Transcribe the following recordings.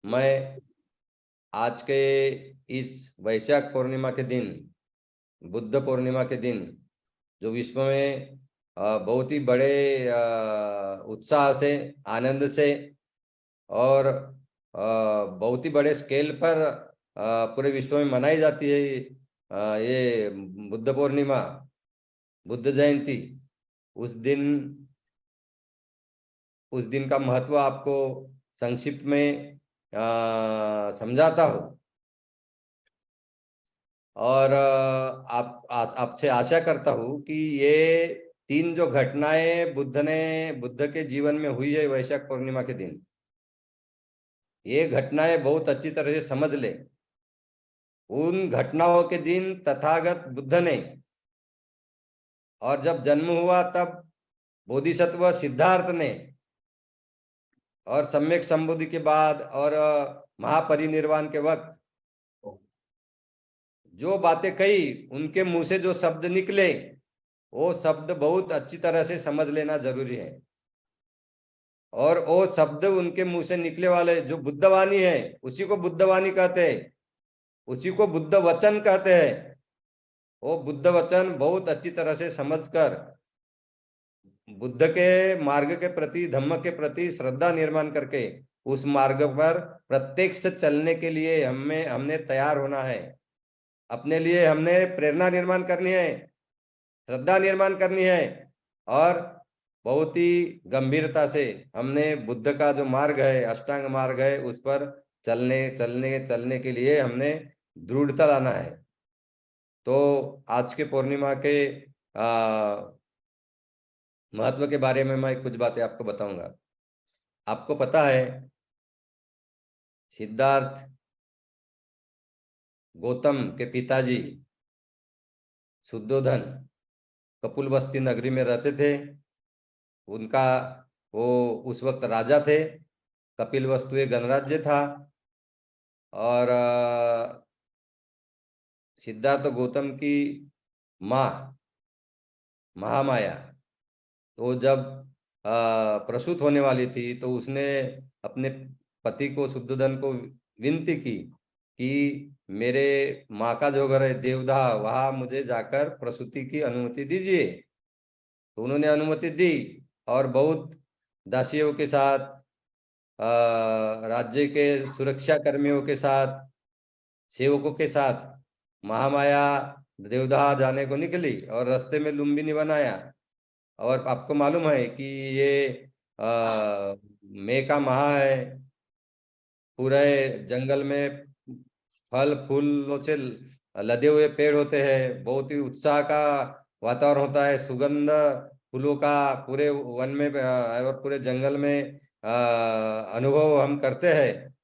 मैं आज के इस वैशाख पूर्णिमा के दिन, बुद्ध पूर्णिमा के दिन, जो विश्व में बहुत ही बड़े उत्साह से, आनंद से और बहुत ही बड़े स्केल पर पूरे विश्व में मनाई जाती है ये बुद्ध पूर्णिमा, बुद्ध जयंती। उस दिन उस दिन का महत्व आपको संक्षिप्त में समझाता हूँ। और आपसे आशा करता हूँ कि ये तीन जो घटनाएं बुद्ध के जीवन में हुई है वैशाख पूर्णिमा के दिन, ये घटनाएं बहुत अच्छी तरह से समझ ले। उन घटनाओं के दिन तथागत बुद्ध ने, और जब जन्म हुआ तब बोधिसत्व सिद्धार्थ ने, और सम्यक संबोधि के बाद और महापरिनिर्वाण के वक्त जो बातें कही, उनके मुंह से जो शब्द निकले, वो शब्द बहुत अच्छी तरह से समझ लेना जरूरी है। और वो शब्द उनके मुंह से निकले वाले जो बुद्धवाणी है, उसी को बुद्धवाणी कहते हैं, उसी को बुद्ध वचन कहते हैं। वो बुद्ध वचन बहुत अच्छी तरह से समझकर बुद्ध के मार्ग के प्रति, धम्म के प्रति श्रद्धा निर्माण करके उस मार्ग पर प्रत्यक्ष चलने के लिए हमने तैयार होना है। अपने लिए हमने प्रेरणा निर्माण करनी है, श्रद्धा निर्माण करनी है, और बहुत ही गंभीरता से हमने बुद्ध का जो मार्ग है, अष्टांग मार्ग है, उस पर चलने चलने चलने के लिए हमने दृढ़ता लाना है। तो आज के पूर्णिमा के महत्व के बारे में मैं कुछ बातें आपको बताऊंगा। आपको पता है, सिद्धार्थ गौतम के पिताजी शुद्धोधन कपिलवस्तु नगरी में रहते थे। उनका वो उस वक्त राजा थे। कपिलवस्तु एक गणराज्य था। और सिद्धार्थ गौतम की माँ महामाया, तो जब प्रसूत होने वाली थी, तो उसने अपने पति को, शुद्धोधन को, विनती की कि मेरे माँ का जो घर है देवदाह, वहां मुझे जाकर प्रसूति की अनुमति दीजिए। तो उन्होंने अनुमति दी, और बहुत दासियों के साथ, राज्य के सुरक्षा कर्मियों के साथ, सेवकों के साथ महामाया देवदाह जाने को निकली, और रास्ते में लुम्बिनी बनाया। और आपको मालूम है कि ये मे का माह है। पूरे जंगल में फल फूलों से लदे हुए पेड़ होते हैं, बहुत ही उत्साह का वातावरण होता है, सुगंध फूलों का पूरे वन में और पूरे जंगल में अनुभव हम करते हैं।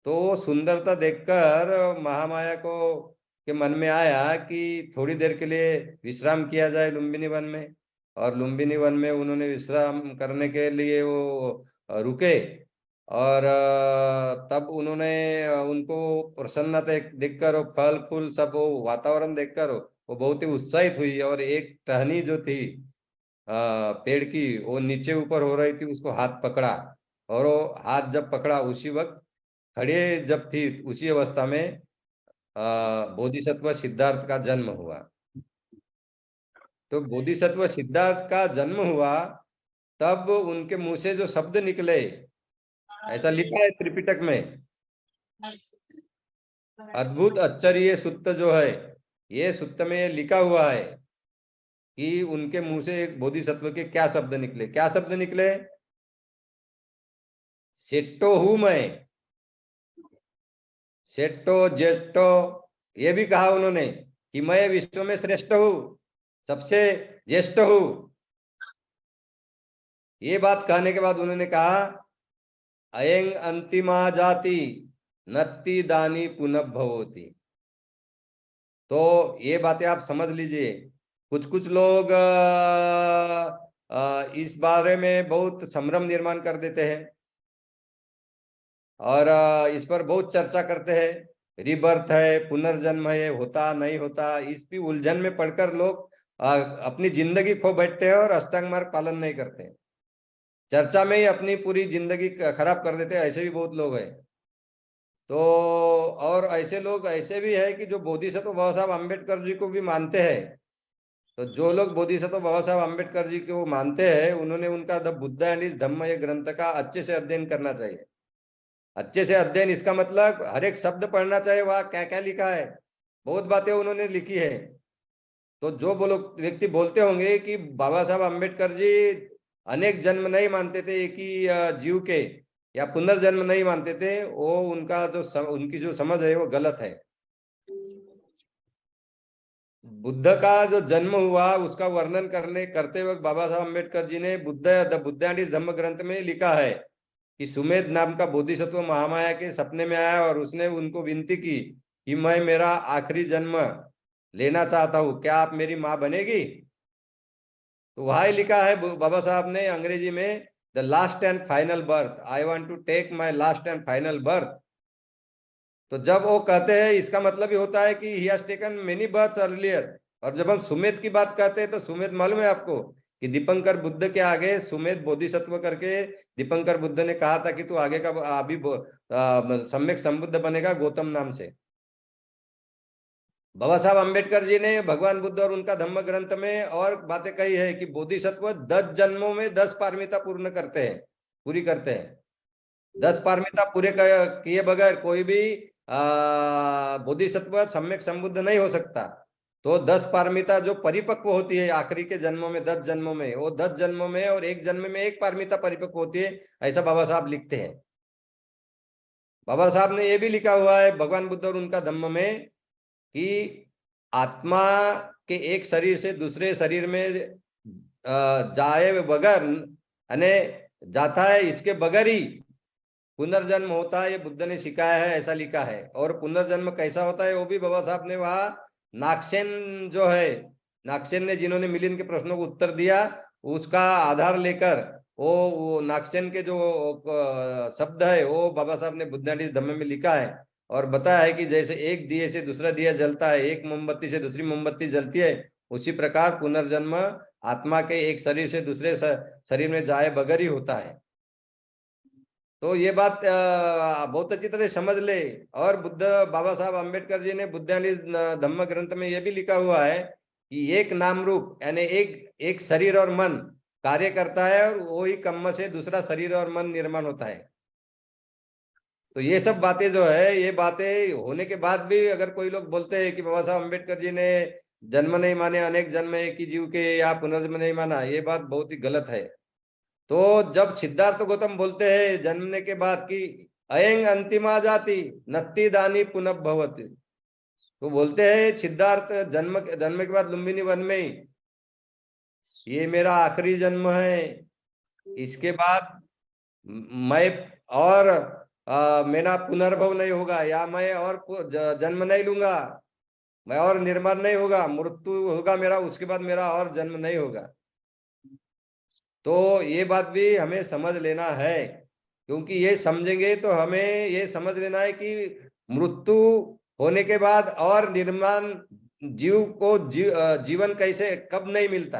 तो वो सुंदरता देखकर महामाया को के मन में आया कि थोड़ी देर के लिए विश्राम किया जाए लुम्बिनी वन में। और लुम्बिनी वन में उन्होंने विश्राम करने के लिए वो रुके। और तब उन्होंने उनको प्रसन्नता देखकर, और फल फूल सब, वो वातावरण देखकर वो बहुत ही उत्साहित हुई। और एक टहनी जो थी पेड़ की, वो नीचे ऊपर हो रही थी, उसको हाथ पकड़ा। और वो हाथ जब पकड़ा, उसी वक्त खड़े जब थी, उसी अवस्था में बोधिसत्व सिद्धार्थ का जन्म हुआ। तो बोधिसत्व सिद्धार्थ का जन्म हुआ, तब उनके मुंह से जो शब्द निकले, ऐसा लिखा है त्रिपिटक में, अद्भुत आश्चर्य सुत्त जो है, ये सुत्त में लिखा हुआ है कि उनके मुंह से एक बोधिसत्व के क्या शब्द निकले। क्या शब्द निकले? सेट्टो हूं मैं, सेट्टो ज्येष्ठो। ये भी कहा उन्होंने कि मैं विश्व में श्रेष्ठ हूं, सबसे ज्येष्ठ हूं। ये बात कहने के बाद उन्होंने कहा, अयंग अंतिमा जाति नत्ति दानी पुनः भवोति। तो ये बातें आप समझ लीजिए। कुछ कुछ लोग इस बारे में बहुत संभ्रम निर्माण कर देते हैं, और इस पर बहुत चर्चा करते हैं। रिबर्थ है, पुनर्जन्म है, होता नहीं होता, इस भी उलझन में पड़कर लोग अपनी जिंदगी खो बैठते हैं और अष्टांग मार्ग पालन नहीं करते हैं। चर्चा में ही अपनी पूरी जिंदगी खराब कर देते हैं, ऐसे भी बहुत लोग हैं। तो और ऐसे लोग ऐसे भी है कि जो बोधिसत्व बाबा साहब अम्बेडकर जी को भी मानते हैं। तो जो लोग बोधिसत्व बाबा साहब अम्बेडकर जी को मानते हैं, उन्होंने उनका द बुद्ध एंड हिज धम्म ये ग्रंथ का अच्छे से अध्ययन करना चाहिए। अच्छे से अध्ययन, इसका मतलब हर एक शब्द पढ़ना चाहिए, वहां क्या क्या लिखा है। बहुत बातें उन्होंने लिखी है। तो जो बोलो व्यक्ति बोलते होंगे कि बाबा साहब अम्बेडकर जी अनेक जन्म नहीं मानते थे एक ही जीव के, या पुनर्जन्म नहीं मानते थे, वो उनका जो उनकी जो समझ है वो गलत है। बुद्ध का जो जन्म हुआ उसका वर्णन करते वक्त बाबा साहब अम्बेडकर जी ने द बुद्ध एंड हिज धम्म ग्रंथ में लिखा है कि सुमेध नाम का बोधिसत्व महामाया के सपने में आया और उसने उनको विनती की कि मैं मेरा आखिरी जन्म लेना चाहता हूं, क्या आप मेरी माँ बनेगी। तो वहां लिखा है बाबा साहब ने अंग्रेजी में, the last and final berth, I want to take my last and final berth. तो जब वो कहते हैं, इसका मतलब ये होता है कि he has taken many births earlier. और जब हम सुमेध की बात करते हैं, तो सुमेध मालूम है आपको कि दीपंकर बुद्ध के आगे सुमेध बोधिसत्व करके दीपंकर बुद्ध ने कहा था कि तू आगे का अभी सम्यक संबुद्ध बनेगा गौतम नाम से। बाबा साहब अम्बेडकर जी ने भगवान बुद्ध और उनका धम्म ग्रंथ में और बातें कही है कि बोधिसत्व 10 जन्मों में 10 पारमिता पूर्ण करते हैं, पूरी करते हैं। 10 पारमिता पूरे किए बगैर कोई भी बोधिसत्व सम्यक संबुद्ध नहीं हो सकता। तो 10 पारमिता जो परिपक्व होती है आखिरी के जन्मों में, 10 जन्मों में, वो 10 जन्मों में और एक जन्म में एक पारमिता परिपक्व होती है, ऐसा बाबा साहब लिखते हैं। बाबा साहब ने यह भी लिखा हुआ है भगवान बुद्ध और उनका धम्म में कि आत्मा के एक शरीर से दूसरे शरीर में जाए बगैर यानी जाता है, इसके बगैर ही पुनर्जन्म होता है, ये बुद्ध ने सिखाया है, ऐसा लिखा है। और पुनर्जन्म कैसा होता है वो भी बाबा साहब ने वहां नागसेन जो है, नागसेन ने जिन्होंने मिलियन के प्रश्नों को उत्तर दिया, उसका आधार लेकर वो नागसेन के जो शब्द है वो बाबा साहब ने बुद्धांडी धम्म में लिखा है। और बताया है कि जैसे एक दिए से दूसरा दिया जलता है, एक मोमबत्ती से दूसरी मोमबत्ती जलती है, उसी प्रकार पुनर्जन्म आत्मा के एक शरीर से दूसरे शरीर में जाए बगैर ही होता है। तो ये बात बहुत अच्छी तरह समझ ले। और बुद्ध बाबा साहब अम्बेडकर जी ने बुद्धानी धम्म ग्रंथ में यह भी लिखा हुआ है कि एक नाम रूप यानी एक एक शरीर और मन कार्य करता है, और वही कर्म से दूसरा शरीर और मन निर्माण होता है। तो ये सब बातें जो है, ये बातें होने के बाद भी अगर कोई लोग बोलते हैं कि बाबा साहब अम्बेडकर जी ने जन्म नहीं माने, अनेक जन्म एक ही जीव के, या पुनर्जन्म नहीं माना, ये बात बहुत ही गलत है। तो जब सिद्धार्थ गौतम बोलते हैं जन्मने के बाद कि अयंग अंतिमा जाति नत्ति दानी पुनः भवति, तो बोलते हैं सिद्धार्थ जन्म जन्म के बाद लुम्बिनी वन में ही ये मेरा आखिरी जन्म है, इसके बाद मैं और मेरा पुनर्भव नहीं होगा, या मैं और जन्म नहीं लूंगा, मैं और निर्माण नहीं होगा, मृत्यु होगा मेरा, उसके बाद मेरा और जन्म नहीं होगा। तो ये बात भी हमें समझ लेना है, क्योंकि ये समझेंगे तो हमें ये समझ लेना है कि मृत्यु होने के बाद और निर्माण जीव को जीवन कैसे कब नहीं मिलता।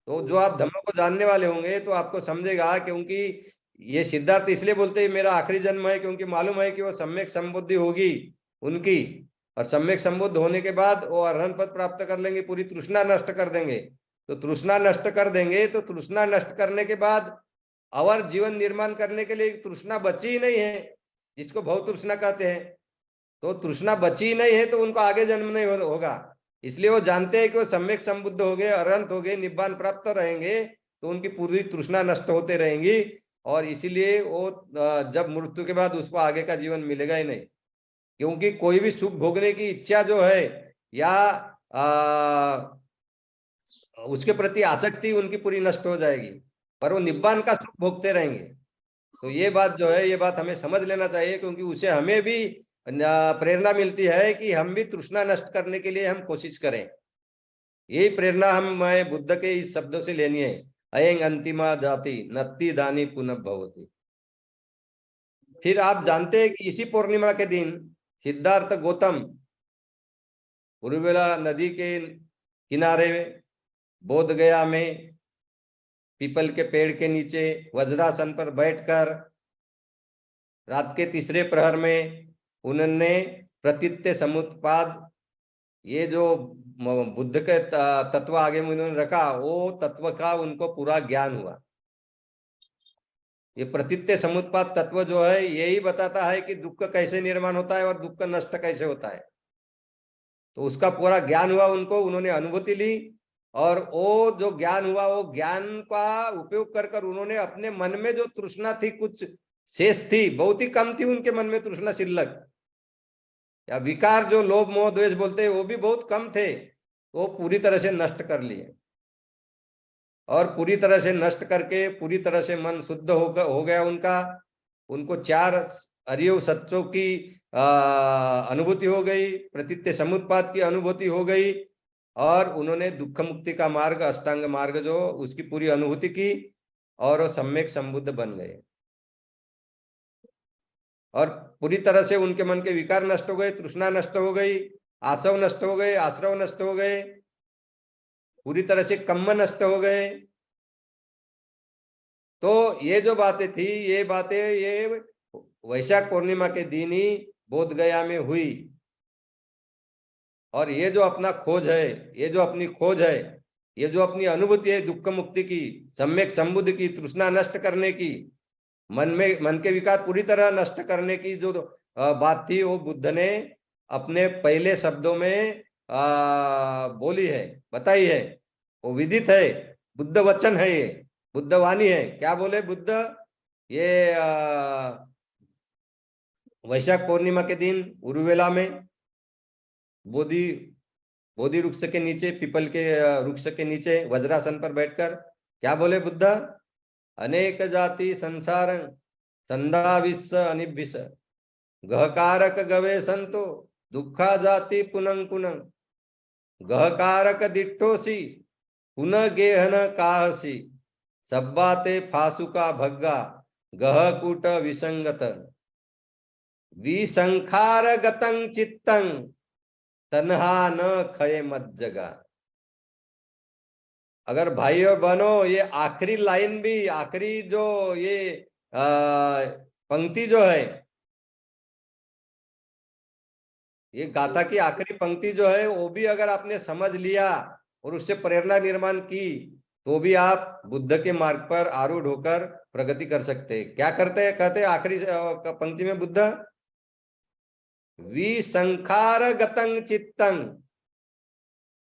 तो जो आप धम्म को जानने वाले होंगे तो आपको समझेगा, क्योंकि ये सिद्धार्थ इसलिए बोलते हैं मेरा आखिरी जन्म है, क्योंकि मालूम है कि वो सम्यक संबुद्धि होगी उनकी, और सम्यक संबुद्ध होने के बाद वो अरहंत पद प्राप्त कर लेंगे, पूरी तृष्णा नष्ट कर देंगे। तो तृष्णा नष्ट कर देंगे, तो तृष्णा नष्ट करने के बाद और जीवन निर्माण करने के लिए तृष्णा बची ही नहीं है, जिसको भव तृष्णा कहते हैं। तो तृष्णा बची ही नहीं है, तो उनको आगे जन्म नहीं होगा। इसलिए वो जानते हैं कि वो सम्यक संबुद्ध हो गए, अरहंत हो गए, निब्बान प्राप्त रहेंगे, तो उनकी पूरी तृष्णा नष्ट होते रहेंगी, और इसीलिए वो जब मृत्यु के बाद उसको आगे का जीवन मिलेगा ही नहीं। क्योंकि कोई भी सुख भोगने की इच्छा जो है, या उसके प्रति आसक्ति उनकी पूरी नष्ट हो जाएगी, पर वो निब्बान का सुख भोगते रहेंगे। तो ये बात जो है, ये बात हमें समझ लेना चाहिए, क्योंकि उसे हमें भी प्रेरणा मिलती है कि हम भी तृष्णा नष्ट करने के लिए हम कोशिश करें। यही प्रेरणा मैं बुद्ध के इस शब्दों से लेनी है, अयंग अंतिमा जाति नत्ति दानी पुनः भवति। फिर आप जानते हैं कि इसी पूर्णिमा के दिन सिद्धार्थ गौतम उर्मिला नदी के किनारे बोध गया में पीपल के पेड़ के नीचे वज्रासन पर बैठकर रात के तीसरे प्रहर में उन्होंने प्रतीत्य समुत्पाद, ये जो बुद्ध के तत्व आगे में उन्होंने रखा, वो तत्व का उनको पूरा ज्ञान हुआ। ये प्रतीत्य समुत्पाद तत्व जो है यही बताता है कि दुख कैसे निर्माण होता है और दुख नष्ट कैसे होता है। तो उसका पूरा ज्ञान हुआ उनको, उन्होंने अनुभूति ली, और वो जो ज्ञान हुआ वो ज्ञान का उपयोग कर कर उन्होंने अपने मन में जो तृष्णा थी, कुछ शेष थी, बहुत ही कम थी उनके मन में तृष्णा शिल्लक, या विकार जो लोभ मोह द्वेष बोलते हैं वो भी बहुत कम थे, वो पूरी तरह से नष्ट कर लिए। और पूरी तरह से नष्ट करके पूरी तरह से मन शुद्ध हो गया उनका। उनको चार अरिय सत्यों की अनुभूति हो गई, प्रतीत्य समुत्पाद की अनुभूति हो गई, और उन्होंने दुख मुक्ति का मार्ग, अष्टांग मार्ग जो उसकी पूरी अनुभूति की, और वो सम्यक संबुद्ध बन गए। और पूरी तरह से उनके मन के विकार नष्ट हो गए, तृष्णा नष्ट हो गई, आसव नष्ट हो गए, आश्रव नष्ट हो गए, पूरी तरह से कम्म नष्ट हो गए। तो ये जो बातें थी, ये बातें ये वैशाख पूर्णिमा के दिन ही बोध गया में हुई। और ये जो अपना खोज है, ये जो अपनी खोज है, ये जो अपनी अनुभूति है दुख मुक्ति की, सम्यक संबुद्ध की, तृष्णा नष्ट करने की, मन के विकार पूरी तरह नष्ट करने की जो बात थी, वो बुद्ध ने अपने पहले शब्दों में बोली है, बताई है। वो विदित है, बुद्ध वचन है, ये बुद्ध वाणी है। क्या बोले बुद्ध? ये वैशाख पूर्णिमा के दिन उरुवेला में बोधि बोधि वृक्ष के नीचे, पीपल के वृक्ष के नीचे वज्रासन पर बैठकर क्या बोले बुद्ध? अनेक जाति संसार संदाविस अनिभिस गहकारक गवे संतो दुखा जाति पुनंग पुनंग गहकारक दिट्ठोसी पुनः गेहन काहसी सब्बाते फासुका भग्गा गहकूट विसंगत विसंखार गतं चित्तं तन्हा न खये मत जगा। अगर भाई और बहनों, ये आखिरी लाइन भी, आखिरी जो ये पंक्ति जो है, ये गाथा की आखिरी पंक्ति जो है, वो भी अगर आपने समझ लिया और उससे प्रेरणा निर्माण की, तो भी आप बुद्ध के मार्ग पर आरूढ़ होकर प्रगति कर सकते हैं। क्या करते हैं? कहते हैं आखिरी पंक्ति में बुद्ध, विसंखार गतं चित्तं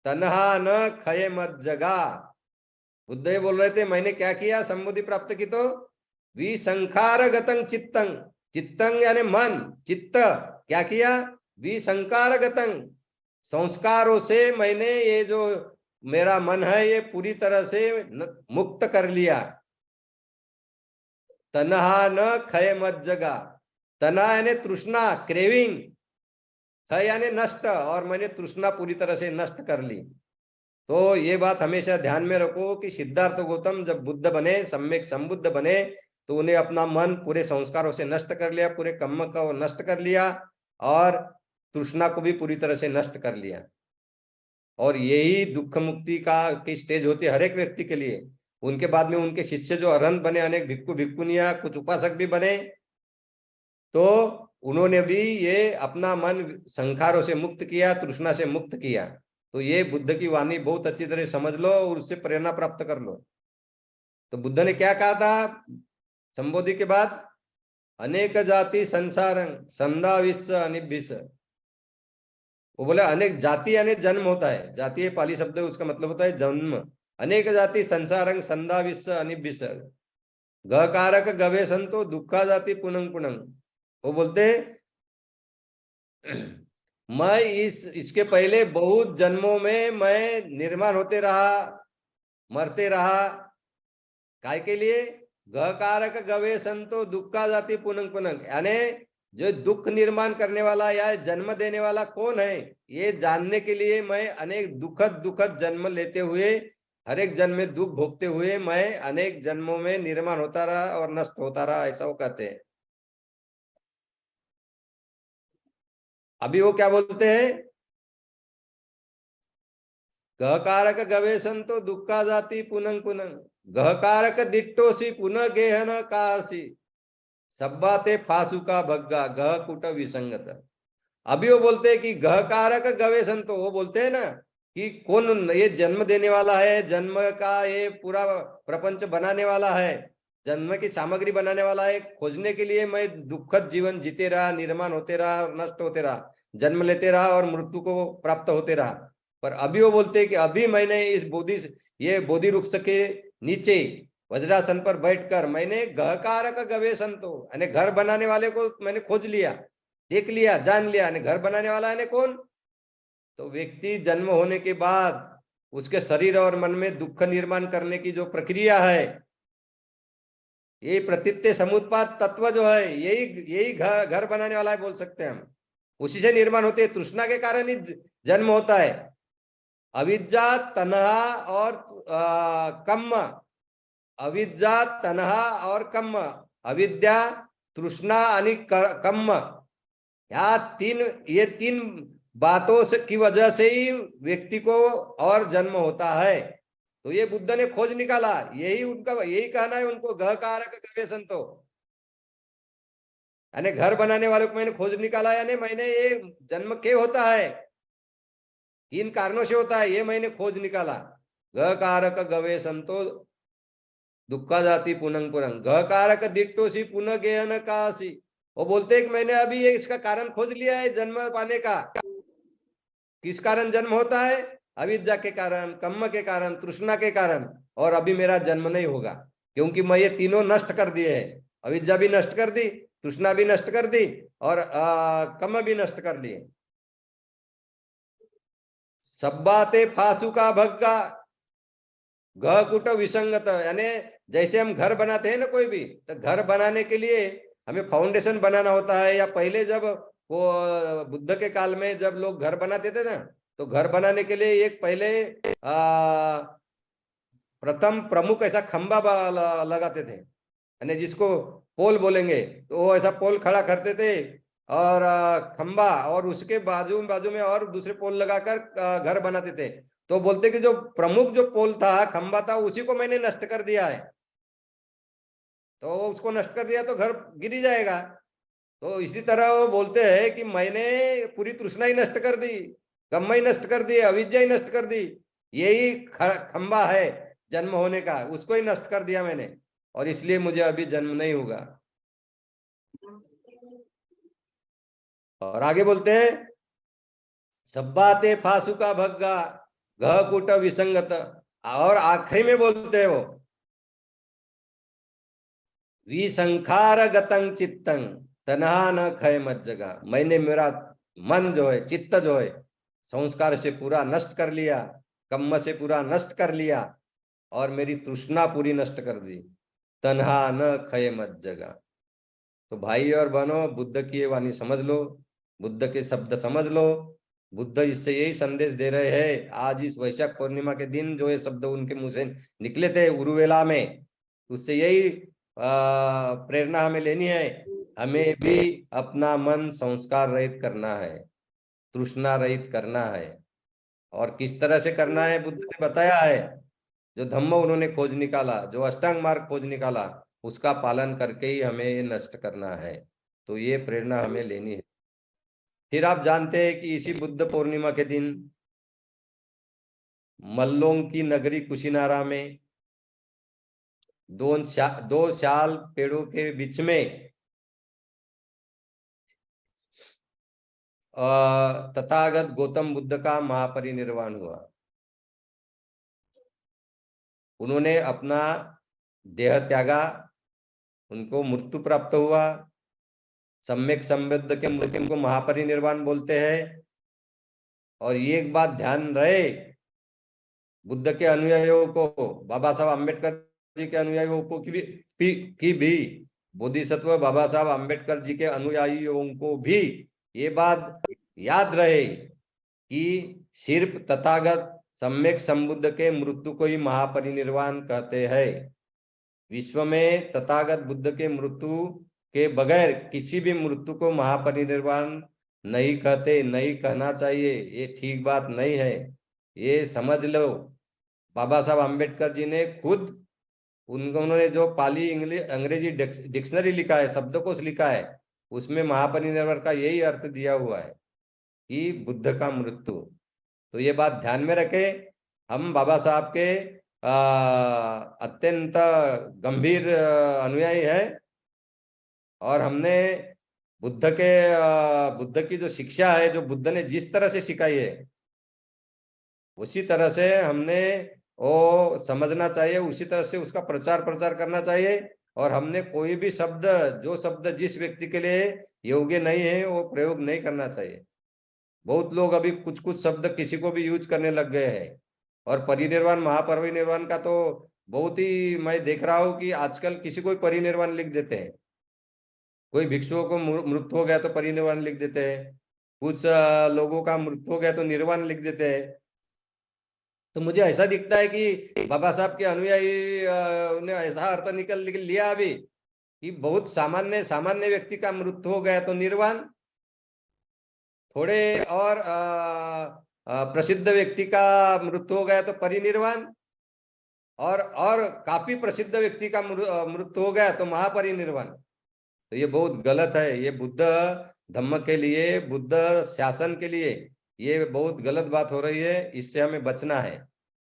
तन्हा न खये मत जगा। बुद्ध ये बोल रहे थे, मैंने क्या किया संबुद्धि प्राप्त की? तो विसंखार गतं चित्तं, चित्तं यानी मन, चित्त क्या किया? विसंकार गतं, संस्कारों से मैंने ये जो मेरा मन है ये पूरी तरह से मुक्त कर लिया। तन्हा न खये मत जगा, तना यानी तृष्णा, क्रेविंग, खय यानी नष्ट, और मैंने तृष्णा पूरी तरह से नष्ट कर ली। तो ये बात हमेशा ध्यान में रखो कि सिद्धार्थ गौतम जब बुद्ध बने, सम्यक संबुद्ध बने, तो उन्हें अपना मन पूरे संस्कारों से नष्ट कर लिया, पूरे कर्म को नष्ट कर लिया, और तृष्णा को भी पूरी तरह से नष्ट कर लिया। और यही दुख मुक्ति की स्टेज होती है हर एक व्यक्ति के लिए। उनके बाद में उनके शिष्य जो अरहंत बने, अनेक भिक्खु भिक्खुनियां, कुछ उपासक भी बने, तो उन्होंने भी ये अपना मन संखारों से मुक्त किया, तृष्णा से मुक्त किया। तो ये बुद्ध की वाणी बहुत अच्छी तरह समझ लो और उससे प्रेरणा प्राप्त कर लो। तो बुद्ध ने क्या कहा था संबोधि के बाद? अनेक जाति संसारं संदा विश्व अनिभिस। वो बोले अनेक जाति यानी जन्म होता है, जाति पाली शब्द है, उसका मतलब होता है जन्म। अनेक जाति संसारं संदा विश्व अनिभिस गकारक गवे संतो दुखा जाति पुनंग पुनंग। वो बोलते मैं इसके पहले बहुत जन्मों में मैं निर्माण होते रहा, मरते रहा, काय के लिए? गकारक गवे संतो दुखा जाति पुनंग पुनंग, यानी जो दुख निर्माण करने वाला या जन्म देने वाला कौन है, ये जानने के लिए मैं अनेक दुखद दुखद जन्म लेते हुए, हर एक जन्म में दुख भोगते हुए मैं अनेक जन्मों में निर्माण होता रहा और नष्ट होता रहा, ऐसा वो कहते हैं। अभी वो क्या बोलते हैं? गहकारक गवेशन तो दुखा जाति पुनंग पुनंग गहकारक दिट्टोसी पुनः गेहन कासी सब बातें फासु का भग्गा गह कुट विसंगत। अभी वो बोलते हैं कि गह कारक गवे संतो, वो बोलते हैं ना कि कौन ये जन्म देने वाला है, जन्म का ये पूरा प्रपंच बनाने वाला है, जन्म की सामग्री बनाने वाला है, खोजने के लिए मैं दुखद जीवन जीते रहा, निर्माण होते रहा और नष्ट होते रहा, जन्म लेते रहा और मृत्यु को प्राप्त होते रहा। पर अभी वो बोलते हैं कि अभी मैंने इस ये बोधि वृक्ष के नीचे वज्रासन पर बैठकर मैंने गहकारक गवे संतो, यानी घर बनाने वाले को मैंने खोज लिया, देख लिया, जान लिया। यानी घर बनाने वाला है कौन? तो व्यक्ति जन्म होने के बाद उसके शरीर और मन में दुख निर्माण करने की जो प्रक्रिया है, ये प्रतीत्य समुत्पाद तत्व जो है, यही यही घर बनाने वाला है बोल सकते हैं हम। उसी से निर्माण होते हैं, तृष्णा के कारण ही जन्म होता है। अविद्या तन्हा और कम्म, अविद्या तन्हा और कम्म, अविद्या तृष्णा आणि कम्म, ये तीन बातों से की वजह से ही व्यक्ति को और जन्म होता है। तो ये बुद्ध ने खोज निकाला, यही उनका यही कहना है उनको, गह कारक गवे संतो, यानी घर बनाने वाले को मैंने खोज निकाला, यानी मैंने ये जन्म क्यों होता है, इन कारणों से होता है, ये मैंने खोज निकाला। गह कारक गवे संतो दुखा जाति पुनंग पुरंग गह कारक दिट्टोसी पुनः गेहन कासी। वो बोलते हैं कि मैंने अभी ये इसका कारण खोज लिया है जन्म पाने का। किस कारण जन्म होता है? अविद्या के कारण, कम्म के कारण, तृष्णा के कारण। और अभी मेरा जन्म नहीं होगा क्योंकि मैं ये तीनों नष्ट कर दिए हैं। अविद्या भी नष्ट कर दी, तृष्णा भी नष्ट कर दी और कम्म भी नष्ट कर दिए। सब बातें फासु का भग्गा गह कुट विसंगत, यानी जैसे हम घर बनाते हैं ना कोई भी, तो घर बनाने के लिए हमें फाउंडेशन बनाना होता है। या पहले जब वो बुद्ध के काल में जब लोग घर बनाते थे ना, तो घर बनाने के लिए एक पहले प्रथम प्रमुख ऐसा खंबा लगाते थे, यानी जिसको पोल बोलेंगे, तो वो ऐसा पोल खड़ा करते थे और खंबा, और उसके बाजू बाजू में और दूसरे पोल लगाकर घर बनाते थे। तो बोलते कि जो प्रमुख जो पोल था, खंबा था, उसी को मैंने नष्ट कर दिया है। तो उसको नष्ट कर दिया तो घर गिर जाएगा। तो इसी तरह वो बोलते हैं कि मैंने पूरी तृष्णा ही नष्ट कर दी, कम्मा ही नष्ट कर दी, अविद्या ही नष्ट कर दी। यही खंबा है जन्म होने का, उसको ही नष्ट कर दिया मैंने, और इसलिए मुझे अभी जन्म नहीं होगा। और आगे बोलते हैं सब बातें फासु का भग्गा गह कुट विसंगत। और आखिरी में बोलते हैं वो विसंखार गतंग चित्तंग तनहा न खय मत जगा। मैंने मेरा मन जो है, चित्त जो है, संस्कार से पूरा नष्ट कर लिया, कम्म से पूरा नष्ट कर लिया और मेरी तृष्णा पूरी नष्ट कर दी। तन्हा न खय मत जगा। तो भाई और बहनों, बुद्ध की ये वाणी समझ लो, बुद्ध के शब्द समझ लो। बुद्ध इससे यही संदेश दे रहे हैं। आज इस वैशाख पूर्णिमा के दिन जो ये शब्द उनके मुंह से निकले थे उरुवेला में, उससे यही प्रेरणा हमें लेनी है। हमें भी अपना मन संस्कार रहित करना है, तृष्णा रहित करना है। और किस तरह से करना है बुद्ध ने बताया है। जो धम्म उन्होंने खोज निकाला, जो अष्टांग मार्ग खोज निकाला, उसका पालन करके ही हमें ये नष्ट करना है। तो ये प्रेरणा हमें लेनी है। फिर आप जानते हैं कि इसी बुद्ध पूर्णिमा के दिन मल्लों की नगरी कुशीनारा में दो शाल पेड़ों के बीच में तथागत गौतम बुद्ध का महापरिनिर्वाण हुआ। उन्होंने अपना देह त्यागा, उनको मृत्यु प्राप्त हुआ। सम्यक संबुद्ध के मृत्यु को महापरिनिर्वाण बोलते हैं। और ये एक बात ध्यान रहे, बुद्ध के अनुयायियों को, बाबा साहब अम्बेडकर जी के अनुयायियों को की भी बोधिसत्व बाबा साहब अम्बेडकर जी के अनुयायियों को भी ये बात याद रहे कि सिर्फ तथागत सम्यक संबुद्ध के मृत्यु को ही महापरिनिर्वाण कहते हैं। विश्व में तथागत बुद्ध के मृत्यु के बगैर किसी भी मृत्यु को महापरिनिर्वाण नहीं कहते, नहीं कहना चाहिए। ये ठीक बात नहीं है, ये समझ लो। बाबा साहब अम्बेडकर जी ने खुद उन्होंने जो पाली इंग्लिश अंग्रेजी डिक्शनरी लिखा है, शब्दकोश लिखा है, उसमें महापरिनिर्वाण का यही अर्थ दिया हुआ है कि बुद्ध का मृत्यु। तो ये बात ध्यान में रखें। हम बाबा साहब के अत्यंत गंभीर अनुयायी है, और हमने बुद्ध की जो शिक्षा है, जो बुद्ध ने जिस तरह से सिखाई है, उसी तरह से हमने वो समझना चाहिए, उसी तरह से उसका प्रचार करना चाहिए। और हमने कोई भी शब्द, जो शब्द जिस व्यक्ति के लिए योग्य नहीं है, वो प्रयोग नहीं करना चाहिए। बहुत लोग अभी कुछ कुछ शब्द किसी को भी यूज करने लग गए हैं। और परिनिर्वाण, महापरिनिर्वाण का तो बहुत ही मैं देख रहा हूं कि आजकल किसी को परिनिर्वाण लिख देते हैं। कोई भिक्षुओं को मृत्यु हो गया तो परिनिर्वाण लिख देते हैं, कुछ लोगों का मृत्यु हो गया तो निर्वाण लिख देते हैं। तो मुझे ऐसा दिखता है कि बाबा साहब के अनुयायी ने ऐसा अर्थ निकल लिया अभी कि बहुत सामान्य सामान्य व्यक्ति का मृत्यु हो गया तो निर्वाण, थोड़े और प्रसिद्ध व्यक्ति का मृत्यु हो गया तो परिनिर्वाण, और काफी प्रसिद्ध व्यक्ति का मृत्यु हो गया तो महापरिनिर्वाण। तो ये बहुत गलत है। ये बुद्ध धम्म के लिए, बुद्ध शासन के लिए ये बहुत गलत बात हो रही है। इससे हमें बचना है।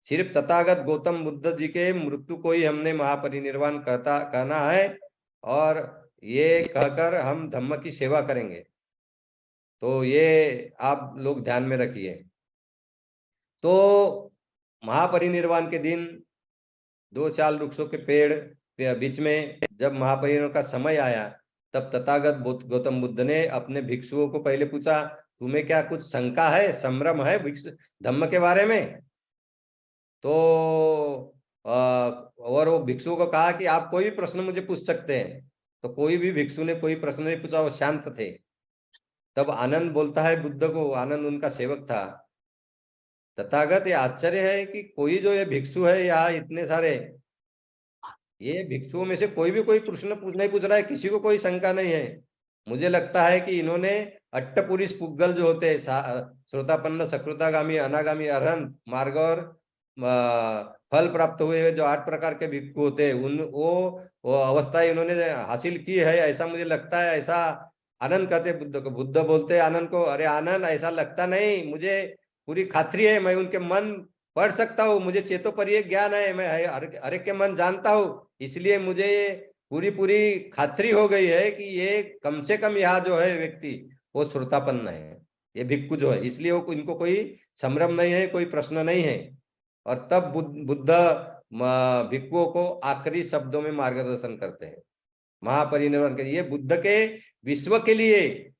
सिर्फ तथागत गौतम बुद्ध जी के मृत्यु को ही हमने महापरिनिर्वाण कहना है, और ये कहकर हम धम्म की सेवा करेंगे। तो ये आप लोग ध्यान में रखिए। तो महापरिनिर्वाण के दिन 2 वृक्षों के पेड़ बीच में जब महापरिनिर्वाण का समय आया, तब तथागत गौतम बुद्ध ने अपने भिक्षुओं को पहले पूछा, तुम्हें क्या कुछ शंका है, संभ्रम है धम्म के बारे में? तो और वो भिक्षुओं को कहा कि आप कोई भी प्रश्न मुझे पूछ सकते हैं। तो कोई भी भिक्षु ने कोई प्रश्न नहीं पूछा, वो शांत थे। तब आनंद बोलता है बुद्ध को, आनंद उनका सेवक था, तथागत ये आश्चर्य है कि कोई जो ये भिक्षु है यहाँ इतने सारे, ये भिक्षुओं में से कोई भी कोई प्रश्न नहीं पूछ रहा है, किसी को कोई शंका नहीं है। मुझे लगता है कि इन्होंने अट्टपुरुष पुग्गल जो होते हैं, श्रोतापन्न, सकृतागामी, अनागामी, अरहंत मार्ग और फल प्राप्त हुए जो 8 प्रकार के भिक्षु होते हैं, वो अवस्था इन्होंने हासिल की है, ऐसा मुझे लगता है। ऐसा आनंद कहते बुद्ध को। बुद्ध बोलते आनंद को, अरे आनंद ऐसा लगता नहीं, मुझे पूरी खात्री है, मैं उनके मन पढ़ सकता हूँ, मुझे चेतोपरीय ज्ञान है, मैं हर एक के मन जानता हूँ, इसलिए मुझे पूरी पूरी खात्री हो गई है कि ये कम से कम यहाँ जो है व्यक्ति वो श्रोतापन्न है, ये भिक्षु जो है, इसलिए वो इनको कोई संभ्रम नहीं है, कोई प्रश्न नहीं है। और तब बुद्ध भिक्षुओं को आखिरी शब्दों में मार्गदर्शन करते हैं महापरिनिर्वाण के। ये बुद्ध के विश्व के लिए,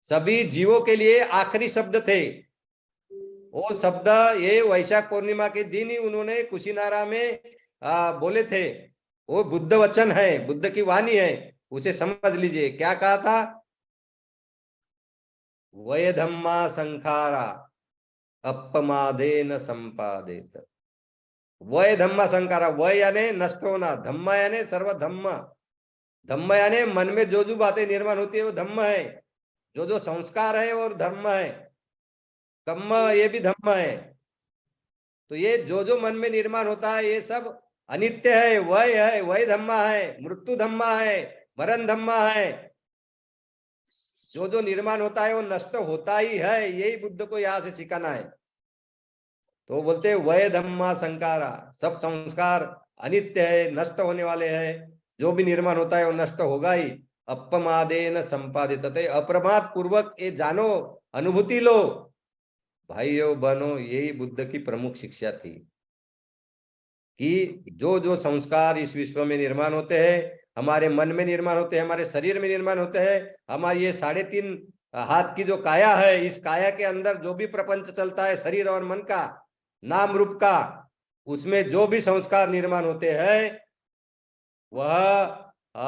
सभी जीवों के लिए आखिरी शब्द थे। वो शब्द ये वैशाख पूर्णिमा के दिन ही उन्होंने कुशीनारा में बोले थे। वो बुद्ध वचन है, बुद्ध की वाणी है, उसे समझ लीजिए। क्या कहा था? वय धम्मा संखारा अपमादेन संपादित। वय धम्मा संखारा, वय यानी नष्ट होना, धम्मा यानी सर्वधम्म। धम्म यानी मन में जो जो बातें निर्माण होती है वो धम्म है, जो जो संस्कार है वो धर्म है, कर्म ये भी धम्म है। तो ये जो जो मन में निर्माण होता है ये सब अनित्य है, वय धम्मा है, मृत्यु धम्मा है, मरण धम्मा है। जो जो निर्माण होता है वो नष्ट होता ही है, यही बुद्ध को यहाँ से सिखाना है। तो बोलते वय धम्मा संकारा, सब संस्कार अनित्य है, नष्ट होने वाले हैं, जो भी निर्माण होता है वो नष्ट होगा ही। अपमादेन संपादित, अप्रमाद पूर्वक ये जानो, अनुभूति लो भाइयों बहनों। यही बुद्ध की प्रमुख शिक्षा थी कि जो जो संस्कार इस विश्व में निर्माण होते हैं, हमारे मन में निर्माण होते हैं, हमारे शरीर में निर्माण होते हैं, हमारी ये 3.5 हाथ की जो काया है, इस काया के अंदर जो भी प्रपंच चलता है शरीर और मन का, नाम रूप का, उसमें जो भी संस्कार निर्माण होते हैं वह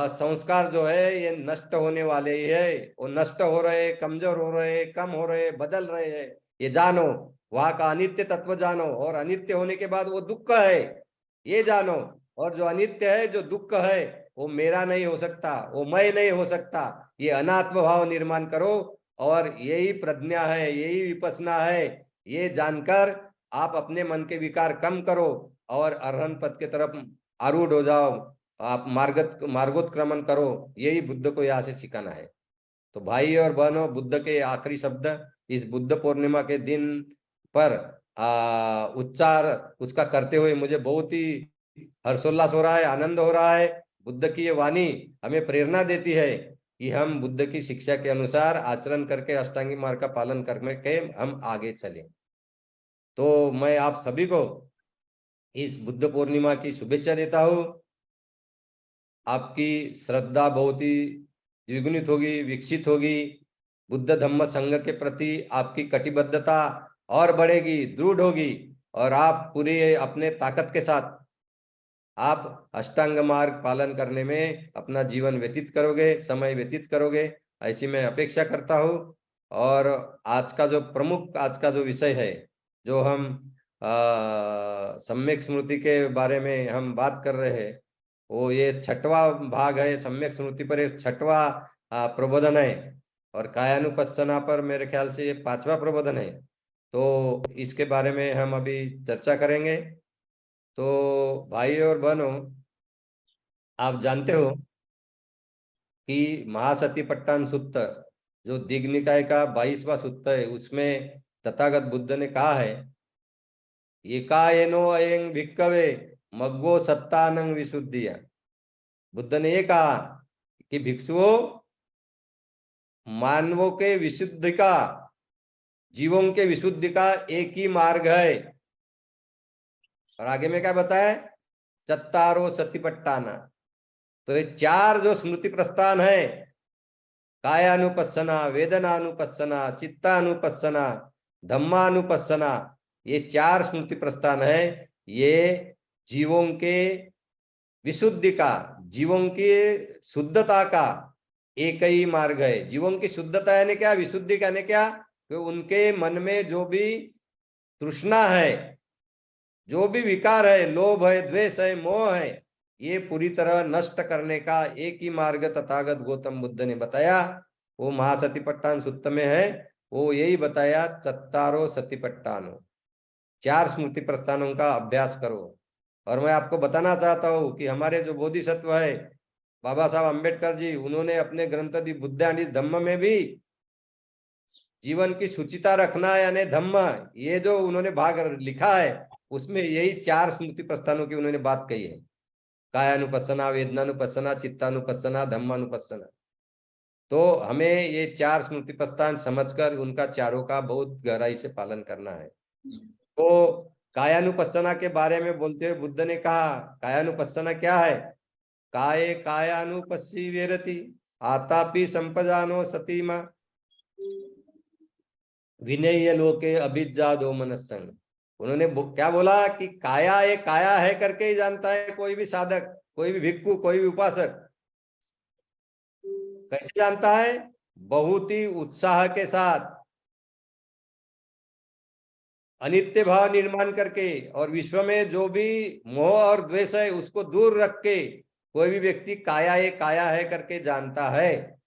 संस्कार जो है ये नष्ट होने वाले ही है। वो नष्ट हो रहे, कमजोर हो रहे, कम हो रहे, बदल रहे हैं, ये जानो। वहां का अनित्य तत्व जानो, और अनित्य होने के बाद वो दुख है ये जानो। और जो अनित्य है, जो दुख है, वो मेरा नहीं हो सकता, वो मैं नहीं हो सकता। ये अनात्म भाव निर्माण करो, और यही प्रज्ञा है, यही विपස්සना है। ये जानकर आप अपने मन के विकार कम करो और अरहंत पद के तरफ आरूढ़ हो जाओ, आप मार्गोत्क्रमण करो, यही बुद्ध को यहाँ से सिखाना है। तो भाई और बहनों, बुद्ध के आखिरी शब्द इस बुद्ध पूर्णिमा के दिन पर उच्चार उसका करते हुए मुझे बहुत ही हर्षोल्लास हो रहा है, आनंद हो रहा है। बुद्ध की ये वाणी हमें प्रेरणा देती है कि हम बुद्ध की शिक्षा के अनुसार आचरण करके अष्टांगिक मार्ग का पालन करके हम आगे चलें। तो मैं आप सभी को इस बुद्ध पूर्णिमा की शुभेच्छा देता हूँ। आपकी श्रद्धा बहुत ही द्विगुणित होगी, विकसित होगी। बुद्ध धम्म संघ के प्रति आपकी कटिबद्धता और बढ़ेगी, दृढ़ होगी, और आप पूरी अपने ताकत के साथ आप अष्टांग मार्ग पालन करने में अपना जीवन व्यतीत करोगे, समय व्यतीत करोगे, ऐसी मैं अपेक्षा करता हूँ। और आज का जो विषय है, जो हम सम्यक स्मृति के बारे में हम बात कर रहे हैं, वो ये 6वां भाग है। सम्यक स्मृति पर एक 6वां प्रबोधन है, और कायानुपස්සना पर मेरे ख्याल से ये 5वां प्रबोधन है। तो इसके बारे में हम अभी चर्चा करेंगे। तो भाई और बहनों, आप जानते हो कि महासतिपट्टन सुत्त, जो दीघ निकाय का 22वां सुत्त है, उसमें तथागत बुद्ध ने कहा है, एकायनो अयं भिक्कवे मग्गो सत्तानंग विशुद्धिया। बुद्ध ने ये कहा कि भिक्षुओं, मानवों के विशुद्धि का, जीवों के विशुद्धि का एक ही मार्ग है। और आगे में क्या बताया, चत्तारो सतिपट्टाना। तो ये 4 जो स्मृति प्रस्थान है, कायानुपස්සना, वेदनानुपස්සना, चित्तानुपස්සना, धम्मानुपස්සना, ये 4 स्मृति प्रस्थान है। ये जीवों के विशुद्धि का, जीवों की शुद्धता का एक ही मार्ग है। जीवों की शुद्धता यानी क्या, विशुद्धि यानी क्या, कि उनके मन में जो भी तृष्णा है, जो भी विकार है, लोभ है, द्वेष है, मोह है, ये पूरी तरह नष्ट करने का एक ही मार्ग तथागत गौतम बुद्ध ने बताया। वो महासतिपट्टान सुत्त में है, वो यही बताया, चत्तारो सतिपट्टानो, 4 स्मृति प्रस्थानों का अभ्यास करो। और मैं आपको बताना चाहता हूं कि हमारे जो बोधिसत्व है बाबा साहब अम्बेडकर जी, उन्होंने अपने ग्रंथ दी बुद्धांडी धम्म में भी जीवन की शुचिता रखना यानी धम्म, ये जो उन्होंने भाग लिखा है, उसमें यही 4 स्मृति प्रस्थानों की उन्होंने बात कही है। कायानुपස්සना, वेदनानुपස්සना, चित्तानुपස්සना, धम्मानुपස්සना। तो हमें ये 4 स्मृति प्रस्थान समझकर उनका चारों का बहुत गहराई से पालन करना है। तो कायानुपස්සना के बारे में बोलते हुए बुद्ध ने कहा, कायानुपස්සना क्या है, काये कायानुपस्सी वेरति आतापि संपजानो सतीमा विनय लोके अभिज्जा दो मनस्संग। उन्होंने क्या बोला कि काया ये काया है करके ही जानता है कोई भी साधक, कोई भी भिक्खु, कोई भी उपासक। कैसे जानता है, बहुत ही उत्साह के साथ, अनित्य भाव निर्माण करके, और विश्व में जो भी मोह और द्वेष है उसको दूर रख के कोई भी व्यक्ति काया है करके जानता है।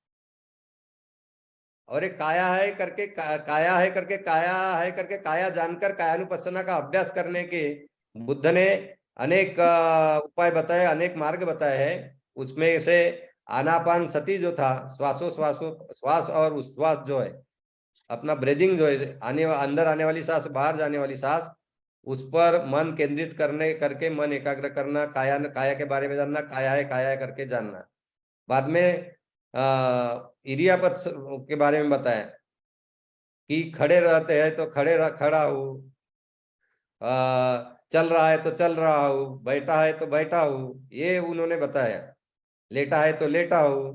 और एक काया है करके काया जानकर कायानुपස්සना का अभ्यास करने के बुद्ध ने अनेक उपाय बताए, अनेक मार्ग बताए हैं। उसमें से आनापान सती जो था, श्वास और उच्छ्वास जो है, अपना ब्रीदिंग जो है, अंदर आने वाली सांस, बाहर जाने वाली सांस, उस पर मन केंद्रित करके मन एकाग्र करना, काया के बारे में जानना, काया है करके जानना। बाद में इरियापत के बारे में बताया कि खड़े रहते हैं तो खड़ा हूं, चल रहा है तो चल रहा हूं, बैठा है तो बैठा हूं, ये उन्होंने बताया, लेटा है तो लेटा हूं।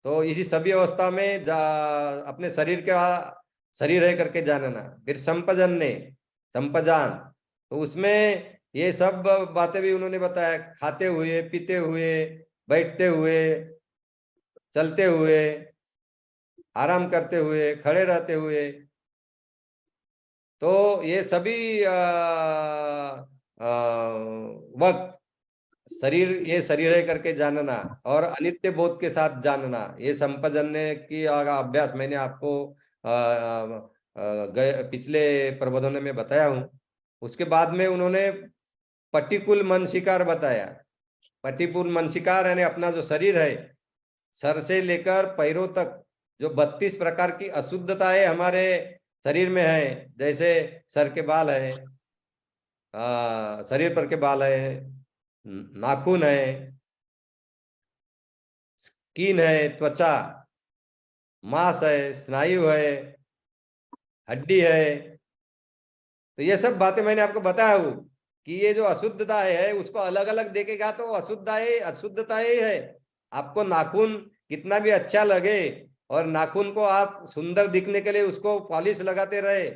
तो इसी सभी अवस्था में अपने शरीर है करके जानना। फिर संपजान, तो उसमें ये सब बातें भी उन्होंने बताया, खाते हुए, पीते हुए, बैठते हुए, चलते हुए, आराम करते हुए, खड़े रहते हुए। तो ये सभी वक्त ये शरीर है करके जानना और अनित्य बोध के साथ जानना, ये संपजन्य की अभ्यास मैंने आपको पिछले प्रबोधन में बताया हूं। उसके बाद में उन्होंने पटिकुल मनसिकार बताया। पटिकुल मनसिकार यानी अपना जो शरीर है, सर से लेकर पैरों तक जो 32 प्रकार की अशुद्धताएं हमारे शरीर में है, जैसे सर के बाल है, शरीर पर के बाल है, नाखून है, स्किन है, त्वचा, मांस है, स्नायु है, हड्डी है। तो ये सब बातें मैंने आपको बताया हूं कि ये जो अशुद्धता है उसको अलग अलग देखेगा तो अशुद्धताएं अशुद्धताएं है। आपको नाखून कितना भी अच्छा लगे और नाखून को आप सुंदर दिखने के लिए उसको पॉलिश लगाते रहे,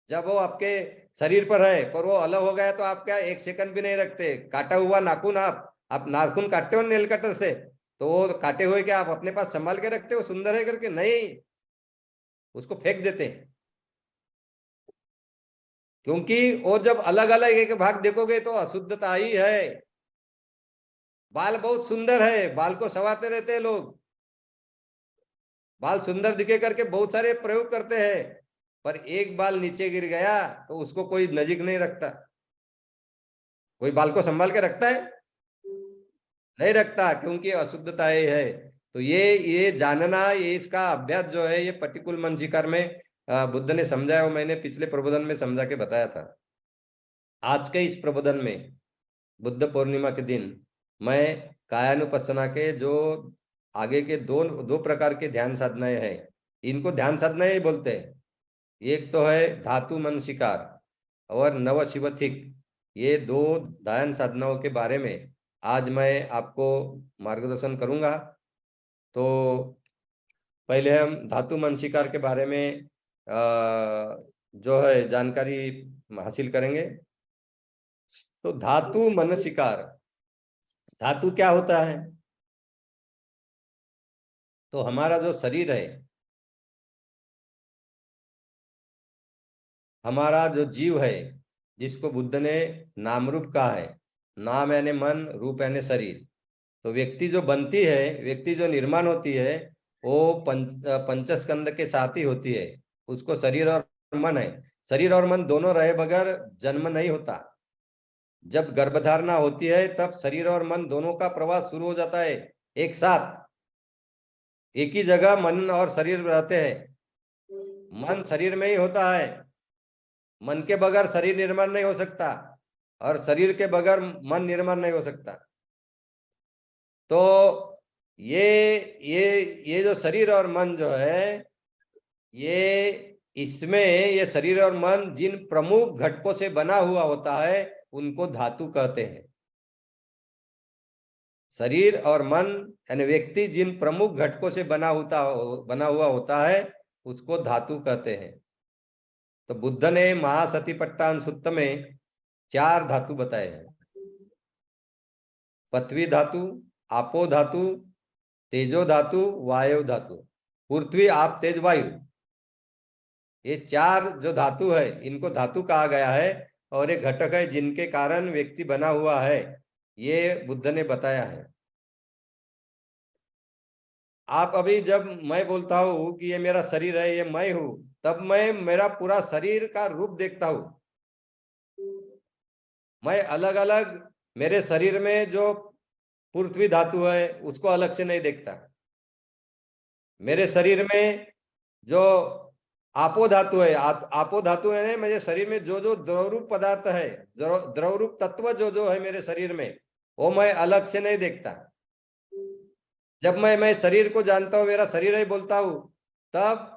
जब वो आपके शरीर पर है पर वो अलग हो गया तो आप क्या एक सेकंड भी नहीं रखते। काटा हुआ नाखून, आप नाखून काटते हो नेल कटर से, तो वो काटे हुए क्या आप अपने पास संभाल के रखते हो सुंदर है करके? नहीं, उसको फेंक देते हैं। क्योंकि वो जब अलग अलग एक भाग देखोगे तो अशुद्धता ही है। बाल बहुत सुंदर है, बाल को संवारते रहते हैं लोग, बाल सुंदर दिखे करके बहुत सारे प्रयोग करते हैं, पर एक बाल नीचे गिर गया तो उसको कोई नजीक नहीं रखता। कोई बाल को संभाल के रखता है? नहीं रखता, क्योंकि अशुद्धताएं है। तो ये जानना, ये इसका अभ्यास जो है, ये पटिकुल मनसिकार में बुद्ध ने समझाया, वो मैंने पिछले प्रबोधन में समझा के बताया था। आज के इस प्रबोधन में बुद्ध पूर्णिमा के दिन मैं कायानुपස්සना के जो आगे के दो दो प्रकार के ध्यान साधनाएं हैं, इनको ध्यान साधनाएं ही बोलते हैं। एक तो है धातु मनसिकार और नवशिवथिक, ये दो ध्यान साधनाओं के बारे में आज मैं आपको मार्गदर्शन करूंगा। तो पहले हम धातु मनसिकार के बारे में जो है जानकारी हासिल करेंगे। तो धातु मनसिकार, धातु क्या होता है? तो हमारा जो शरीर है, हमारा जो जीव है, जिसको बुद्ध ने नाम रूप कहा है, नाम यानी मन, रूप यानी शरीर। तो व्यक्ति जो बनती है, व्यक्ति जो निर्माण होती है, वो पंचस्कंद के साथ ही होती है। उसको शरीर और मन है, शरीर और मन दोनों रहे बगैर जन्म नहीं होता। जब गर्भधारणा होती है तब शरीर और मन दोनों का प्रवास शुरू हो जाता है एक साथ। एक ही जगह मन और शरीर रहते हैं। मन शरीर में ही होता है, मन के बगैर शरीर निर्माण नहीं हो सकता और शरीर के बगैर मन निर्माण नहीं हो सकता। तो ये ये जो शरीर और मन जो है, ये इसमें ये शरीर और मन जिन प्रमुख घटकों से बना हुआ होता है उनको धातु कहते हैं। शरीर और मन यानी व्यक्ति जिन प्रमुख घटकों से बना हुआ होता है उसको धातु कहते हैं। तो बुद्ध ने महासतिपट्टान सूक्त में 4 धातु बताए हैं। पृथ्वी धातु, आपो धातु, तेजो धातु, वायु धातु। पृथ्वी, आप, तेज, वायु, ये 4 जो धातु है इनको धातु कहा गया है और ये घटक है जिनके कारण व्यक्ति बना हुआ है, ये बुद्ध ने बताया है। आप अभी जब मैं बोलता हूं कि ये मेरा शरीर है, ये मैं हूं, तब मैं मेरा पूरा शरीर का रूप देखता हूं। मैं अलग अलग मेरे शरीर में जो पृथ्वी धातु है उसको अलग से नहीं देखता। मेरे शरीर में जो आपो धातु है, आपो धातु है, मेरे शरीर में जो जो द्रव रूप पदार्थ है, द्रव रूप तत्व जो जो है मेरे शरीर में, वो मैं अलग से नहीं देखता। जब मैं शरीर को जानता हूं, मेरा शरीर ही बोलता हूं, तब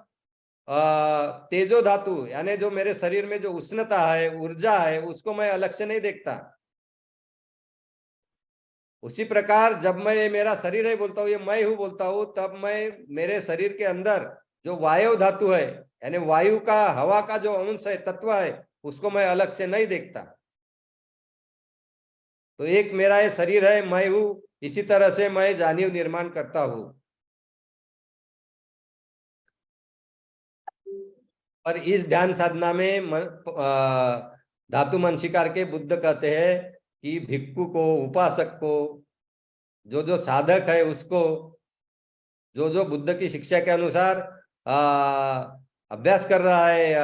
तेजो धातु यानी जो मेरे शरीर में जो उष्णता है, ऊर्जा है, उसको मैं अलग से नहीं देखता। उसी प्रकार जब मैं ये मेरा शरीर है बोलता हूँ, ये मैं हूं बोलता हूँ, तब मैं मेरे शरीर के अंदर जो वायु धातु है यानी वायु का, हवा का जो अंश है, तत्व है, उसको मैं अलग से नहीं देखता। तो एक मेरा ये शरीर है, मैं हूं, इसी तरह से मैं जानीव निर्माण करता हूं। और इस ध्यान साधना में धातु मनसिकार के बुद्ध कहते हैं कि भिक्खु को, उपासक को, जो जो साधक है उसको, जो जो बुद्ध की शिक्षा के अनुसार अभ्यास कर रहा है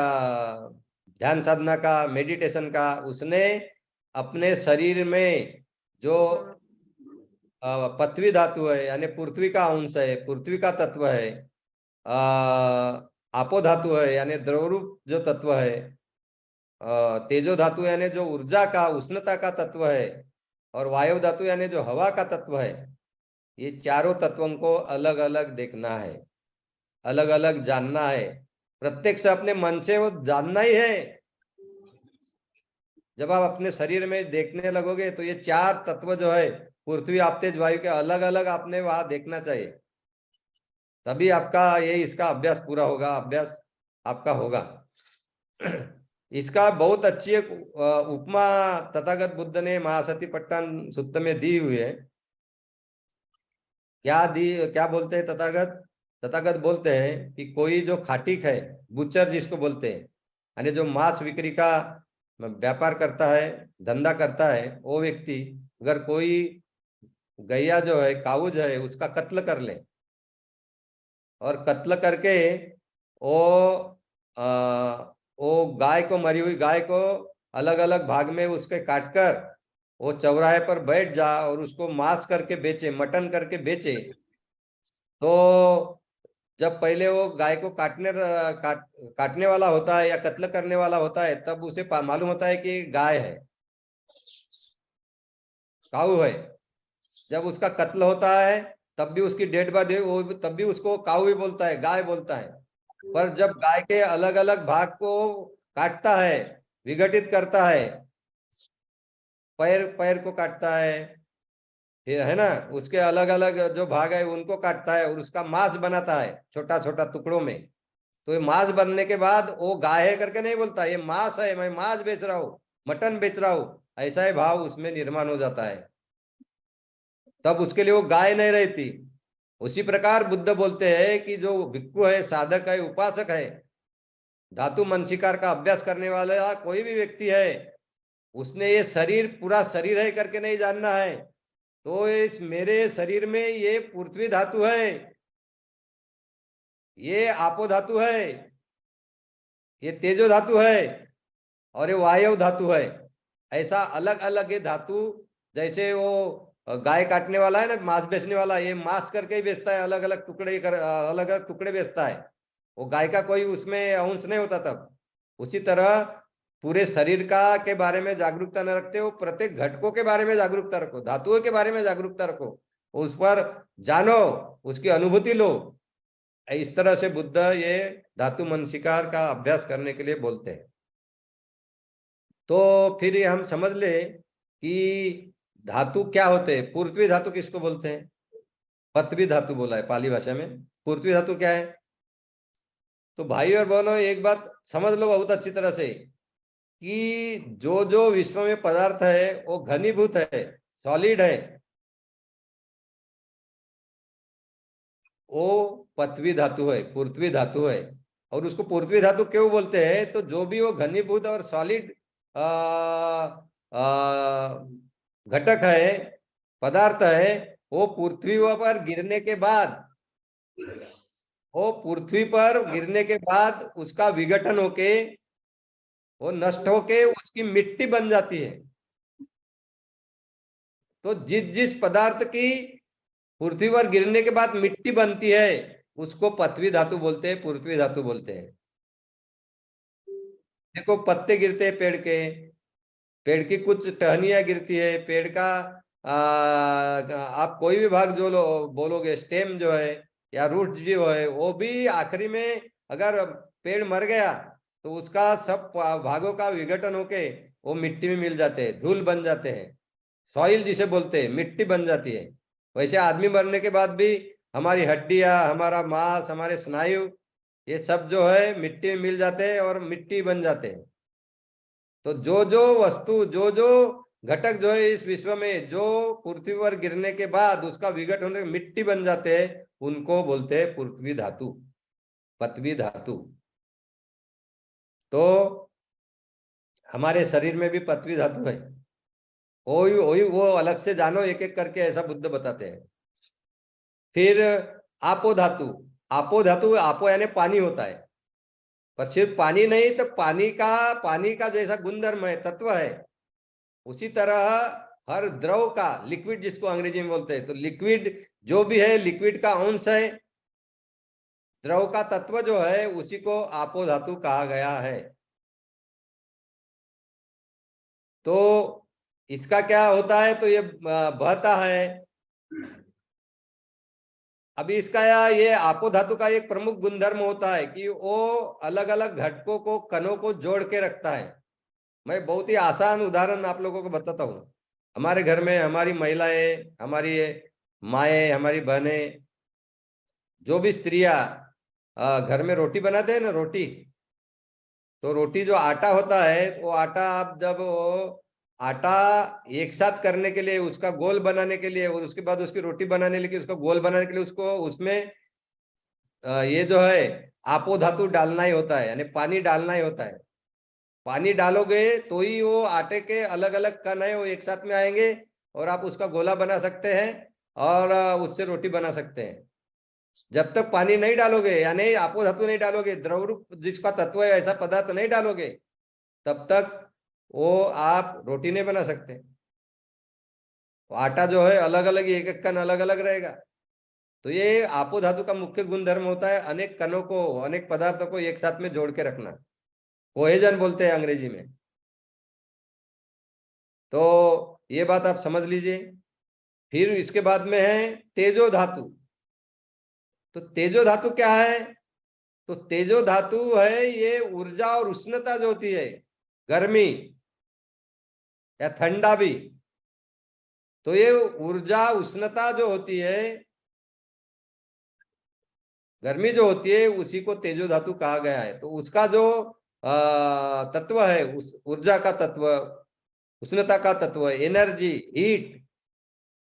ध्यान साधना का, मेडिटेशन का, उसने अपने शरीर में जो पृथ्वी धातु है, यानी पृथ्वी का अंश है, पृथ्वी का तत्व है, आपो धातु है, यानी द्रव रूप जो तत्व है, तेजो धातु यानी जो ऊर्जा का उष्णता का तत्व है, और वायु धातु यानी जो हवा का तत्व है। ये चारों तत्वों को अलग अलग देखना है, अलग अलग जानना है। प्रत्यक्ष अपने मन से वो जानना ही है। जब आप अपने शरीर में देखने लगोगे तो ये चार तत्व जो है, पृथ्वी आप तेज वायु के, अलग अलग आपने वहां देखना चाहिए, तभी आपका ये इसका अभ्यास पूरा होगा, अभ्यास आपका होगा। इसका बहुत अच्छी एक उपमा तथागत बुद्ध ने महासतिपट्टन सुत्त में दी हुई है। क्या बोलते हैं तथागत? तथागत बोलते हैं कि कोई जो खाटिक है, बुचर जिसको बोलते हैं, यानी जो मांस बिक्री का व्यापार करता है, धंधा करता है, वो व्यक्ति अगर कोई गैया जो है, काउज है, उसका कत्ल कर ले, और कत्ल करके वो वो गाय को, मरी हुई गाय को अलग अलग भाग में उसके काटकर वो चौराहे पर बैठ जा और उसको मांस करके बेचे, मटन करके बेचे, तो जब पहले वो गाय को काटने वाला होता है या कत्ल करने वाला होता है, तब उसे मालूम होता है कि गाय है, काऊ है। जब उसका कत्ल होता है तब भी उसकी डेड बॉडी, वो तब भी उसको काऊ ही बोलता है, गाय बोलता है। पर जब गाय के अलग अलग भाग को काटता है, विघटित करता है, पैर पैर को काटता है, फिर है ना, उसके अलग अलग जो भाग है उनको काटता है और उसका मांस बनाता है छोटा छोटा टुकड़ों में, तो ये मांस बनने के बाद वो गाय है करके नहीं बोलता, ये मांस है, मैं मांस बेच रहा हूँ, मटन बेच रहा हूँ, ऐसा ही भाव उसमें निर्माण हो जाता है। तब उसके लिए वो गाय नहीं रहती। उसी प्रकार बुद्ध बोलते हैं कि जो भिक्खु है, साधक है, उपासक है, धातु मंशिकार का अभ्यास करने वाला कोई भी व्यक्ति है, उसने ये शरीर पूरा शरीर है करके नहीं जानना है। तो इस मेरे शरीर में ये पृथ्वी धातु है, ये आपो धातु है, ये तेजो धातु है, और ये वायु धातु है। ऐसा अलग अलग ये धातु, जैसे वो गाय काटने वाला है ना, मांस बेचने वाला, ये मांस करके ही बेचता है, अलग अलग टुकड़े अलग अलग टुकड़े बेचता है, वो गाय का कोई उसमें अंश नहीं होता। तब उसी तरह पूरे शरीर का के बारे में जागरूकता न रखते हो, प्रत्येक घटकों के बारे में जागरूकता रखो, धातुओं के बारे में जागरूकता रखो, उस पर जानो, उसकी अनुभूति लो। इस तरह से बुद्ध ये धातु मनसिकार का अभ्यास करने के लिए बोलते हैं। तो फिर ये हम समझ ले कि धातु क्या होते हैं। पृथ्वी धातु किसको बोलते हैं? पृथ्वी धातु बोला है पाली भाषा में। पृथ्वी धातु क्या है? तो भाई और बहनों, एक बात समझ लो बहुत अच्छी तरह से कि जो जो विश्व में पदार्थ है वो घनीभूत है, सॉलिड है, वो पृथ्वी धातु है, पृथ्वी धातु है। और उसको पृथ्वी धातु क्यों बोलते हैं? तो जो भी वो घनीभूत और सॉलिड घटक है, पदार्थ है, वो पृथ्वी पर गिरने के बाद, वो पृथ्वी पर गिरने के बाद उसका विघटन होके, वो नष्ट होके उसकी मिट्टी बन जाती है। तो जिस जिस पदार्थ की पृथ्वी पर गिरने के बाद मिट्टी बनती है, उसको पृथ्वी धातु बोलते हैं, पृथ्वी धातु बोलते हैं। देखो पत्ते गिरते हैं पेड़ के, पेड़ की कुछ टहनियां गिरती है, पेड़ का आप कोई भी भाग जो बोलोगे, स्टेम जो है या रूट जो है, वो भी आखिरी में अगर पेड़ मर गया तो उसका सब भागों का विघटन होके वो मिट्टी में मिल जाते हैं, धूल बन जाते हैं, सॉइल जिसे बोलते हैं, मिट्टी बन जाती है। वैसे आदमी मरने के बाद भी हमारी हड्डियां, हमारा मांस, हमारे स्नायु, ये सब जो है मिट्टी में मिल जाते हैं और मिट्टी बन जाते हैं। तो जो जो वस्तु, जो जो घटक जो है इस विश्व में, जो पृथ्वी पर गिरने के बाद उसका विघट होने मिट्टी बन जाते हैं, उनको बोलते हैं पृथ्वी धातु, पृथ्वी धातु। तो हमारे शरीर में भी पृथ्वी धातु है, वो अलग से जानो एक एक करके, ऐसा बुद्ध बताते हैं। फिर आपो धातु, आपो धातु, आपो यानी पानी होता है, पर सिर्फ पानी नहीं, तो पानी का जैसा गुणधर्म है, तत्व है, उसी तरह हर द्रव का, लिक्विड जिसको अंग्रेजी में बोलते हैं, तो लिक्विड जो भी है, लिक्विड का अंश है, द्रव का तत्व जो है, उसी को आपो धातु कहा गया है। तो इसका क्या होता है, तो ये बहता है। अभी इसका ये आपो धातु का एक प्रमुख गुणधर्म होता है कि वो अलग अलग घटकों को, कणों को जोड़ के रखता है। मैं बहुत ही आसान उदाहरण आप लोगों को बताता हूँ। हमारे घर में हमारी महिलाएं, हमारी माएँ, हमारी बहनें, जो भी स्त्रियां घर में रोटी बनाते हैं ना, रोटी, तो रोटी जो आटा होता है, वो आटा आप जब वो आटा एक साथ करने के लिए, उसका गोल बनाने के लिए, और उसके बाद उसकी रोटी बनाने के लिए, उसका गोल बनाने के लिए, उसको उसमें ये जो है आपो धातु डालना ही होता है, यानी पानी डालना ही होता है। पानी डालोगे तो ही वो आटे के अलग अलग कण है वो एक साथ में आएंगे, और आप उसका गोला बना सकते हैं, और उससे रोटी बना सकते हैं। जब तक पानी नहीं डालोगे, यानी आपो धातु नहीं डालोगे, द्रव रूप जिसका तत्व है ऐसा पदार्थ नहीं डालोगे, तब तक वो आप रोटी नहीं बना सकते। आटा जो है अलग अलग, एक एक कण अलग अलग रहेगा। तो ये आपो धातु का मुख्य गुणधर्म होता है, अनेक कणों को, अनेक पदार्थों को एक साथ में जोड़ के रखना। कोहेजन बोलते हैं अंग्रेजी में। तो ये बात आप समझ लीजिए। फिर इसके बाद में है तेजो धातु। तो तेजो धातु क्या है, तो तेजो धातु है ये ऊर्जा और उष्णता जो होती है, गर्मी या ठंडा भी, तो ये ऊर्जा उष्णता जो होती है, गर्मी जो होती है, उसी को तेजो धातु कहा गया है। तो उसका जो तत्व है, उस ऊर्जा का तत्व, उष्णता का तत्व, एनर्जी, हीट,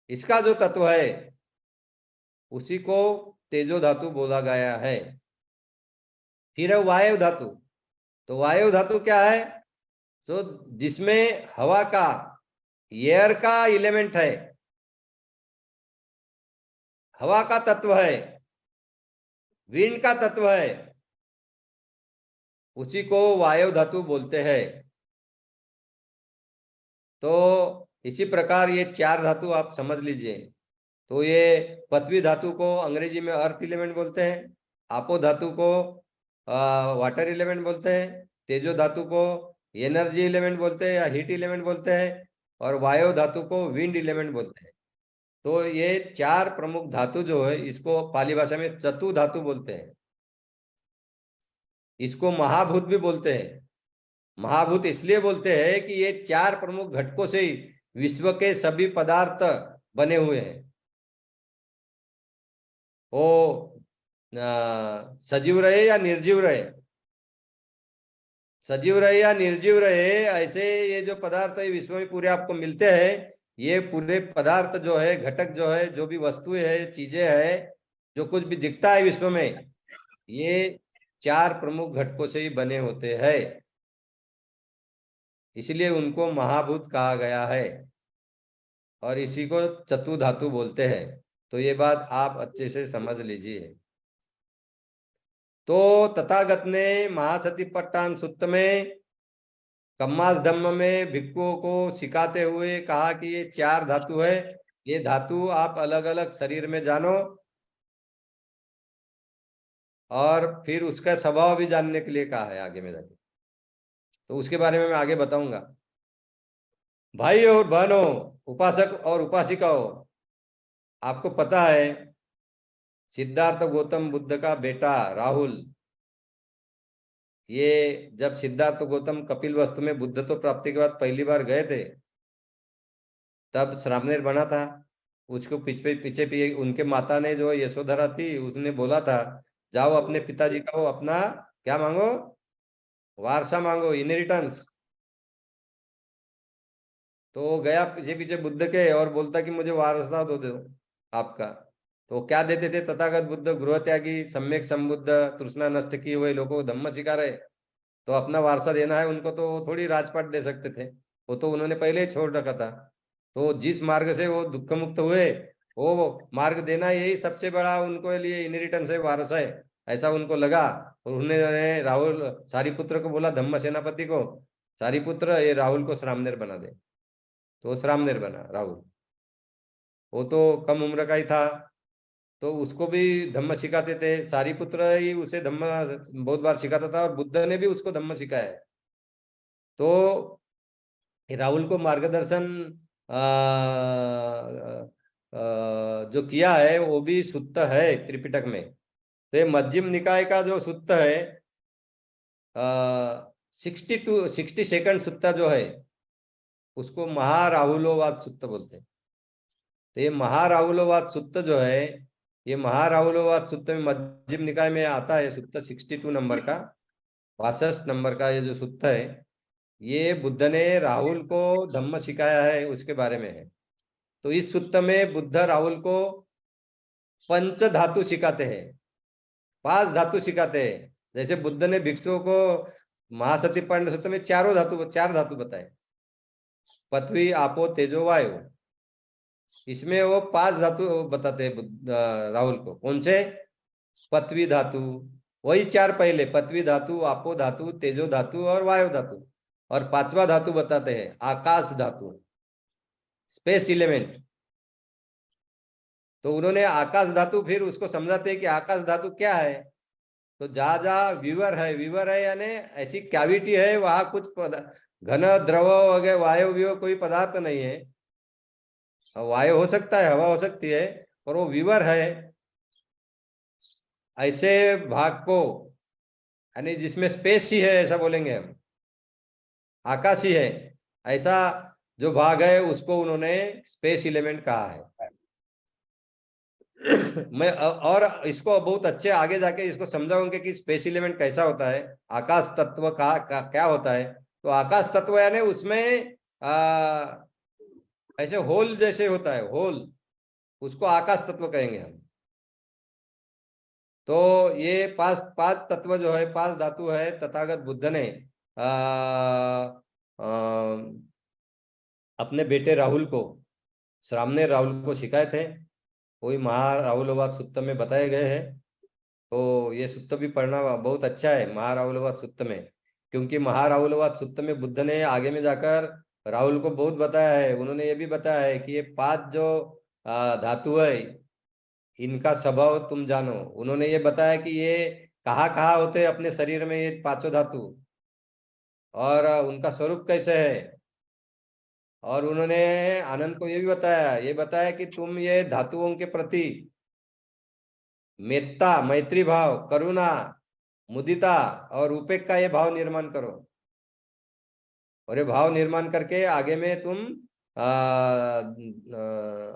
इसका जो तत्व है, उसी को तेजो धातु बोला गया है। फिर है वायु धातु। तो वायु धातु क्या है, तो जिसमें हवा का, एयर का एलिमेंट है, हवा का तत्व है, विंड का तत्व है, उसी को वायु धातु बोलते हैं। तो इसी प्रकार ये चार धातु आप समझ लीजिए। तो ये पृथ्वी धातु को अंग्रेजी में अर्थ एलिमेंट बोलते हैं, आपो धातु को वाटर एलिमेंट बोलते हैं, तेजो धातु को एनर्जी एलिमेंट बोलते हैं या हीट एलिमेंट बोलते हैं, और वायु धातु को विंड एलिमेंट बोलते हैं। तो ये चार प्रमुख धातु जो है, इसको पाली भाषा में चतु धातु बोलते हैं। इसको महाभूत भी बोलते हैं। महाभूत इसलिए बोलते हैं कि ये चार प्रमुख घटकों से ही विश्व के सभी पदार्थ बने हुए हैं। वो सजीव रहे या निर्जीव रहे, सजीव रहे या निर्जीव रहे, ऐसे ये जो पदार्थ है विश्व में पूरे आपको मिलते हैं। ये पूरे पदार्थ जो है, घटक जो है, जो भी वस्तुएं है, चीजें है, जो कुछ भी दिखता है विश्व में, ये चार प्रमुख घटकों से ही बने होते हैं। इसलिए उनको महाभूत कहा गया है, और इसी को चतु धातु बोलते हैं। तो ये बात आप अच्छे से समझ लीजिए। तो तथागत ने महासतिपट्टान सूक्त में, कम्मास धम्म में भिक्षुओं को सिखाते हुए कहा कि ये चार धातु है, ये धातु आप अलग अलग शरीर में जानो, और फिर उसका स्वभाव भी जानने के लिए कहा है आगे में जाके। तो उसके बारे में मैं आगे बताऊंगा। भाई और बहनों, उपासक और उपासिकाओं, आपको पता है सिद्धार्थ गौतम बुद्ध का बेटा राहुल, ये जब सिद्धार्थ गौतम कपिल वस्तु में बुद्धत्व प्राप्ति के बाद पहली बार गए थे, तब श्रामणेर बना था। उसको पीछे पीछे पीछे उनके माता ने, जो यशोधरा थी, उसने बोला था जाओ अपने पिताजी का वो अपना क्या मांगो, वारसा मांगो, इनहेरिटेंस। तो वो गया पीछे पीछे बुद्ध के और बोलता कि मुझे वारसा दो दो आपका। तो क्या देते थे तथागत बुद्ध, गृह त्यागी, सम्यक संबुद्ध, तृष्णा नष्ट किए हुए लोगों को धम्म सिखा रहे। तो अपना वारसा देना है उनको, तो वो थोड़ी राजपाट दे सकते थे, वो तो उन्होंने पहले ही छोड़ रखा था। तो जिस मार्ग से वो दुख मुक्त हुए, वो मार्ग देना यही सबसे बड़ा उनको लिए इनहेरिटेंस है, वारस है, ऐसा उनको लगा। और उन्होंने राहुल सारीपुत्र को बोला, धम्म सेनापति को, सारीपुत्र ये राहुल को श्रामणेर बना दे। तो श्रामनेर बना राहुल। वो तो कम उम्र का ही था, तो उसको भी धम्म सिखाते थे। सारीपुत्र ही उसे धम्म बहुत बार सिखाता था, और बुद्ध ने भी उसको धम्म सिखाया है। तो राहुल को मार्गदर्शन आ, जो किया है वो भी सुत्त है त्रिपिटक में। तो ये मध्यम निकाय का जो सुत्त है, 60 सुत्ता जो है उसको महाराहुलोवाद सुत्त बोलते हैं। तो ये महाराहुलोवाद सुत्त जो है, ये महाराहुलोवाद सुत्त में मध्यम निकाय में आता है सुत्त 62 नंबर का, 62 नंबर का ये जो सुत्त है, ये बुद्ध ने राहुल को धम्म सिखाया है उसके बारे में है। तो इस सुत्त में बुद्ध राहुल को पंच धातु सिखाते हैं, 5 धातु सिखाते हैं। जैसे बुद्ध ने भिक्षुओं को महासती पांड सूत्र में 4 धातु बताए, पृथ्वी आपो तेजो वायु। इसमें वो 5 धातु बताते हैं राहुल को। कौन से? पृथ्वी धातु, वही 4 पहले, पृथ्वी धातु, आपो धातु, तेजो धातु और वायु धातु। और 5वां धातु बताते हैं आकाश धातु, स्पेस एलिमेंट। तो उन्होंने आकाश धातु, फिर उसको समझाते हैं कि आकाश धातु क्या है। तो जहां जहां विवर है यानी ऐसी कैविटी है, वहां कुछ घन द्रव वगैरह वायु कोई पदार्थ नहीं है। वायु हो सकता है, हवा हो सकती है, पर वो विवर है। ऐसे भाग को, यानी जिसमें स्पेस ही है ऐसा बोलेंगे हम, आकाश ही है, ऐसा जो भाग है उसको उन्होंने स्पेस एलिमेंट कहा है। मैं और इसको बहुत अच्छे आगे जाके इसको समझाऊंगे कि स्पेस एलिमेंट कैसा होता है, आकाश तत्व का क्या होता है। तो आकाश तत्व यानी उसमें ऐसे होल जैसे होता है, होल, उसको आकाश तत्व कहेंगे हम। तो ये 5 तत्व जो है, 5 धातु है, तथागत बुद्ध ने अपने बेटे राहुल को, श्रामनेर राहुल को सिखाए थे। वही महाराहुलवाद सुत्त में बताए गए हैं। तो ये सुत्त भी पढ़ना बहुत अच्छा है, महाराहुलवाद सुत्त में। क्योंकि महाराहुलवाद सुत्त में बुद्ध ने आगे में जाकर राहुल को बहुत बताया है। उन्होंने ये भी बताया है कि ये 5 जो धातु है, इनका स्वभाव तुम जानो। उन्होंने ये बताया कि ये कहाँ कहाँ होते हैं अपने शरीर में, ये 5 धातु, और उनका स्वरूप कैसे है। और उन्होंने आनंद को ये भी बताया, ये बताया कि तुम ये धातुओं के प्रति मेत्ता, मैत्री भाव, करुणा, मुदिता और उपेक्षा का ये भाव निर्माण करो। और ये भाव निर्माण करके आगे में तुम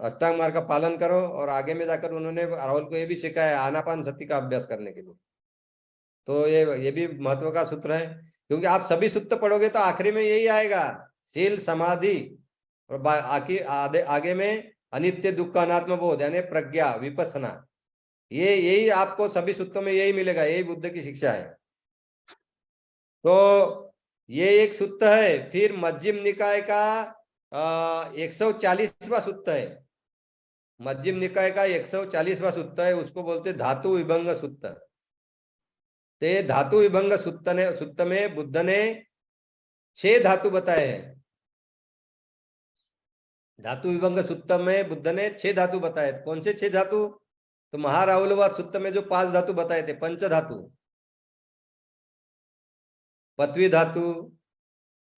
अष्टांग मार्ग का पालन करो। और आगे में जाकर उन्होंने राहुल को ये भी सिखाया आनापान सती का अभ्यास करने के लिए। तो ये भी महत्व का सूत्र है, क्योंकि आप सभी सूत्र पढ़ोगे तो आखिरी में यही आएगा, शील, समाधि, और आगे में अनित्य दुख अनात्म बोध यानी प्रज्ञा, विपස්සना। ये यही आपको सभी सूत्रों में यही मिलेगा, यही बुद्ध की शिक्षा है। तो ये एक सूत्र है। फिर मध्यम निकाय का 140वां सूत्र है। मध्यम निकाय का 140वां सूत्र है, उसको बोलते धातु विभंग सूत्र। ते धातु विभंग सूत्र में बुद्ध ने 6 धातु बताए हैं। धातु विभंग सूत्र में बुद्ध ने 6 धातु बताए। कौन से 6 धातु? तो महाराहुलवाद सूत्र में जो 5 धातु बताए थे, पंच धातु, पृथ्वी धातु,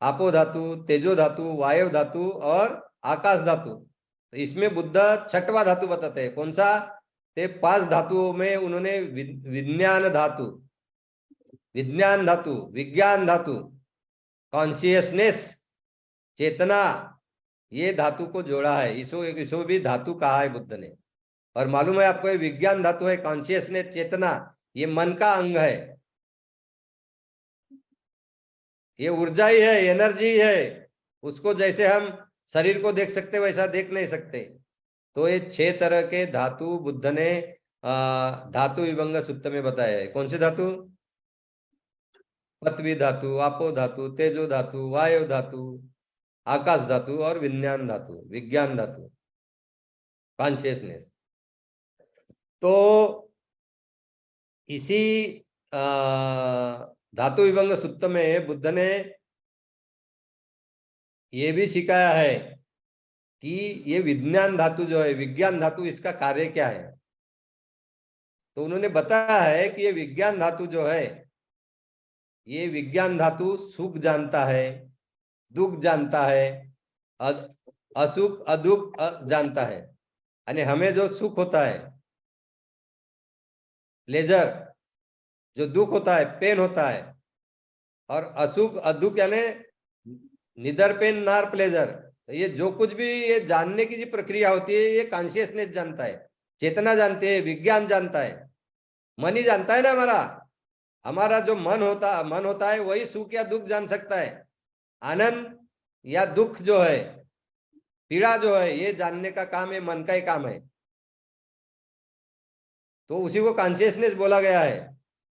आपो धातु, तेजो धातु, वायु धातु और आकाश धातु। तो इसमें बुद्ध 6वां धातु बताते हैं। कौन सा? ते 5 धातुओं में उन्होंने विज्ञान धातु, विज्ञान धातु, कॉन्शियसनेस, चेतना, ये धातु को जोड़ा है। इसको भी धातु कहा है बुद्ध ने। और मालूम है आपको, ये विज्ञान धातु है, कॉन्शियसनेस, चेतना, ये मन का अंग है। ये ऊर्जा ही है, एनर्जी है। उसको जैसे हम शरीर को देख सकते वैसा देख नहीं सकते। तो ये 6 तरह के धातु बुद्ध ने धातु विभंग सूत्र में बताया है। कौन से धातु? पृथ्वी धातु, आपो धातु, तेजो धातु, वायु धातु, आकाश धातु और विज्ञान धातु, कॉन्शियसनेस। तो इसी धातु विभंग सूत्र में बुद्ध ने ये भी सिखाया है कि ये विज्ञान धातु जो है, विज्ञान धातु, इसका कार्य क्या है। तो उन्होंने बताया है कि ये विज्ञान धातु जो है, ये विज्ञान धातु सुख जानता है, दुख जानता है, असुख अदुख जानता है। यानी हमें जो सुख होता है, प्लेजर, जो दुख होता है, पेन होता है, और असुख अदुख यानी निदर पेन नार प्लेजर, ये जो कुछ भी ये जानने की जो प्रक्रिया होती है, ये कॉन्शियसनेस जानता है, चेतना जानती है, विज्ञान जानता है, मन ही जानता है ना। हमारा जो मन होता है वही सुख या दुख जान सकता है। आनंद या दुख जो है, पीड़ा जो है, ये जानने का काम है, मन का ही काम है। तो उसी को कॉन्शियसनेस बोला गया है।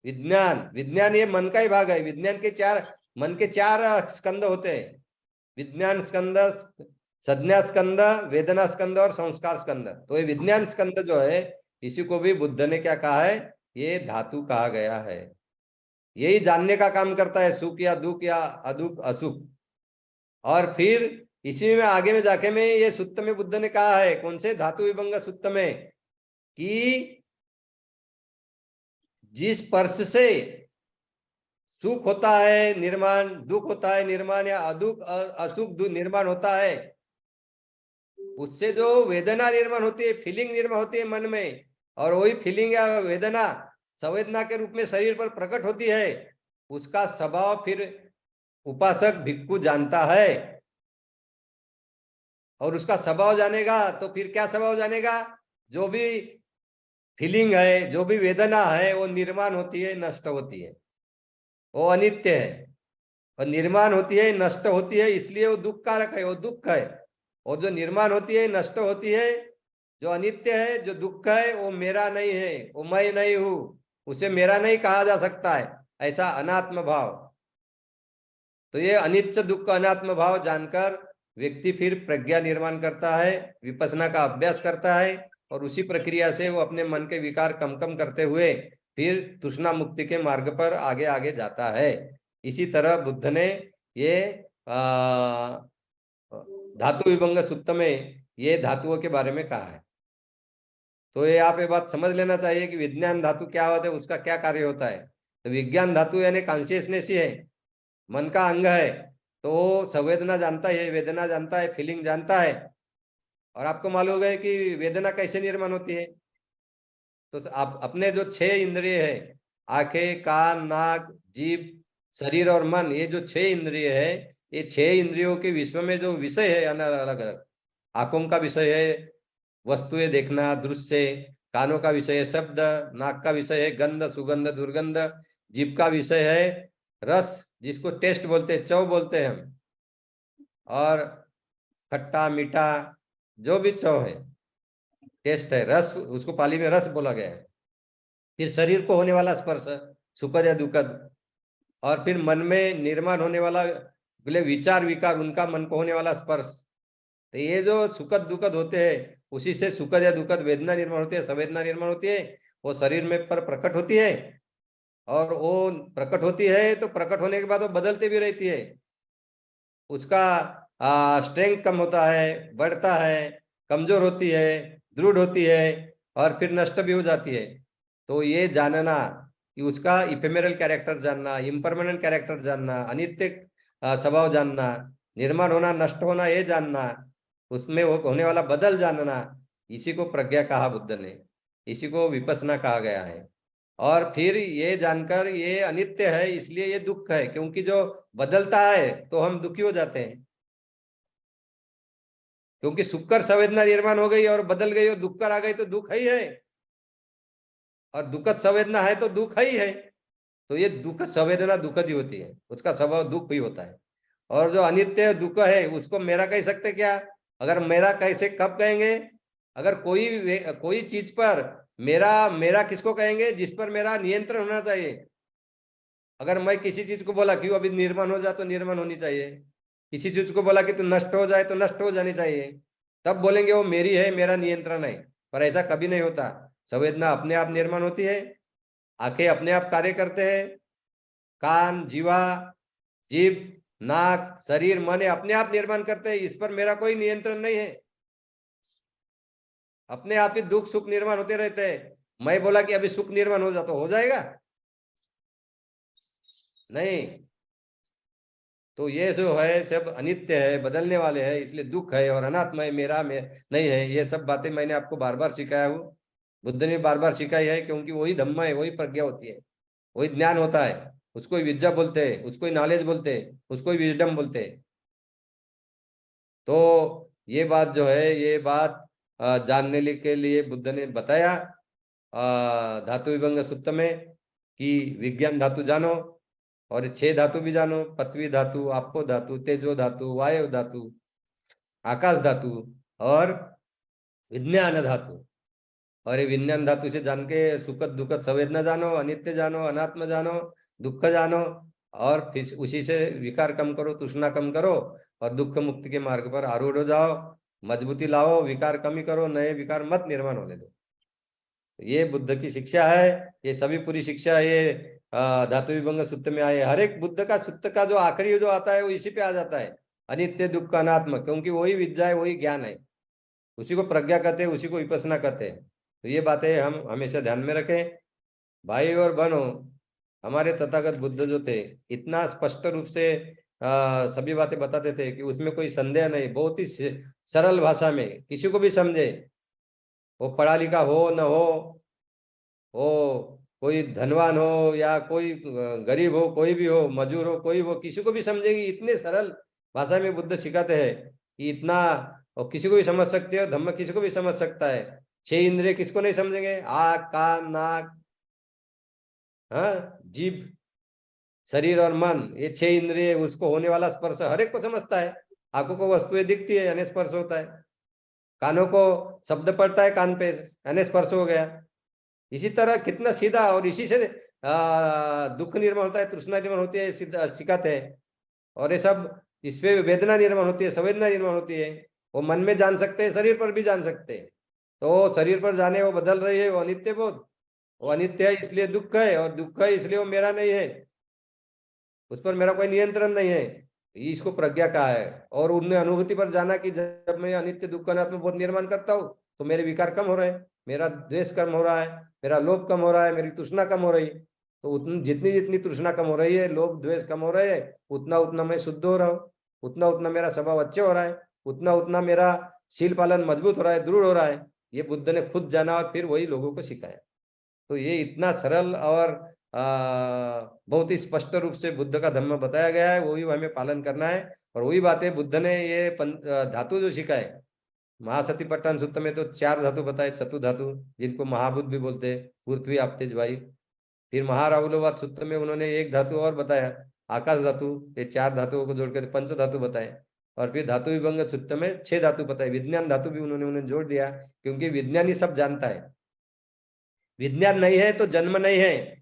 विज्ञान ये मन का ही भाग है। मन के चार स्कंद होते हैं, विज्ञान स्कंद, संज्ञा स्कंद, वेदना स्कंद और संस्कार स्कंद। तो ये विज्ञान स्कंद जो है, इसी को भी बुद्ध ने क्या कहा है, ये धातु कहा गया है। यही जानने का काम करता है, सुख या दुख या अदुख असुख। और फिर इसी में आगे में जाके में ये सुत्त में बुद्ध ने कहा है, कौन से धातु विभंग सुत्त में, कि जिस स्पर्श से सुख होता है निर्माण, दुख होता है निर्माण, या अदुख असुख निर्माण होता है, उससे जो वेदना निर्माण होती है, फीलिंग निर्माण होती है मन में, और वही फीलिंग या वेदना संवेदना के रूप में शरीर पर प्रकट होती है, उसका स्वभाव फिर उपासक भिक्खु जानता है। और उसका स्वभाव जानेगा तो फिर क्या स्वभाव जानेगा, जो भी फीलिंग है, जो भी वेदना है, वो निर्माण होती है, नष्ट होती है, वो अनित्य है। और निर्माण होती है, नष्ट होती है, इसलिए वो दुख कारक है, वो दुख है। और जो निर्माण होती है, नष्ट होती है, जो अनित्य है, जो दुख है, वो मेरा नहीं है, वो मैं नहीं हूं, उसे मेरा नहीं कहा जा सकता है, ऐसा अनात्म भाव। तो ये अनित्य दुख अनात्म भाव जानकर व्यक्ति फिर प्रज्ञा निर्माण करता है, विपස්සना का अभ्यास करता है, और उसी प्रक्रिया से वो अपने मन के विकार कम कम करते हुए फिर तृष्णा मुक्ति के मार्ग पर आगे आगे जाता है। इसी तरह बुद्ध ने ये धातु विभंग सूत्र में ये धातुओं के बारे में कहा है। तो ये आप ये बात समझ लेना चाहिए कि विज्ञान धातु क्या होता है, उसका क्या कार्य होता है। तो विज्ञान धातु यानी कॉन्शियसनेस ही है, मन का अंग है। तो संवेदना जानता है, वेदना जानता है, फीलिंग जानता है। और आपको मालूम होगा कि वेदना कैसे निर्माण होती है। तो आप अपने जो 6 इंद्रिय है, आंखें, कान, नाक, जीभ, शरीर और मन, ये जो 6 इंद्रिय है, ये 6 इंद्रियों के विश्व में जो विषय है अलग अलग, आंखों का विषय है वस्तुएं देखना, दृश्य, कानों का विषय है शब्द, नाक का विषय है गंध सुगंध दुर्गंध, जीभ का विषय है रस, जिसको टेस्ट बोलते हैं, चव बोलते हैं हम, और खट्टा मीठा जो भी चव है, टेस्ट है, रस, उसको पाली में रस बोला गया है। फिर शरीर को होने वाला स्पर्श, सुखद या दुखद, और फिर मन में निर्माण होने वाला बोले विचार विकार, उनका मन को होने वाला स्पर्श। तो ये जो सुखद दुखद होते हैं, उसी से सुखद या दुखद वेदना निर्माण होती है, संवेदना निर्माण होती है, वो शरीर में पर प्रकट होती है। और वो प्रकट होती है तो प्रकट होने के बाद वो बदलती भी रहती है, उसका स्ट्रेंथ कम होता है, बढ़ता है, कमजोर होती है, दृढ़ होती है, और फिर नष्ट भी हो जाती है। तो ये जानना कि उसका इफेमेरल कैरेक्टर जानना, इम्परमानेंट कैरेक्टर जानना, अनित्य स्वभाव जानना, निर्माण होना नष्ट होना ये जानना, उसमें वो होने वाला बदल जानना, इसी को प्रज्ञा कहा बुद्ध ने, इसी को विपස්සना कहा गया है। और फिर ये जानकर ये अनित्य है इसलिए ये दुख है, क्योंकि जो बदलता है तो हम दुखी हो जाते हैं, क्योंकि सुखकर संवेदना निर्माण हो गई और बदल गई और दुखकर आ गई तो दुख ही है, और दुखद संवेदना है तो दुख ही है। तो ये दुख संवेदना दुखद ही होती है, उसका स्वभाव दुख ही होता है। और जो अनित्य दुख है उसको मेरा कह सकते क्या, अगर मेरा कैसे कब कहेंगे, अगर कोई चीज पर मेरा मेरा किसको कहेंगे, जिस पर मेरा नियंत्रण होना चाहिए। अगर मैं किसी चीज को बोला कि अभी निर्माण हो जाए तो निर्माण होनी चाहिए, किसी चीज को बोला कि तू नष्ट हो जाए तो नष्ट हो जानी चाहिए, तब बोलेंगे वो मेरी है, मेरा नियंत्रण है। पर ऐसा कभी नहीं होता। संवेदना अपने आप निर्माण होती है, आंखें अपने आप कार्य करते हैं, कान, जीवा, जीभ, नाक, शरीर, मन अपने आप निर्माण करते हैं, इस पर मेरा कोई नियंत्रण नहीं है। अपने आप ही दुख सुख निर्माण होते रहते हैं। मैं बोला कि अभी सुख निर्माण हो जा तो हो जाएगा? नहीं। तो ये जो है सब अनित्य है, बदलने वाले हैं, इसलिए दुख है, और अनात्मा है, मेरा में नहीं है। ये सब बातें मैंने आपको बार बार सिखाया हूँ, बुद्ध ने बार बार सिखाई है, क्योंकि वही धम्म है, वही प्रज्ञा होती है, वही ज्ञान होता है। उसको ही विद्या बोलते हैं, उसको ही नॉलेज बोलते हैं, उसको ही विजडम बोलते हैं। तो ये बात जो है, ये बात जानने के लिए बुद्ध ने बताया धातु विभंग सूत्र में कि विज्ञान धातु जानो, और ये 6 धातु भी जानो, पृथ्वी धातु, आपो धातु, तेजो धातु, वायु धातु, आकाश धातु और विज्ञान धातु। और ये विज्ञान धातु से जान के सुखद दुखद संवेदना जानो, अनित्य जानो, अनात्म जानो, दुख जानो, और फिर उसी से विकार कम करो, तृष्णा कम करो, और दुख मुक्ति के मार्ग पर आरूढ़ हो जाओ, मजबूती लाओ, विकार कमी करो, नए विकार मत निर्माण होने दो। ये बुद्ध की शिक्षा है, ये सभी पूरी शिक्षा ये धातु विभंग सूत्र में आए। हर एक बुद्ध का सूत्र का जो आखिरी जो आता है वो इसी पे आ जाता है, अनित्य दुख अनात्म, क्योंकि वही विद्या है, वही ज्ञान है, उसी को प्रज्ञा कहते हैं, उसी को विपස්සना कहते हैं। तो ये बातें हम हमेशा ध्यान में रखें भाई और बहनों। हमारे तथागत बुद्ध जो थे, इतना स्पष्ट रूप से सभी बातें बताते थे कि उसमें कोई संदेह नहीं, बहुत ही सरल भाषा में किसी को भी समझे, वो पढ़ा लिखा हो न हो, वो कोई धनवान हो या कोई गरीब हो, कोई भी हो, मजूर हो, कोई हो, किसी को भी समझेगी। इतने सरल भाषा में बुद्ध सिखाते हैं कि इतना, और किसी को भी समझ सकते हो, धम्म किसी को भी समझ सकता है। 6 इंद्रिय किसको नहीं समझेंगे? आँख, कान, नाक, हाँ, जीभ, शरीर और मन, ये 6 इंद्रिय, उसको होने वाला स्पर्श हर एक को समझता है। आंखों को वस्तुएं दिखती है यानी स्पर्श होता है, कानों को शब्द पड़ता है कान पे यानी स्पर्श हो गया। इसी तरह कितना सीधा, और इसी से दुख निर्माण होता है, तृष्णा निर्माण होती है, सिखाते हैं। और ये सब इसपे वेदना निर्माण होती है, संवेदना निर्माण होती है, वो मन में जान सकते हैं, शरीर पर भी जान सकते हैं। तो शरीर पर जाने वो बदल रही है, वो अनित्य बोध, वो अनित्य है इसलिए दुख है, और दुख है इसलिए वो मेरा नहीं है, उस पर मेरा कोई नियंत्रण नहीं है। इसको प्रज्ञा कहा है। और उनने अनुभूति पर जाना कि जब मैं अनित्य दुख अनात्म बोध निर्माण करता हूँ तो मेरे विकार कम हो रहे हैं, मेरा द्वेष कम हो रहा है, मेरा लोभ कम हो रहा है, मेरी तृष्णा कम हो रही है। तो उतनी जितनी जितनी तृष्णा कम हो रही है, लोभ द्वेष कम हो रहे हैं, उतना उतना मैं शुद्ध हो रहा हूँ, उतना उतना मेरा स्वभाव अच्छे हो रहा है, उतना उतना मेरा शील पालन मजबूत हो रहा है, दृढ़ हो रहा है। ये बुद्ध ने खुद जाना और फिर वही लोगों को सिखाया। तो ये इतना सरल और बहुत ही स्पष्ट रूप से बुद्ध का धर्म बताया गया है, वो भी हमें पालन करना है। और वही बातें बुद्ध ने ये धातु जो सिखाए, महासतिपट्टन सूत्र में तो 4 धातु बताए, चतु धातु, जिनको महाभूत भी बोलते हैं, पृथ्वी आप तेज वायु। फिर महाराहुलवाद सूत्र में उन्होंने एक धातु और बताया, आकाश धातु। ये 4 धातुओं को जोड़कर पंच धातु बताए। और फिर धातु विभंग सूत्र में 6 धातु बताए, विज्ञान धातु भी उन्होंने उन्हें जोड़ दिया, क्योंकि विज्ञान ही सब जानता है। विज्ञान नहीं है तो जन्म नहीं है।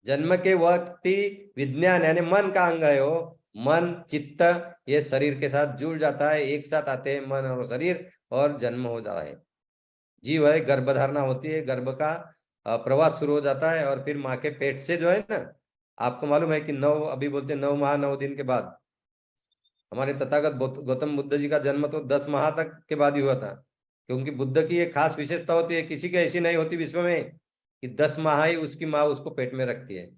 जन्म के वक्त ही विज्ञान यानी मन का अंग है, वो मन चित्त ये शरीर के साथ जुड़ जाता है, एक साथ आते हैं मन और शरीर, और जन्म हो जाता है। जीव है, गर्भधारणा होती है, गर्भ का प्रवास शुरू हो जाता है, और फिर माँ के पेट से जो है ना, आपको मालूम है कि 9, अभी बोलते 9 माह 9 दिन के बाद, हमारे तथागत गौतम बुद्ध जी का जन्म तो 10 माह तक के बाद ही हुआ था। क्योंकि बुद्ध की एक खास विशेषता होती है, किसी की ऐसी नहीं होती विश्व में कि 10 माह ही उसकी माँ उसको पेट में रखती है।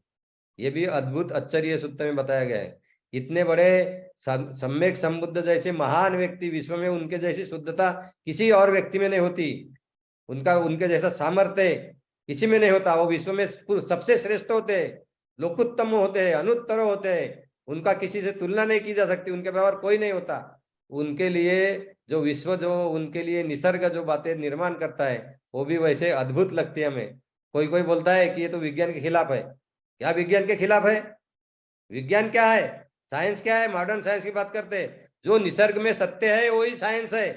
ये भी अद्भुत आश्चर्य सूत्र में बताया गया है। इतने बड़े सम्यक संबुद्ध जैसे महान व्यक्ति विश्व में, उनके जैसी शुद्धता किसी और व्यक्ति में नहीं होती, उनका उनके जैसा सामर्थ्य किसी में नहीं होता। वो विश्व में सबसे श्रेष्ठ होते हैं, लोकोत्तम होते हैं, अनुत्तर होते हैं, उनका किसी से तुलना नहीं की जा सकती, उनके बराबर कोई नहीं होता। उनके लिए जो विश्व, जो उनके लिए निसर्ग जो बातें निर्माण करता है, वो भी वैसे अद्भुत लगती है हमें। कोई कोई बोलता है कि ये तो विज्ञान के खिलाफ है। क्या विज्ञान के खिलाफ है? विज्ञान क्या है, साइंस क्या है? मॉडर्न साइंस की बात करते हैं, जो निसर्ग में सत्य है वही साइंस है।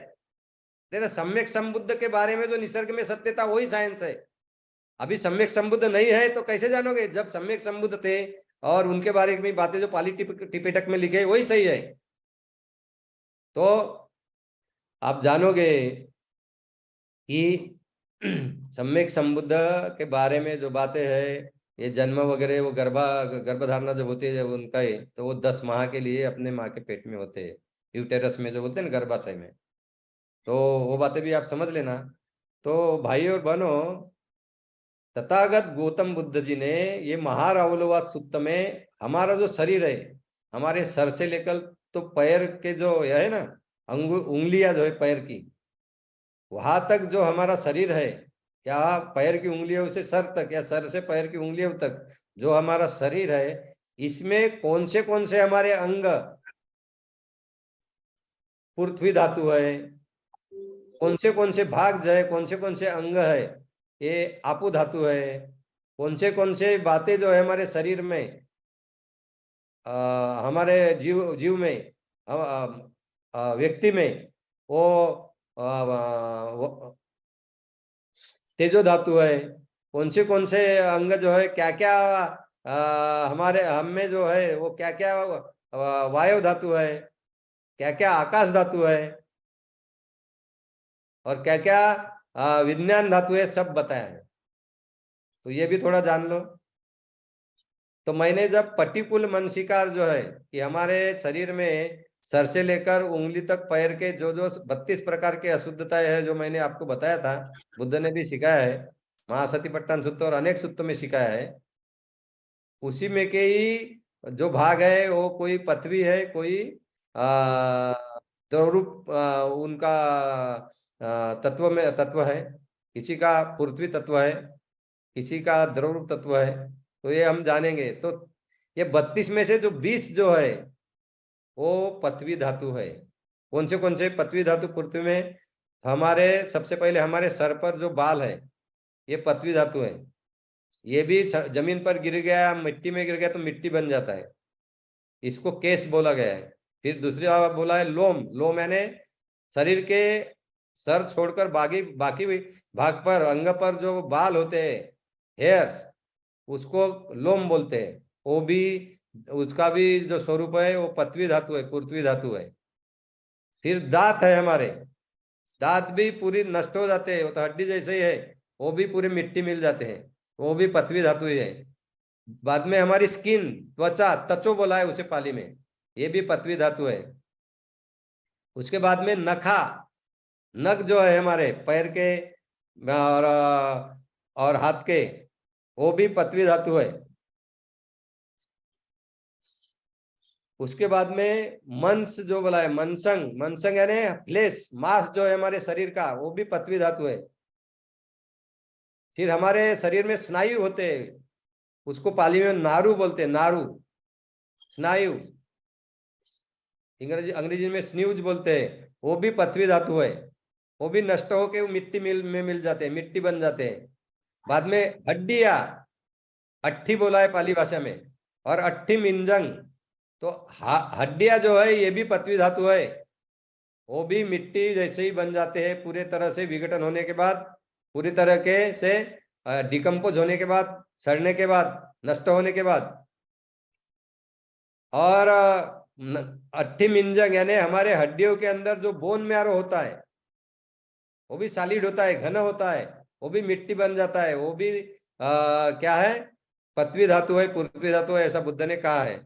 देखो, सम्यक संबुद्ध के बारे में जो निसर्ग में सत्य था वही साइंस है। अभी सम्यक संबुद्ध नहीं है तो कैसे जानोगे? जब सम्यक संबुद्ध थे और उनके बारे में बातें जो पाली टिपेटक में लिखे वही सही है, तो आप जानोगे कि सम्यक संबुद्ध के बारे में जो बातें हैं, ये जन्म वगैरह, वो गर्भधारणा जब होती है, जब उनका ही, तो वो 10 माह के लिए अपने माँ के पेट में होते हैं, यूटेरस में जो बोलते हैं ना, गर्भाशय में। तो वो बातें भी आप समझ लेना। तो भाई और बहनों, तथागत गौतम बुद्ध जी ने ये महारावलवाद सूत्र में हमारा जो शरीर है, हमारे सर से लेकर तो पैर के जो है ना, उंगलियां जो है पैर की, वहां तक जो हमारा शरीर है, या पैर की उंगलियों से सर तक, या सर से पैर की उंगलियों तक जो हमारा शरीर है, इसमें कौन से हमारे अंग पृथ्वी धातु है, कौन से भाग जो है, कौन से अंग है ये आपू धातु है, कौन से बातें जो है हमारे शरीर में, हमारे जीव में, व्यक्ति में, वो तेजो धातु है, कौन से अंग जो है, क्या क्या हमारे हम में जो है वो क्या क्या वायु धातु है, क्या क्या आकाश धातु है, और क्या क्या विज्ञान धातु है, सब बताया है। तो ये भी थोड़ा जान लो। तो मैंने जब पटिकुल मनसिकार जो है कि हमारे शरीर में सर से लेकर उंगली तक पैर के जो जो 32 प्रकार के अशुद्धताएं है, जो मैंने आपको बताया था, बुद्ध ने भी सिखाया है, महासतिपट्टन सूत्र और अनेक सूत्र में सिखाया है, उसी में के ही जो भाग है वो कोई पृथ्वी है, कोई द्रवरूप उनका तत्व में तत्व है, किसी का पृथ्वी तत्व है, किसी का द्रवरूप तत्व है। तो ये हम जानेंगे। तो ये 32 में से जो 20 जो है वो पृथ्वी धातु है। कौन से पृथ्वी धातु पृथ्वी में? हमारे सबसे पहले हमारे सर पर जो बाल है ये पृथ्वी धातु है। ये भी जमीन पर गिर गया, मिट्टी में गिर गया तो मिट्टी बन जाता है, इसको केस बोला गया है। फिर दूसरी बात बोला है लोम। लोम यानी शरीर के सर छोड़कर बाकी बाकी भाग पर, अंग पर जो बाल होते हैं, हेयर्स, उसको लोम बोलते हैं। वो भी, उसका भी जो स्वरूप है वो पृथ्वी धातु है, पृथ्वी धातु है। फिर दांत है हमारे, दांत भी पूरी नष्ट हो जाते हैं, वो तो हड्डी जैसे ही है, वो भी पूरी मिट्टी मिल जाते हैं, वो भी पृथ्वी धातु ही है। बाद में हमारी स्किन, त्वचा, त्वचो बोला है उसे पाली में, ये भी पृथ्वी धातु है। उसके बाद में नखा, नख जो है हमारे पैर के और हाथ के, वो भी पृथ्वी धातु है। उसके बाद में मंस जो बोला है, मनसंग, मनसंग यानी फ्लेश, मांस जो है हमारे शरीर का, वो भी पृथ्वी धातु है। फिर हमारे शरीर में स्नायु होते हैं, उसको पाली में नारू बोलते हैं, नारू, स्नायु, अंग्रेजी में स्न्यूज बोलते हैं, वो भी पृथ्वी धातु है। वो भी नष्ट होके वो मिट्टी में मिल जाते हैं, मिट्टी बन जाते हैं। बाद में हड्डियां, अट्ठी बोला है पाली भाषा में, और अट्ठी मिंजंग, तो हड्डियां जो है ये भी पृथ्वी धातु है। वो भी मिट्टी जैसे ही बन जाते हैं पूरे तरह से, विघटन होने के बाद, पूरी तरह के से डिकम्पोज होने के बाद, सड़ने के बाद, नष्ट होने के बाद। और अट्ठी मिंजंग यानी हमारे हड्डियों के अंदर जो बोन मैरो होता है, वो भी सॉलिड होता है, घन होता है, वो भी मिट्टी बन जाता है, वो भी क्या है? पृथ्वी धातु है, पृथ्वी धातु है, ऐसा बुद्ध ने कहा है।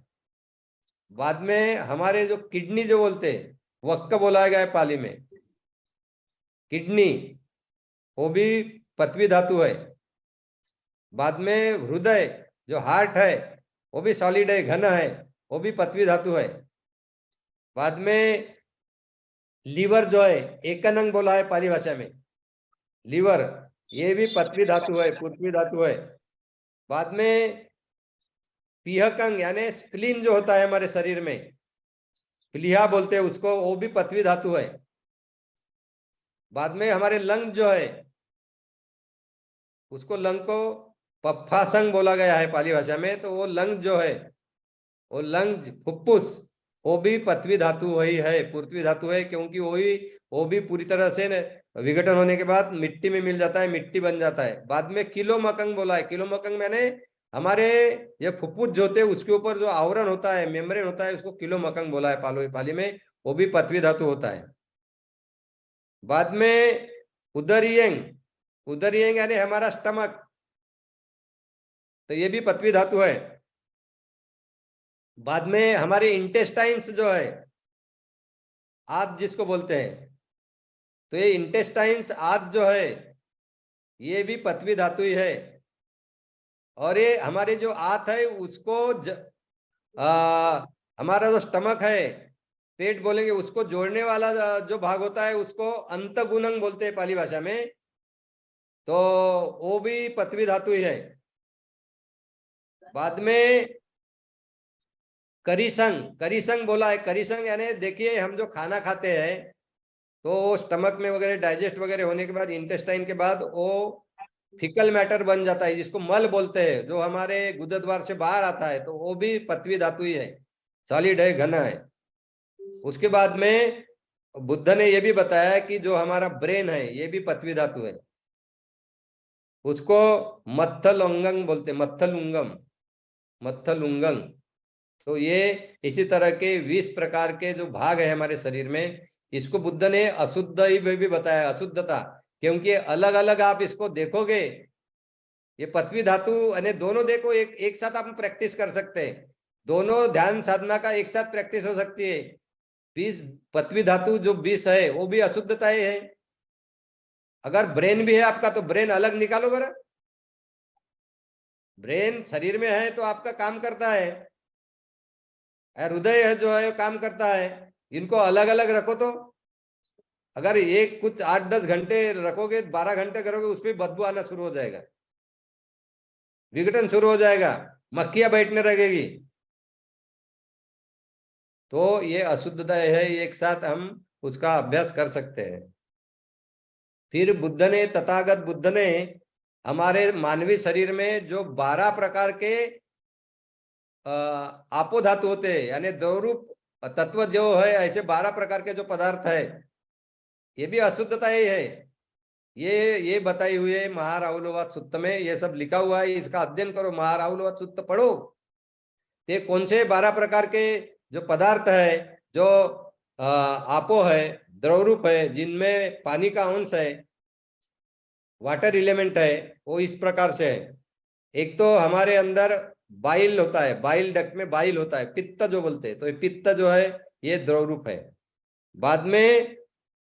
बाद में हमारे जो किडनी जो बोलते हैं, वक्क बोला गया है पाली में, किडनी, वो भी पृथ्वी धातु है। बाद में हृदय जो हार्ट है, वो भी सॉलिड है, घन है, वो भी पृथ्वी धातु है। बाद में लीवर जो है, एकनंग बोला है पाली भाषा में, लीवर, ये भी पृथ्वी धातु है, पृथ्वी धातु है। बाद में पीहकंग यानी स्प्लीन जो होता है हमारे शरीर में, प्लीहा बोलते हैं उसको, वो भी पृथ्वी धातु है। बाद में हमारे लंग जो है, उसको लंग को पफ्फासंग बोला गया है पाली भाषा में, तो वो लंग जो है, वो लंग, फुफ्फुस, वो भी पृथ्वी धातु वही है, पृथ्वी धातु है, क्योंकि वो भी पूरी तरह से विघटन होने के बाद मिट्टी में मिल जाता है, मिट्टी बन जाता है। बाद में किलो मकंग बोला है, किलो मकंग मैंने हमारे ये फुफ्फुस जो होते हैं उसके ऊपर जो आवरण होता है, मेम्ब्रेन होता है, उसको किलो मकंग बोला है पाली में, वो भी पृथ्वी धातु होता है। बाद में उदरियंग, उदरियंग यानी हमारा स्टमक, तो ये भी पृथ्वी धातु है। बाद में हमारे इंटेस्टाइन्स जो है, आप जिसको बोलते हैं, तो ये इंटेस्टाइन्स आदि जो है ये भी पृथ्वी धातु ही है। और ये हमारे जो आत है उसको हमारा जो स्टमक है, पेट बोलेंगे, उसको जोड़ने वाला जो भाग होता है उसको अंतगुणंग बोलते हैं पाली भाषा में। तो वो भी पृथ्वी धातु ही है। बाद में करीसंग, करीसंग बोला है। करीसंग यानी देखिए हम जो खाना खाते हैं तो स्टमक में वगैरह डाइजेस्ट वगैरह होने के बाद, इंटेस्टाइन के बाद वो फिकल मैटर बन जाता है, जिसको मल बोलते हैं, जो हमारे गुदद्वार द्वार से बाहर आता है, तो वो भी पृथ्वी धातु ही है, सॉलिड है, घना है। उसके बाद में बुद्ध ने यह भी बताया कि जो हमारा ब्रेन है ये भी पृथ्वी धातु है। उसको मत्थल अंगम बोलते, मत्थल उंगम, मत्थल उंगम। तो ये इसी तरह के 20 प्रकार के जो भाग है हमारे शरीर में, इसको बुद्ध ने अशुद्ध ही भी बताया, अशुद्धता, क्योंकि अलग अलग आप इसको देखोगे, ये पृथ्वी धातु यानी दोनों देखो, एक साथ आप प्रैक्टिस कर सकते हैं, दोनों ध्यान साधना का एक साथ प्रैक्टिस हो सकती है। 20 पृथ्वी धातु जो 20 है वो भी अशुद्धता है। अगर ब्रेन भी है आपका तो ब्रेन अलग निकालो बरा, ब्रेन शरीर में है तो आपका काम करता है, हृदय है जो है काम करता है, इनको अलग अलग रखो। तो अगर एक कुछ 8-10 घंटे रखोगे, 12 घंटे करोगे, उसमें बदबू आना शुरू हो जाएगा, विघटन शुरू हो जाएगा, मक्खियां बैठने लगेगी। तो ये अशुद्धता है, एक साथ हम उसका अभ्यास कर सकते हैं। फिर बुद्ध ने, तथागत बुद्ध ने हमारे मानवीय शरीर में जो 12 प्रकार के आपो धातु होते हैं, यानी द्रवरूप तत्व जो है, ऐसे 12 प्रकार के जो पदार्थ है, ये भी अशुद्धता ही है। ये बताई हुई है महाराहुलवाद सूक्त में, ये सब लिखा हुआ है, इसका अध्ययन करो, महाराहुलवाद सूक्त पढ़ो। ये कौन से 12 प्रकार के जो पदार्थ है, जो आपो है, द्रवरूप है, जिनमें पानी का अंश है, वाटर एलिमेंट है, वो इस प्रकार से है। एक तो हमारे अंदर बाइल होता है, बाइल डक्ट में बाइल होता है, पित्त जो बोलते हैं, तो ये पित्त जो है ये द्रवरूप है। बाद में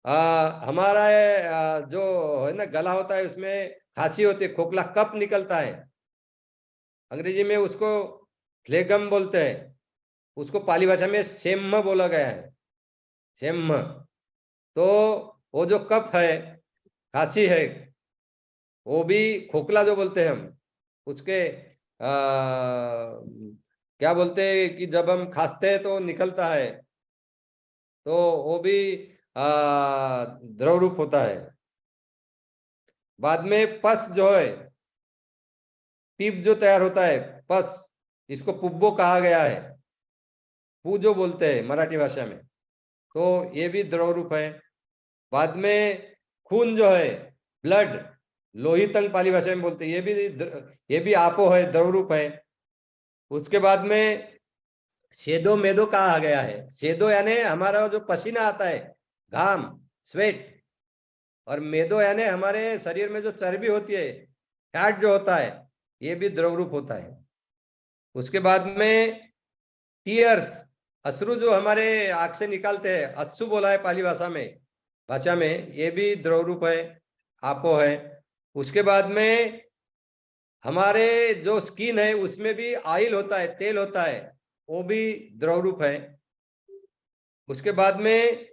हमारा जो है ना गला होता है, उसमें खांसी होती है, खोखला कफ निकलता है, अंग्रेजी में उसको फ्लेगम बोलते हैं, उसको पाली भाषा में सेम्म बोला गया है, सेम्म। तो वो जो कफ है, खांसी है, वो भी खोखला जो बोलते हैं हम, उसके क्या बोलते हैं कि जब हम खांसते हैं तो निकलता है, तो वो भी द्रव रूप होता है। बाद में पस जो है, पीप जो तैयार होता है, पस, इसको पुब्बो कहा गया है, पू जो बोलते हैं मराठी भाषा में, तो ये भी द्रव रूप है। बाद में खून जो है, ब्लड, लोहितंग पाली भाषा में बोलते हैं, ये भी आपो है, द्रव रूप है। उसके बाद में सेदो मेदो कहा गया है, सेदो यानी हमारा जो पसीना आता है, घाम, स्वेट, और मेदो यानी हमारे शरीर में जो चर्बी होती है, फैट जो होता है, ये भी द्रव रूप होता है। उसके बाद में टीयर्स, अश्रु जो हमारे आंख से निकालते हैं, अश्रु बोला है पाली भाषा में, ये भी द्रव रूप है, आपो है। उसके बाद में हमारे जो स्किन है उसमें भी ऑयल होता है, तेल होता है, वो भी द्रव रूप है। उसके बाद में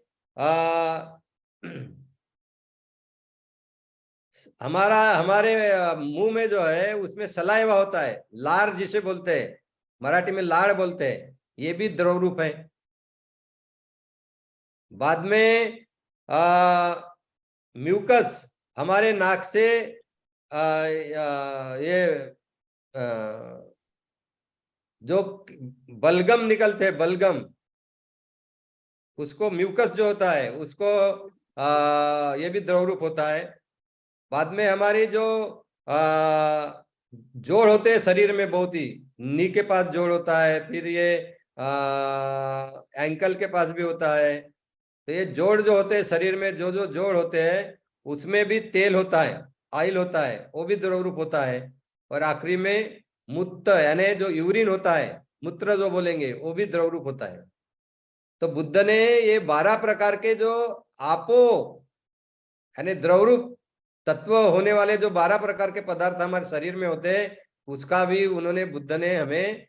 हमारे मुंह में जो है उसमें सलाइवा होता है, लार जिसे बोलते हैं, मराठी में लाड़ बोलते हैं, ये भी द्रव रूप है। बाद में म्यूकस, हमारे नाक से ये जो बलगम निकलते हैं, बलगम, उसको म्यूकस जो होता है उसको ये भी द्रव रूप होता है। बाद में हमारी जो जोड़ होते हैं शरीर में, बहुत ही नी के पास जोड़ होता है, फिर ये एंकल के पास भी होता है। तो ये जोड़ जो होते हैं शरीर में, जो जो जोड़ होते हैं उसमें भी तेल होता है, ऑयल होता है, वो भी द्रव रूप होता है। और आखिरी में मूत्र यानी जो यूरिन होता है, मूत्र जो बोलेंगे, वो भी द्रव रूप होता है। तो बुद्ध ने ये 12 प्रकार के जो आपो यानी द्रवरूप तत्व होने वाले जो 12 प्रकार के पदार्थ हमारे शरीर में होते हैं, उसका भी उन्होंने, बुद्ध ने हमें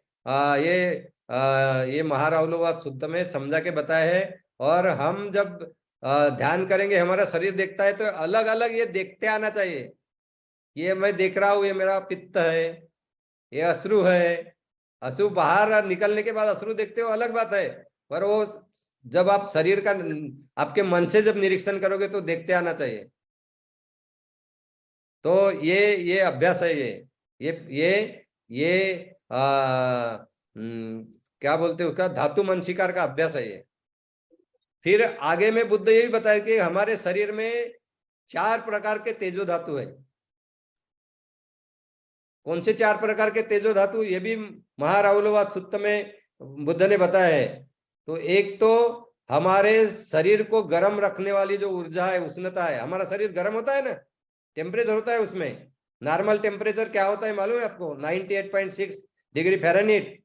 ये महाराहुलवाद शुद्ध में समझा के बताया है। और हम जब ध्यान करेंगे, हमारा शरीर देखता है तो अलग अलग ये देखते आना चाहिए। ये मैं देख रहा हूं, ये मेरा पित्त है, ये अश्रु है। अश्रु बाहर निकलने के बाद अश्रु देखते हो अलग बात है, पर वो जब आप शरीर का, आपके मन से जब निरीक्षण करोगे तो देखते आना चाहिए। तो ये अभ्यास है। ये क्या बोलते हो, उसका धातु मन शिकार का अभ्यास है ये। फिर आगे में बुद्ध ये भी बताया कि हमारे शरीर में 4 प्रकार के तेजो धातु है। कौन से 4 प्रकार के तेजो धातु, ये भी महाराहुलवाद सूत्र में बुद्ध ने बताया है। तो एक तो हमारे शरीर को गर्म रखने वाली जो ऊर्जा है, उष्णता है। हमारा शरीर गर्म होता है ना, टेम्परेचर होता है उसमें। नॉर्मल टेम्परेचर क्या होता है मालूम है आपको? 98.6 डिग्री फ़ारेनहीट।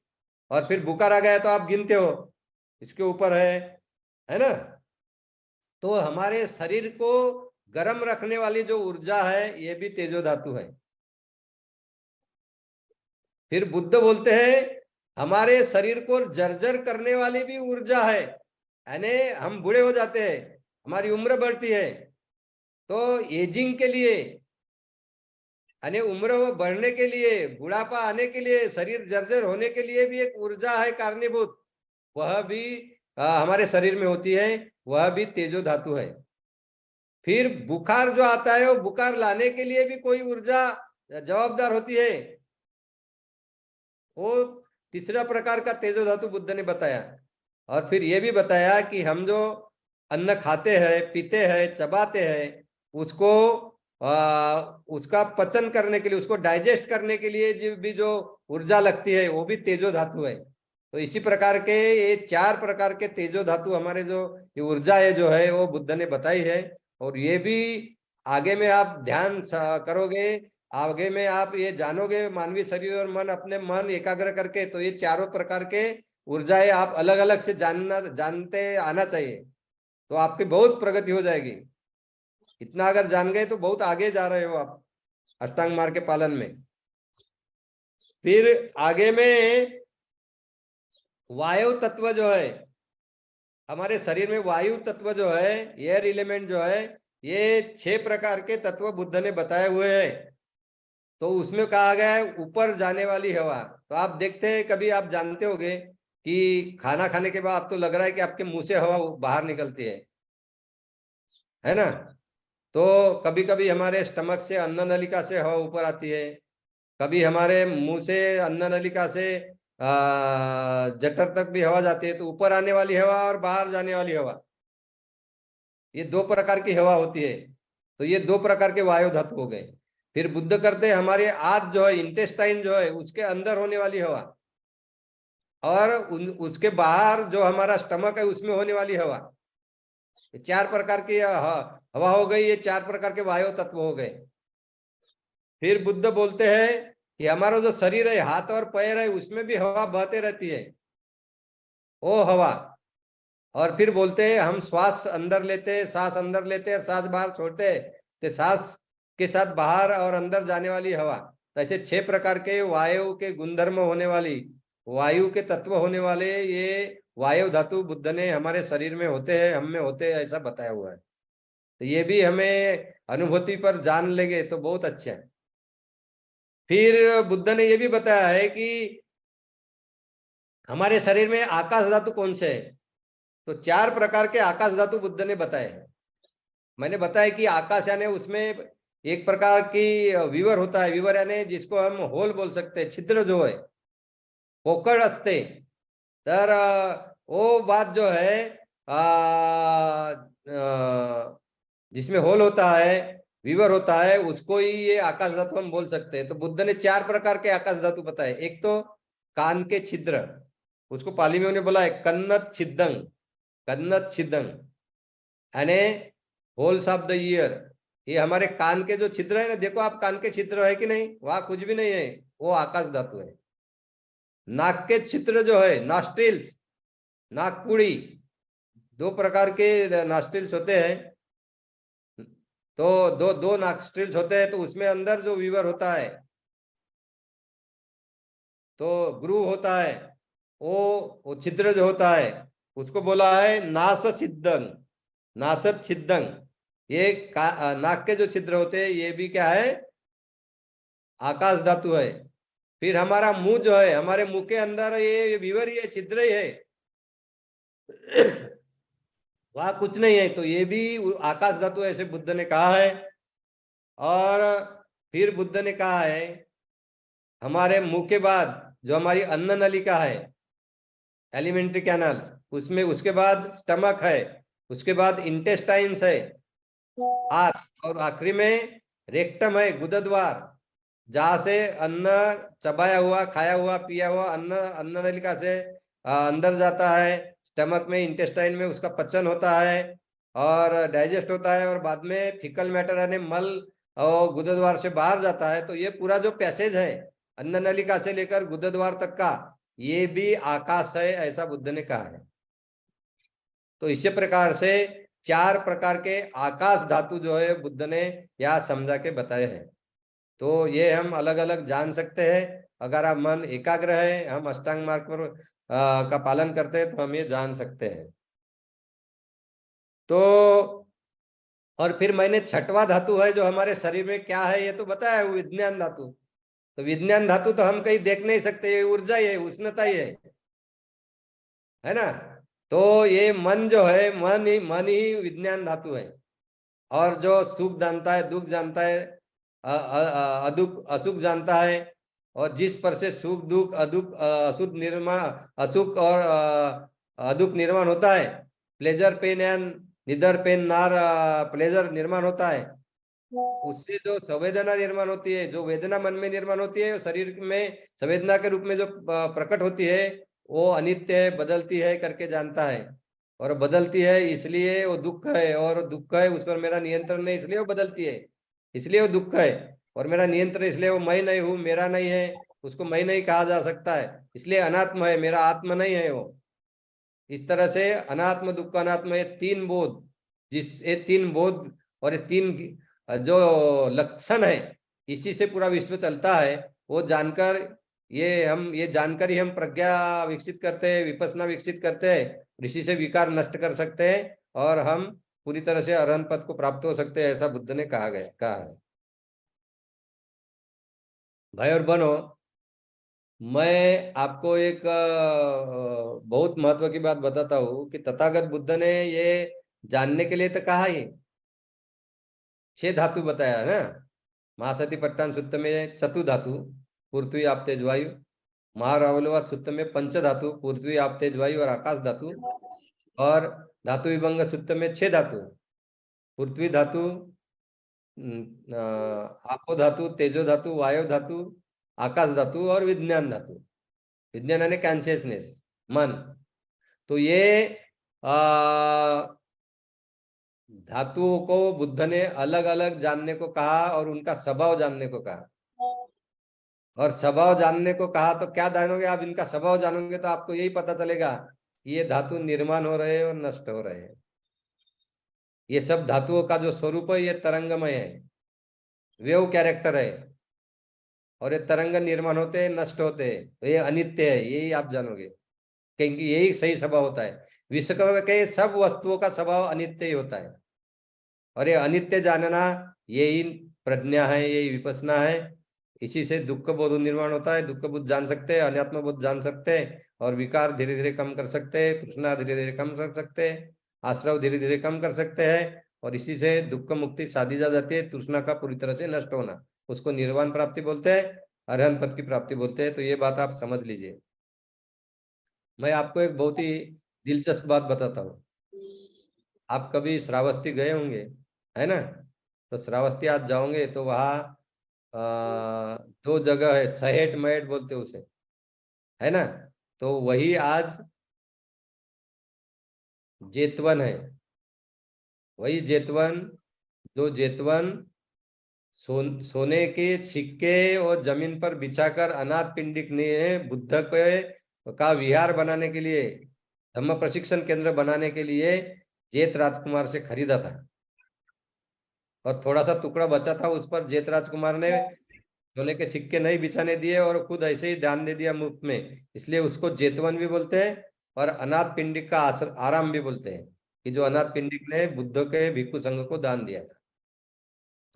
और फिर बुखार आ गया तो आप गिनते हो, इसके ऊपर है ना। तो हमारे शरीर को गर्म रखने वाली जो ऊर्जा है, ये भी तेजो धातु है। फिर बुद्ध बोलते हैं हमारे शरीर को जर्जर करने वाली भी ऊर्जा है। यानी हम बूढ़े हो जाते हैं, हमारी उम्र बढ़ती है, तो एजिंग के लिए, यानी उम्र बढ़ने के लिए, बुढ़ापा आने के लिए, शरीर जर्जर होने के लिए भी एक ऊर्जा है कारणीभूत, वह भी हमारे शरीर में होती है, वह भी तेजो धातु है। फिर बुखार जो आता है, वो बुखार लाने के लिए भी कोई ऊर्जा जवाबदार होती है, वो तीसरा प्रकार का तेजो धातु बुद्ध ने बताया। और फिर ये भी बताया कि हम जो अन्न खाते हैं, पीते हैं, चबाते हैं, उसको उसका पचन करने के लिए, उसको डाइजेस्ट करने के लिए जो ऊर्जा लगती है, वो भी तेजो धातु है। तो इसी प्रकार के ये 4 प्रकार के तेजो धातु हमारे जो ये ऊर्जा है जो है, वो बुद्ध ने बताई है। और ये भी आगे में आप ध्यान करोगे, आगे में आप ये जानोगे, मानवीय शरीर और मन, अपने मन एकाग्र करके, तो ये चारों प्रकार के ऊर्जाएं आप अलग अलग से जानते आना चाहिए, तो आपकी बहुत प्रगति हो जाएगी। इतना अगर जान गए तो बहुत आगे जा रहे हो आप अष्टांग मार्ग के पालन में। फिर आगे में वायु तत्व जो है, हमारे शरीर में वायु तत्व जो है, एयर एलिमेंट जो है, ये 6 प्रकार के तत्व बुद्ध ने बताए हुए हैं। तो उसमें कहा गया है ऊपर जाने वाली हवा। तो आप देखते हैं, कभी आप जानते होंगे कि खाना खाने के बाद आप तो लग रहा है कि आपके मुंह से हवा बाहर निकलती है ना। तो कभी कभी हमारे स्टमक से, अन्न नलिका से हवा ऊपर आती है, कभी हमारे मुंह से, अन्न नलिका से जठर तक भी हवा जाती है। तो ऊपर आने वाली हवा और बाहर जाने वाली हवा, ये 2 प्रकार की हवा होती है। तो ये 2 प्रकार के वायु धातु हो गए। फिर बुद्ध करते हमारे आंत जो है, इंटेस्टाइन जो है, उसके अंदर होने वाली हवा, और उसके बाहर जो हमारा स्टमक है, उसमें होने वाली हवा। ये 4 प्रकार की हवा हो गई, ये 4 प्रकार के वायु तत्व हो गए। फिर बुद्ध बोलते हैं कि हमारा जो शरीर है, हाथ और पैर है, उसमें भी हवा बहते रहती है, वो हवा। और फिर बोलते हैं हम श्वास अंदर लेते हैं, सांस अंदर लेते हैं और सांस बाहर छोड़ते हैं, तो सांस के साथ बाहर और अंदर जाने वाली हवा। तो ऐसे 6 प्रकार के वायु के गुणधर्म होने वाली, वायु के तत्व होने वाले ये वायु धातु बुद्ध ने हमारे शरीर में होते हैं, हम में होते हैं, ऐसा बताया हुआ है। तो ये भी हमें अनुभूति पर जान लेंगे तो बहुत अच्छा है। फिर बुद्ध ने ये भी बताया है कि हमारे शरीर में आकाश धातु कौन से है। तो 4 प्रकार के आकाश धातु बुद्ध ने बताए हैं। मैंने बताया कि आकाश यानी उसमें एक प्रकार की विवर होता है, विवर यानी जिसको हम होल बोल सकते हैं, छिद्र जो है, पोकळ असते। तर वो बात जो है जिसमें होल होता है, विवर होता है, उसको ही ये आकाश धातु हम बोल सकते हैं। तो बुद्ध ने 4 प्रकार के आकाश धातु बताए। एक तो कान के छिद्र, उसको पाली में उन्हें बोला है कन्नत छिदंग, कन्नत छिदंग यानी होल्स ऑफ द ईयर। ये हमारे कान के जो छिद्र है ना, देखो आप कान के छिद्र है कि नहीं, वहां कुछ भी नहीं है, वो आकाश धातु है। नाक के छिद्र जो है, नॉस्ट्रिल्स, नाकपुड़ी, 2 प्रकार के नॉस्ट्रिल्स होते हैं। तो दो दो नॉस्ट्रिल्स होते हैं, तो उसमें अंदर जो वीवर होता है, तो ग्रूव होता है, वो छिद्र जो होता है उसको बोला है नास छिद्दंग, नासत छिद्दंग। ये नाक के जो छिद्र होते हैं ये भी क्या है, आकाश धातु है। फिर हमारा मुंह जो है, हमारे मुंह के अंदर ये वीवर, ये छिद्र ही है, वहां कुछ नहीं है, तो ये भी आकाश धातु है, ऐसे बुद्ध ने कहा है। और फिर बुद्ध ने कहा है हमारे मुंह के बाद जो हमारी अन्न नलिका है, एलिमेंट्री कैनल, उसमें उसके बाद स्टमक है, उसके बाद इंटेस्टाइन्स है, आर, और आखिरी में रेक्टम है, गुदद्वार, जहां से अन्न चबाया हुआ, खाया हुआ, पिया हुआ अन्न अन्न नलिका से अंदर जाता है, स्टमक में, इंटेस्टाइन में उसका पचन होता है और डाइजेस्ट होता है, और बाद में फिकल मैटर यानी मल और गुदद्वार से बाहर जाता है। तो ये पूरा जो पैसेज है अन्न नलिका से लेकर गुदद्वार तक का, ये भी आकाश है, ऐसा बुद्ध ने कहा है। तो इसी प्रकार से 4 प्रकार के आकाश धातु जो है बुद्ध ने यहाँ समझा के बताए हैं। तो ये हम अलग अलग जान सकते हैं, अगर आप मन एकाग्र है, हम अष्टांग मार्ग पर का पालन करते हैं, तो हम ये जान सकते हैं। तो और फिर मैंने छठवां धातु है जो हमारे शरीर में क्या है ये तो बताया, वो विज्ञान धातु। तो विज्ञान धातु तो हम कहीं देख नहीं सकते, ये ऊर्जा ही है, उष्णता ही है ना। तो ये मन जो है, मन ही विज्ञान धातु है। और जो सुख जानता है, दुख जानता है, अदुख असुख जानता है, और जिस पर से सुख दुख अदुख असुख निर्माण, असुख और अदुख निर्माण होता है, प्लेजर पेन एंड निदर पेन नार प्लेजर निर्माण होता है, उससे जो संवेदना निर्माण होती है, जो वेदना मन में निर्माण होती है, शरीर में संवेदना के रूप में जो प्रकट होती है, वो अनित्य है, बदलती है करके जानता है। और बदलती है इसलिए वो दुख है, और दुख है उस पर मेरा नियंत्रण नहीं, इसलिए वो बदलती है, इसलिए वो दुख है। और मेरा नियंत्रण इसलिए वो मैं नहीं हूं, मेरा नहीं है, उसको मैं नहीं कहा जा सकता है, इसलिए अनात्म है, मेरा आत्मा नहीं है वो। इस तरह से अनात्म दुख अनात्म, ये 3 बोध, ये 3 बोध और ये 3 जो लक्षण है, इसी से पूरा विश्व चलता है। वो जानकर ये जानकर ही हम प्रज्ञा विकसित करते हैं, विपස්සना विकसित करते हैं, इसी से विकार नष्ट कर सकते हैं, और हम पूरी तरह से अरहंत पद को प्राप्त हो सकते हैं, ऐसा बुद्ध ने कहा है। भाई और बहनों, मैं आपको एक बहुत महत्व की बात बताता हूँ कि तथागत बुद्ध ने ये जानने के लिए तो कहा ही, 6 धातु बताया है ना। महासती पट्टान सूत्र में चतु धातु, पृथ्वी आप तेज वायु। महारावलवाद सूत्र में पंच धातु, पृथ्वी आप तेज वायु और आकाश धातु। और धातु विभंग सूत्र में 6 धातु, पृथ्वी धातु, आपो धातु, तेजो धातु, वायु धातु, आकाश धातु और विज्ञान धातु। विज्ञान यानी कॉन्शियसनेस, मन। तो ये धातुओं को बुद्ध ने अलग अलग जानने को कहा, और उनका स्वभाव जानने को कहा। और स्वभाव जानने को कहा तो क्या जानोगे आप, इनका स्वभाव जानोगे तो आपको यही पता चलेगा कि ये धातु निर्माण हो रहे हैं और नष्ट हो रहे हैं। ये सब धातुओं का जो स्वरूप है ये तरंगमय है, वेव कैरेक्टर है, और ये तरंग निर्माण होते हैं, नष्ट होते हैं, तो ये अनित्य है, यही आप जानोगे, क्योंकि यही सही स्वभाव होता है। विश्व के सब वस्तुओं का स्वभाव अनित्य ही होता है, और ये अनित्य जानना यही प्रज्ञा है, यही विपස්සना है। इसी से दुख बोध निर्माण होता है, दुख बोध जान सकते हैं, अनात्म बोध जान सकते हैं, और विकार धीरे धीरे कम कर सकते हैं, तृष्णा धीरे धीरे कम कर सकते हैं, आश्रव धीरे धीरे कम कर सकते हैं, और इसी से दुख मुक्ति साधी जा जाती है, तृष्णा का पूरी तरह से नष्ट होना, उसको निर्वाण प्राप्ति बोलते हैं, अरहंत पद की प्राप्ति बोलते हैं। तो ये बात आप समझ लीजिए। मैं आपको एक बहुत ही दिलचस्प बात बताता हूँ। आप कभी श्रावस्ती गए होंगे, है ना। तो श्रावस्ती आज जाओगे तो वहाँ 2 जगह है, सहेट महेट बोलते उसे, है ना। तो वही आज जेतवन है, वही जेतवन, जो जेतवन सोने के सिक्के और जमीन पर बिछाकर अनाथ पिंडिक ने बुद्ध के का विहार बनाने के लिए, धम्म प्रशिक्षण केंद्र बनाने के लिए जेत राजकुमार से खरीदा था। और थोड़ा सा टुकड़ा बचा था, उस पर जेत राजकुमार ने सोने के सिक्के नहीं बिछाने दिए और खुद ऐसे ही दान दे दिया मुफ्त में, इसलिए उसको जेतवन भी बोलते हैं और अनाथ पिंडिक का आराम भी बोलते हैं, कि जो अनाथ पिंडिक ने बुद्ध के भिक्षु संघ को दान दिया था।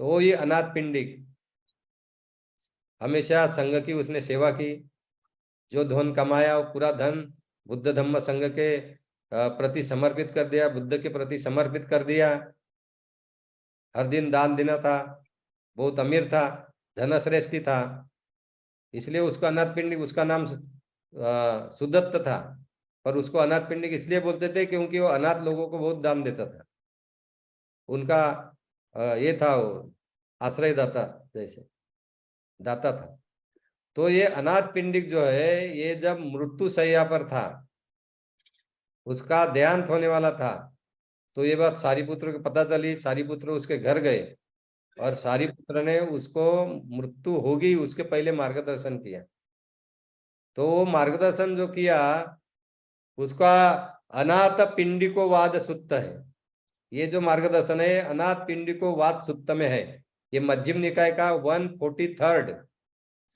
तो ये अनाथ पिंडिक हमेशा संघ की उसने सेवा की। जो धन कमाया वो पूरा धन बुद्ध धम्म संघ के प्रति समर्पित कर दिया, बुद्ध के प्रति समर्पित कर दिया। हर दिन दान देना था। बहुत अमीर था, धनश्रेष्ठी था, इसलिए उसका अनाथ पिंडिक, उसका नाम सुदत्त था। पर उसको अनाथ पिंडिक इसलिए बोलते थे क्योंकि वो अनाथ लोगों को बहुत दान देता था। उनका ये था, वो आश्रय दाता जैसे दाता था। तो ये अनाथ पिंडिक जो है, ये जब मृत्यु शैया पर था, उसका देहांत होने वाला था, तो ये बात सारीपुत्र को पता चली। सारीपुत्र उसके घर गए और सारीपुत्र ने उसको मृत्यु होगी उसके पहले मार्गदर्शन किया। तो वो मार्गदर्शन जो किया उसका अनाथ पिंडिकोवाद सुत्त है। ये जो मार्गदर्शन है अनाथ पिंडिकोवाद सुत्त में है। ये मध्यम निकाय का 143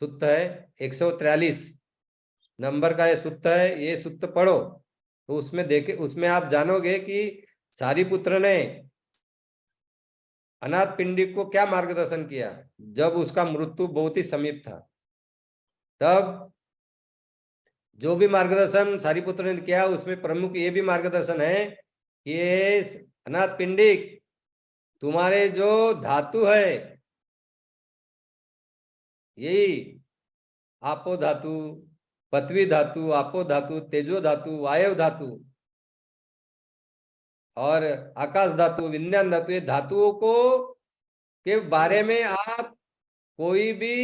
सुत्त है, 143 नंबर का ये सुत्त है। ये सुत्त पढ़ो तो उसमें देखे, उसमें आप जानोगे कि सारीपुत्र ने अनाथ पिंडिक को क्या मार्गदर्शन किया जब उसका मृत्यु बहुत ही समीप था। तब जो भी मार्गदर्शन सारीपुत्र ने किया उसमें प्रमुख ये भी मार्गदर्शन है कि ये अनाथ पिंडिक, तुम्हारे जो धातु है, यही आपो धातु, पृथ्वी धातु, आपो धातु, तेजो धातु, वायु धातु और आकाश धातु, विज्ञान धातु, ये धातुओं को के बारे में आप कोई भी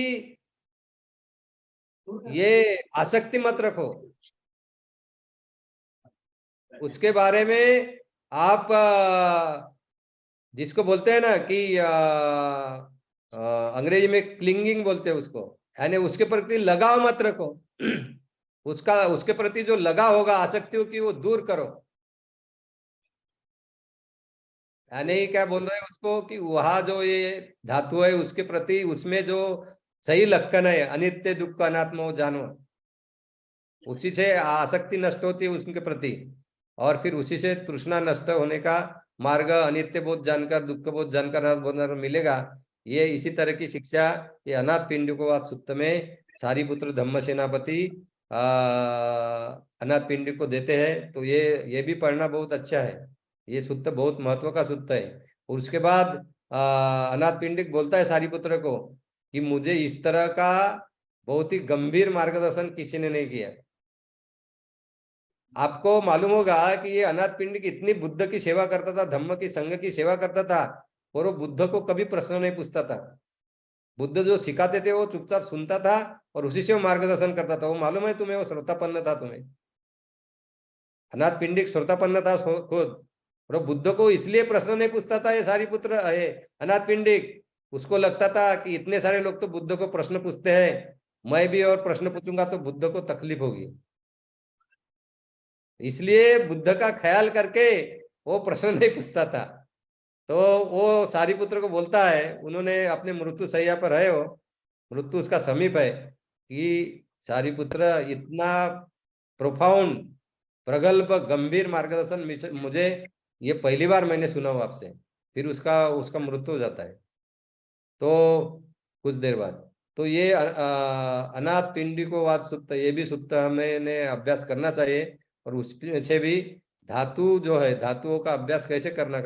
ये आसक्ति मत रखो। उसके बारे में आप जिसको बोलते हैं ना कि अंग्रेजी में क्लिंगिंग बोलते हैं उसको, यानी उसके प्रति लगाव मत रखो। उसके प्रति जो लगाव होगा, आसक्ति होगी, वो दूर करो। यानी क्या बोल रहे हैं उसको कि वहां जो ये धातु है उसके प्रति, उसमें जो सही लक्षण है अनित्य दुख अनात्मा जानो, उसी से आसक्ति नष्ट होती है उसके प्रति, और फिर उसी से तृष्णा नष्ट होने का मार्ग अनित्य बोध जानकर, दुख बोध जानकर, अनाथ बोध जानकर मिलेगा। ये इसी तरह की शिक्षा ये अनाथ पिंडिकोवाद सूक्त में सारीपुत्र धम्म सेनापति अनाथ पिंडिक को देते हैं। तो ये भी पढ़ना बहुत अच्छा है। ये सूत्र बहुत महत्व का सूत्र है। और उसके बाद अनाथ पिंडिक बोलता है सारीपुत्र को कि मुझे इस तरह का बहुत ही गंभीर मार्गदर्शन किसी ने नहीं किया। आपको मालूम होगा कि ये अनाथ पिंडिक इतनी बुद्ध की सेवा करता था, धम्म की संघ की सेवा करता था, और वो बुद्ध को कभी प्रश्न नहीं पूछता था। बुद्ध जो सिखाते थे वो चुपचाप सुनता था और उसी से वो मार्गदर्शन करता था। वो मालूम है तुम्हें, वो श्रोतापन्न था। तुम्हें अनाथ पिंडिक श्रोतापन्न था खुद, और बुद्ध को इसलिए प्रश्न नहीं पूछता था ये सारी पुत्र अनाथ पिंडिक। उसको लगता था कि इतने सारे लोग तो बुद्ध को प्रश्न पूछते हैं, मैं भी और प्रश्न पूछूंगा तो बुद्ध को तकलीफ होगी, इसलिए बुद्ध का ख्याल करके वो प्रश्न नहीं पूछता था। तो वो सारीपुत्र को बोलता है, उन्होंने अपने मृत्यु शैया पर है, वो मृत्यु उसका समीप है, कि सारीपुत्र इतना प्रोफाउंड, प्रगल्भ, गंभीर मार्गदर्शन मुझे ये पहली बार मैंने सुना हो आपसे। फिर उसका उसका मृत्यु हो जाता है तो कुछ देर बाद। तो ये अनाथ पिंडिकोवाद सूत्र, ये भी सूत्र हमें अभ्यास करना चाहिए। और उससे भी धातु जो है, धातुओं का अभ्यास कैसे करना,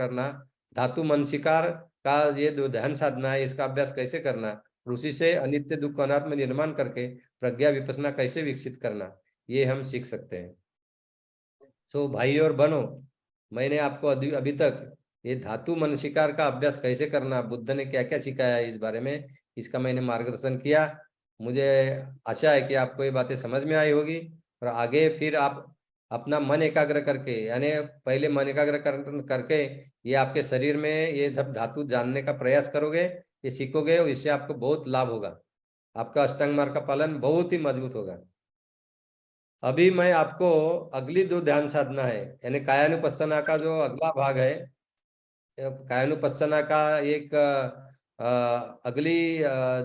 धातु मनसिकार का ये जो ध्यान साधना है इसका अभ्यास कैसे करना, और उसी से अनित्य दुख अनात्म निर्माण करके प्रज्ञा विपसना कैसे विकसित करना, ये हम सीख सकते हैं। सो भाई और बहनों, मैंने आपको अभी तक ये धातु मनसिकार का अभ्यास कैसे करना, बुद्ध ने क्या क्या सिखाया इस बारे में, इसका मैंने मार्गदर्शन किया। मुझे आशा है कि आपको ये बातें समझ में आई होगी, और आगे फिर आप अपना मन एकाग्र करके, यानी पहले मन एकाग्र करके ये आपके शरीर में ये धातु जानने का प्रयास करोगे, ये सीखोगे, और इससे आपको बहुत लाभ होगा। आपका अष्टांग मार्ग का पालन बहुत ही मजबूत होगा। अभी मैं आपको अगली जो ध्यान साधना है, यानी कायानुपස්සना का जो अगला भाग है, कायानुपස්සना का एक अगली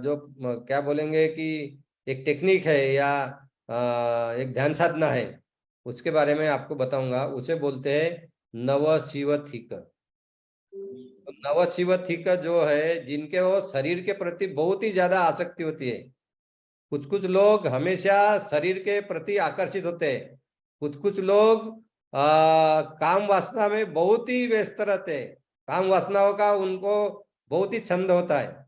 जो क्या बोलेंगे कि एक टेक्निक है या एक ध्यान साधना है, उसके बारे में आपको बताऊंगा। उसे बोलते हैं नव शिव थिक। नव शिव थिक जो है, जिनके वो शरीर के प्रति बहुत ही ज्यादा आसक्ति होती है। कुछ कुछ लोग हमेशा शरीर के प्रति आकर्षित होते हैं, कुछ कुछ लोग काम वासना में बहुत ही व्यस्त रहते हैं, काम वासनाओं का उनको बहुत ही छंद होता है।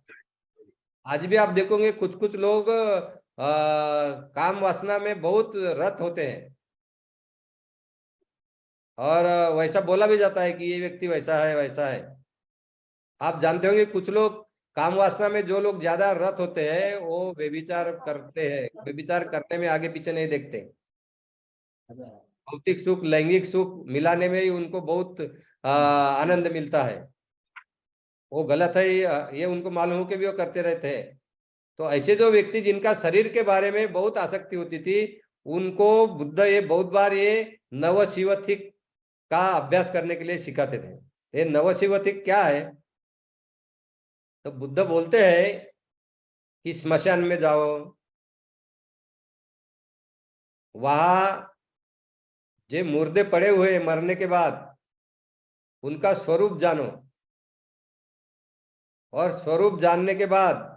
आज भी आप देखोगे कुछ कुछ लोग काम वासना में बहुत रत होते हैं, और वैसा बोला भी जाता है कि ये व्यक्ति वैसा है वैसा है। आप जानते होंगे कुछ लोग काम वासना में, जो लोग ज्यादा रत होते हैं वो व्यभिचार करते हैं, व्यभिचार करने में आगे पीछे नहीं देखते। भौतिक सुख, लैंगिक सुख मिलाने में ही उनको बहुत आनंद मिलता है। वो गलत है, ये उनको मालूम हो के भी वो करते रहते हैं। तो ऐसे जो व्यक्ति जिनका शरीर के बारे में बहुत आसक्ति होती थी, उनको बुद्ध ये बहुत बार ये नवशिवथिक का अभ्यास करने के लिए सिखाते थे। ये नवशिवथिक क्या है? तो बुद्ध बोलते हैं कि स्मशान में जाओ, वहां जो मुर्दे पड़े हुए मरने के बाद उनका स्वरूप जानो, और स्वरूप जानने के बाद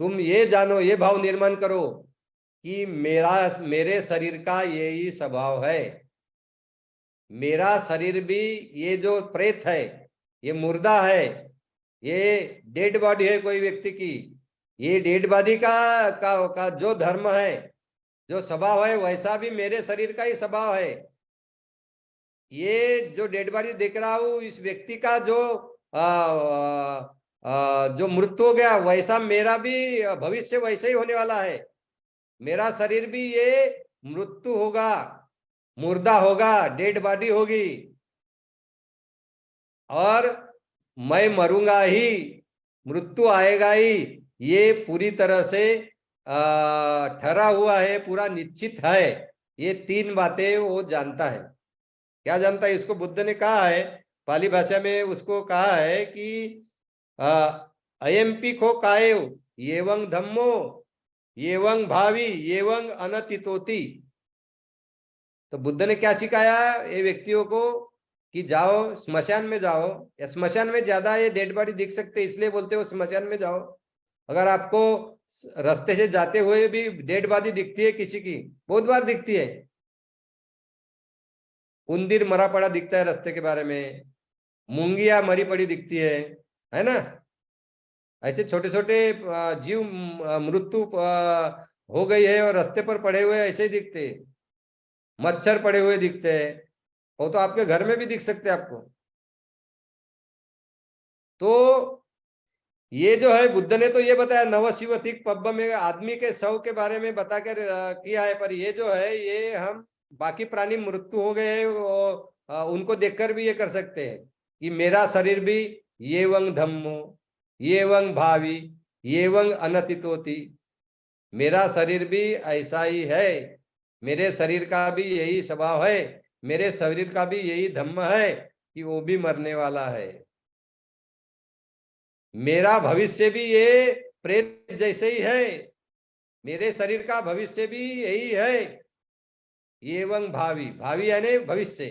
तुम ये जानो, ये भाव निर्माण करो कि मेरे शरीर का यही स्वभाव है। मेरा शरीर भी, ये जो प्रेत है, ये मुर्दा है, ये डेड बॉडी है कोई व्यक्ति की, ये डेड बॉडी का जो धर्म है, जो स्वभाव है, वैसा भी मेरे शरीर का ही स्वभाव है। ये जो डेड बॉडी देख रहा हूं, इस व्यक्ति का जो जो मृत्यु हो गया, वैसा मेरा भी भविष्य वैसे ही होने वाला है। मेरा शरीर भी ये मृत्यु होगा, मुर्दा होगा, डेड बॉडी होगी, और मैं मरूंगा ही, मृत्यु आएगा ही। ये पूरी तरह से ठहरा हुआ है, पूरा निश्चित है। ये तीन बातें वो जानता है। क्या जानता है? इसको बुद्ध ने कहा है, पाली भाषा में उसको कहा है कि अयम्पी खो कायव येवं धम्मो येवं भावी येवं अनतितोति। तो बुद्ध ने क्या सिखाया ये व्यक्तियों को कि जाओ स्मशान में जाओ, या स्मशान में ज्यादा ये डेड बॉडी दिख सकते, इसलिए बोलते हो स्मशान में जाओ। अगर आपको रास्ते से जाते हुए भी डेड बॉडी दिखती है किसी की, बहुत बार दिखती है, उंदीर मरा पड़ा दिखता है रास्ते के बारे में, मूंगिया मरी पड़ी दिखती है ना। ऐसे छोटे छोटे जीव मृत्यु हो गई है और रास्ते पर पड़े हुए ऐसे ही दिखते, मच्छर पड़े हुए दिखते हैं, वो तो आपके घर में भी दिख सकते हैं आपको। तो ये जो है, बुद्ध ने तो ये बताया नवशिवथिक पब्ब में आदमी के शव के बारे में बताकर किया है, पर ये जो है ये हम बाकी प्राणी मृत्यु हो गए उनको देखकर भी ये कर सकते हैं कि मेरा शरीर भी ये वंग धम्मो ये वंग भावी ये वंग अनतितोति। मेरा शरीर भी ऐसा ही है, मेरे शरीर का भी यही स्वभाव है, मेरे शरीर का भी यही धम्म है कि वो भी मरने वाला है। मेरा भविष्य भी ये प्रेत जैसे ही है, मेरे शरीर का भविष्य भी यही है। एवं भावी, भावी यानी भविष्य,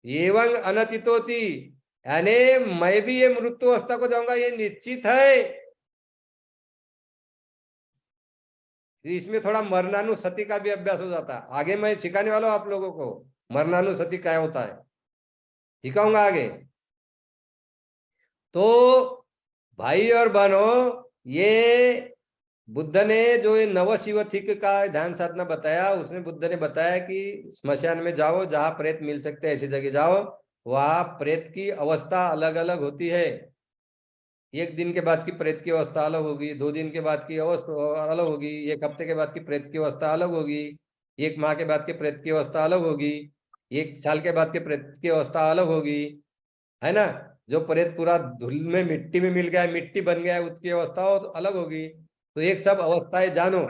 एवं अनतितोति यानी मैं भी ये मृत्यु अवस्था को जाऊंगा, ये निश्चित है। इसमें थोड़ा मरणानुसति का भी अभ्यास हो जाता है। आगे मैं सिखाने वाला हूं आप लोगों को मरणानुसति क्या होता है, सिखाऊंगा आगे। तो भाई और बहनों, ये बुद्ध ने जो ये नवशिवथिक का ध्यान साधना बताया, उसमें बुद्ध ने बताया कि स्मशान में जाओ, जहां प्रेत मिल सकते हैं ऐसी जगह जाओ। वहां प्रेत की अवस्था अलग अलग होती है। एक दिन के बाद की प्रेत की अवस्था अलग होगी, 2 दिन के बाद की अवस्था अलग होगी, एक हफ्ते के बाद की प्रेत की अवस्था अलग होगी, 1 माह के बाद के प्रेत की अवस्था अलग होगी, 1 साल के बाद के प्रेत की अवस्था अलग होगी, है ना। जो प्रेत पूरा धूल में मिट्टी में मिल गया है, मिट्टी बन गया है, उसकी अवस्था अलग होगी। तो एक सब अवस्थाएं जानो।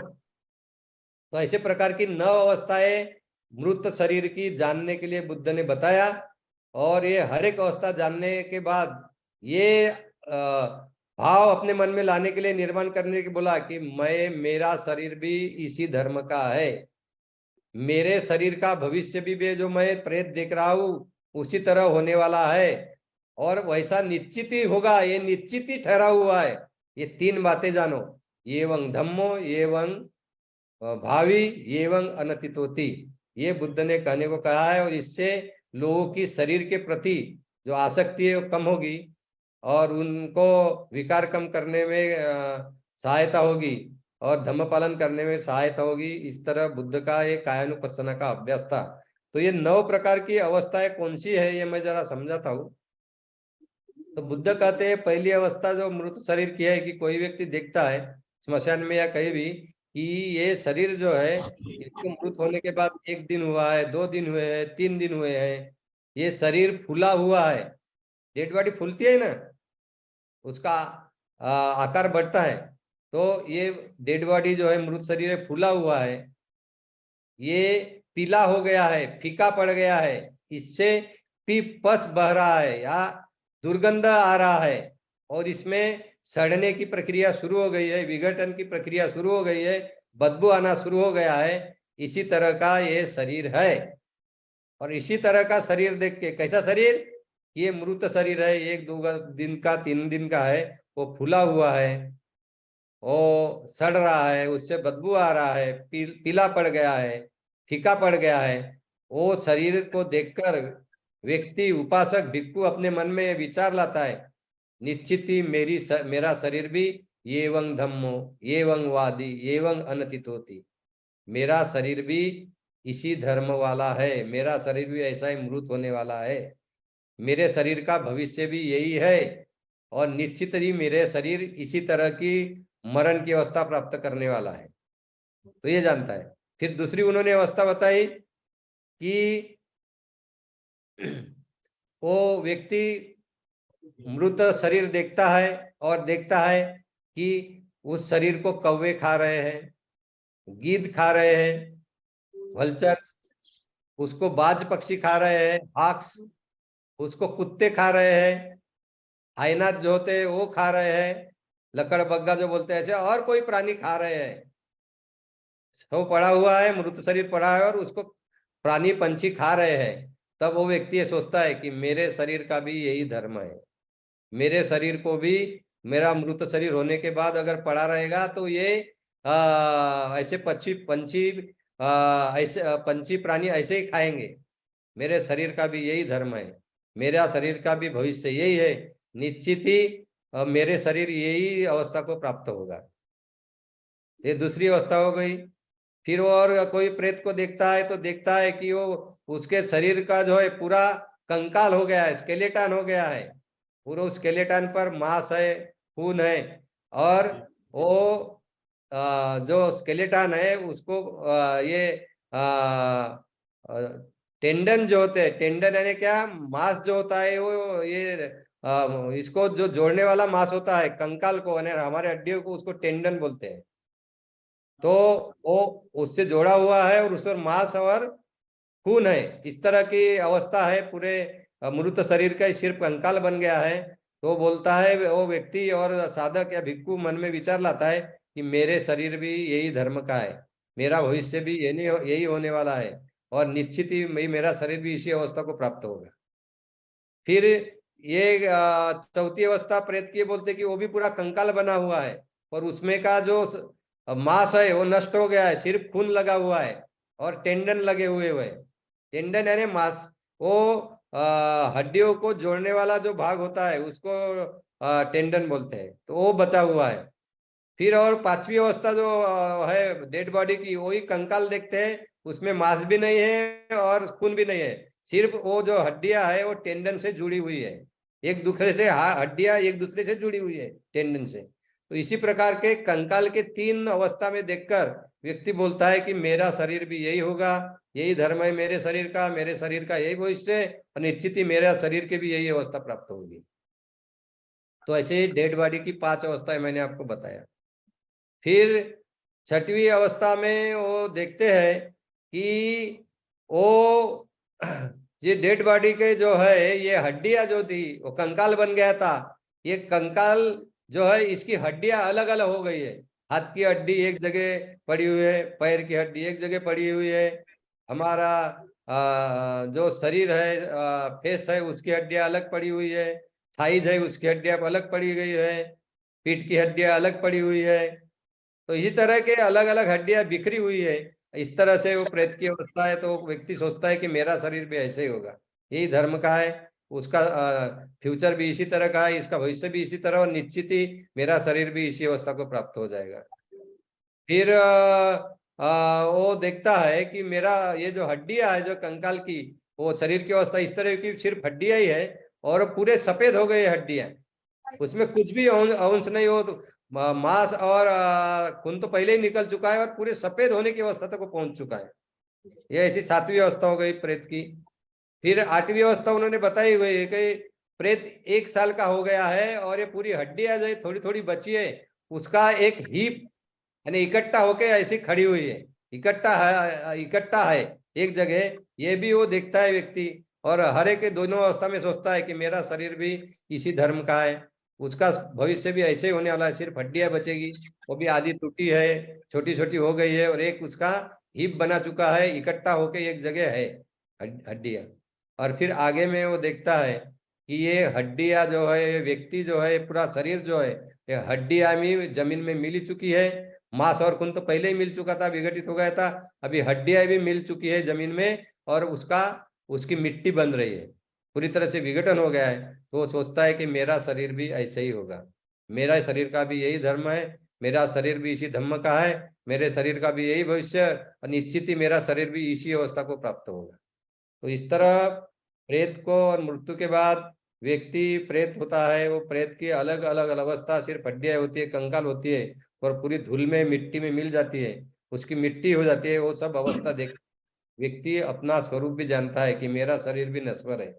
तो ऐसे प्रकार की 9 अवस्थाएं मृत शरीर की जानने के लिए बुद्ध ने बताया। और ये हर एक अवस्था जानने के बाद ये भाव अपने मन में लाने के लिए निर्माण करने के बोला कि मेरा शरीर भी इसी धर्म का है, मेरे शरीर का भविष्य भी जो मैं प्रेत देख रहा हूं उसी तरह होने वाला है, और वैसा निश्चित ही होगा, ये निश्चित ही ठहरा हुआ है। ये तीन बातें जानो, एवं धम्मो, एवं भावी, एवं अनतितोति। ये बुद्ध ने कहने को कहा है, और इससे लोगों की शरीर के प्रति जो आसक्ति है वो कम होगी और उनको विकार कम करने में सहायता होगी और धम्म पालन करने में सहायता होगी। इस तरह बुद्ध का एक कायानुपස්සना का अभ्यास था। तो ये 9 प्रकार की अवस्थाएं कौन सी है ये मैं जरा समझाता हूँ। तो बुद्ध कहते हैं पहली अवस्था जो मृत शरीर की है, कि कोई व्यक्ति देखता है स्मशान में या कहीं भी कि ये शरीर जो है इसको मृत होने के बाद 1 दिन हुआ है, 2 दिन हुए हैं, 3 दिन हुए हैं, ये शरीर फूला हुआ है। डेड बॉडी फूलती है ना, उसका आकार बढ़ता है। तो ये डेड बॉडी जो है मृत शरीर है, फूला हुआ है, ये पीला हो गया है, फीका पड़ गया है, इससे पस बह रहा है या दुर्गंध आ रहा है, और इसमें सड़ने की प्रक्रिया शुरू हो गई है, विघटन की प्रक्रिया शुरू हो गई है, बदबू आना शुरू हो गया है। इसी तरह का ये शरीर है। और इसी तरह का शरीर देख के, कैसा शरीर, ये मृत शरीर है, 1-2 दिन का 3 दिन का है, वो फूला हुआ है, वो सड़ रहा है, उससे बदबू आ रहा है, पीला पड़ गया है, फीका पड़ गया है। वो शरीर को देखकर व्यक्ति, उपासक भिक्खु अपने मन में विचार लाता है, निश्चित ही मेरा शरीर भी एवं धम्मो, एवं वादी, एवं अनतितोति, मेरा शरीर भी इसी धर्म वाला है, मेरा शरीर भी ऐसा ही मृत होने वाला है, मेरे शरीर का भविष्य भी यही है, और निश्चित ही मेरे शरीर इसी तरह की मरण की अवस्था प्राप्त करने वाला है। तो ये जानता है। फिर दूसरी उन्होंने अवस्था बताई कि वो व्यक्ति मृत शरीर देखता है और देखता है कि उस शरीर को कौवे खा रहे हैं, गीद खा रहे हैं, वल्चर्स, उसको बाज पक्षी खा रहे हैं, हॉक्स, उसको कुत्ते खा रहे हैं, हाइनाथ जो होते हैं वो खा रहे हैं, लकड़बग्गा जो बोलते हैं ऐसे, और कोई प्राणी खा रहे हैं। वो पड़ा हुआ है, मृत शरीर पड़ा है और उसको प्राणी पंछी खा रहे हैं। तब वो व्यक्ति ये सोचता है कि मेरे शरीर का भी यही धर्म है, मेरे शरीर को भी मेरा मृत शरीर होने के बाद अगर पड़ा रहेगा तो ये ऐसे पक्षी पंछी ऐसे पंछी प्राणी ऐसे ही खाएंगे, मेरे शरीर का भी यही धर्म है, मेरा शरीर का भी भविष्य यही है, निश्चित ही मेरे शरीर यही अवस्था को प्राप्त होगा। ये दूसरी अवस्था हो गई। फिर वो और कोई प्रेत को देखता है तो देखता है कि वो उसके शरीर का जो है पूरा कंकाल हो गया है, स्केलेटन हो गया है, पूरा स्केलेटन पर मांस है, खून है, और वो जो स्केलेटन है उसको ये टेंडन जो होते हैं, टेंडन यानी क्या, मांस जो होता है वो ये इसको जो जोड़ने वाला मांस होता है कंकाल को, हमारे हड्डियों को, उसको टेंडन बोलते हैं। तो वो उससे जोड़ा हुआ है और उस पर मांस और खून है, इस तरह की अवस्था है, पूरे मृत शरीर का सिर्फ कंकाल बन गया है। तो बोलता है वो व्यक्ति और साधक या भिक्खु मन में विचार लाता है कि मेरे शरीर भी यही धर्म का है, मेरा भविष्य भी यही होने वाला है, और निश्चित ही मेरा शरीर भी इसी अवस्था को प्राप्त होगा। फिर ये चौथी अवस्था प्रेत की बोलते कि वो भी पूरा कंकाल बना हुआ है, और उसमें का जो मांस है वो नष्ट हो गया है, सिर्फ खून लगा हुआ है और टेंडन लगे हुए टेंडन यानी मांस, वो हड्डियों को जोड़ने वाला जो भाग होता है उसको टेंडन बोलते हैं, तो वो बचा हुआ है। फिर और पांचवी अवस्था जो है डेड बॉडी की, वही कंकाल देखते हैं, उसमें मांस भी नहीं है और खून भी नहीं है, सिर्फ वो जो हड्डियां है वो टेंडन से जुड़ी हुई है, एक दूसरे से, हड्डियां एक दूसरे से जुड़ी हुई है टेंडन से। तो इसी प्रकार के कंकाल के 3 अवस्था में देखकर व्यक्ति बोलता है कि मेरा शरीर भी यही होगा, यही धर्म है मेरे शरीर का, मेरे शरीर का यही भविष्य, और निश्चित ही मेरा शरीर के भी यही अवस्था प्राप्त होगी। तो ऐसे डेड बॉडी की 5 अवस्थाएं मैंने आपको बताया। फिर छठवीं अवस्था में वो देखते हैं कि वो ये डेड बॉडी के जो है ये हड्डियां जो थी वो कंकाल बन गया था। ये कंकाल जो है इसकी हड्डियां अलग अलग हो गई है। हाथ की हड्डी एक जगह पड़ी हुई है, पैर की हड्डी एक जगह पड़ी हुई है, हमारा जो शरीर है, फेस है, उसकी हड्डियां अलग पड़ी हुई है, थाइज है उसकी हड्डियां अलग पड़ी गई है, पीठ की हड्डियां अलग पड़ी हुई है। तो इसी तरह के अलग अलग हड्डियां बिखरी हुई है। इस तरह से वो प्रेत की अवस्था है, तो व्यक्ति सोचता है कि मेरा शरीर भी ऐसे ही होगा। यही धर्म का है। उसका फ्यूचर भी इसी तरह का है, इसका भविष्य भी इसी तरह, और निश्चित ही मेरा शरीर भी इसी अवस्था को प्राप्त हो जाएगा। फिर वो देखता है कि मेरा ये जो हड्डियां है जो कंकाल की, वो शरीर की अवस्था इस तरह की सिर्फ हड्डियां ही है, और पूरे सफेद हो गए हड्डियां, उसमें कुछ भी अंश नहीं हो। तो मांस और खून तो पहले ही निकल चुका है और पूरे सफेद होने की अवस्था तक वो पहुंच चुका है। ये ऐसी 7वीं अवस्था हो गई प्रेत की। फिर 8वीं अवस्था उन्होंने बताई हुई है कि प्रेत 1 साल का हो गया है और ये पूरी हड्डियां जो थोड़ी थोड़ी बची है, उसका एक हीप यानी इकट्ठा होके ऐसी खड़ी हुई है, इकट्ठा है एक जगह। ये भी वो देखता है व्यक्ति, और हर एक के दोनों अवस्था में सोचता है कि मेरा शरीर भी इसी धर्म का है, उसका भविष्य भी ऐसे ही होने वाला है, सिर्फ हड्डियां बचेगी, वो भी आधी टूटी है, छोटी छोटी हो गई है, और एक उसका हिप बना चुका है, इकट्ठा होके एक जगह है हड्डियां। और फिर आगे में वो देखता है कि ये हड्डियां जो है, ये व्यक्ति जो है, पूरा शरीर जो है, ये हड्डियां में जमीन में मिल चुकी है। मांस और खून तो पहले ही मिल चुका था, विघटित हो गया था, अभी हड्डियां भी मिल चुकी है जमीन में, और उसकी मिट्टी बन रही है, पूरी तरह से विघटन हो गया है। तो वो सोचता है कि मेरा शरीर भी ऐसे ही होगा, मेरा शरीर का भी यही धर्म है, मेरा शरीर भी इसी धर्म का है, मेरे शरीर का भी यही भविष्य, और निश्चित ही मेरा शरीर भी इसी अवस्था को प्राप्त होगा। तो इस तरह प्रेत को, और मृत्यु के बाद व्यक्ति प्रेत होता है, वो प्रेत की अलग अलग अवस्था, सिर्फ हड्डियां होती है, कंकाल होती है, और पूरी धूल में मिट्टी में मिल जाती है, उसकी मिट्टी हो जाती है। वो सब अवस्था देख व्यक्ति अपना स्वरूप भी जानता है कि मेरा शरीर भी नश्वर है,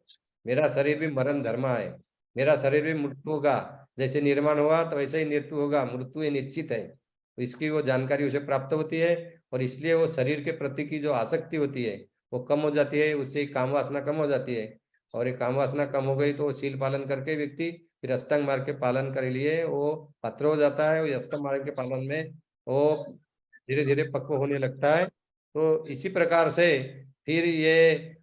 मेरा शरीर भी मरण धर्मा है, मेरा शरीर भी मृत्यु होगा, जैसे निर्माण हुआ तो वैसे ही मृत्यु होगा, मृत्यु ये निश्चित है। तो इसकी वो जानकारी उसे प्राप्त होती है, और इसलिए वो शरीर के प्रति की जो आसक्ति होती है वो कम हो जाती है, उससे काम वासना कम हो जाती है। और ये काम वासना कम हो गई तो वो शील पालन करके व्यक्ति फिर अष्टांग मार्ग के पालन के लिए वो पात्र हो जाता है। वो अष्टांग मार्ग के पालन में वो धीरे धीरे पक्व होने लगता है। तो इसी प्रकार से फिर ये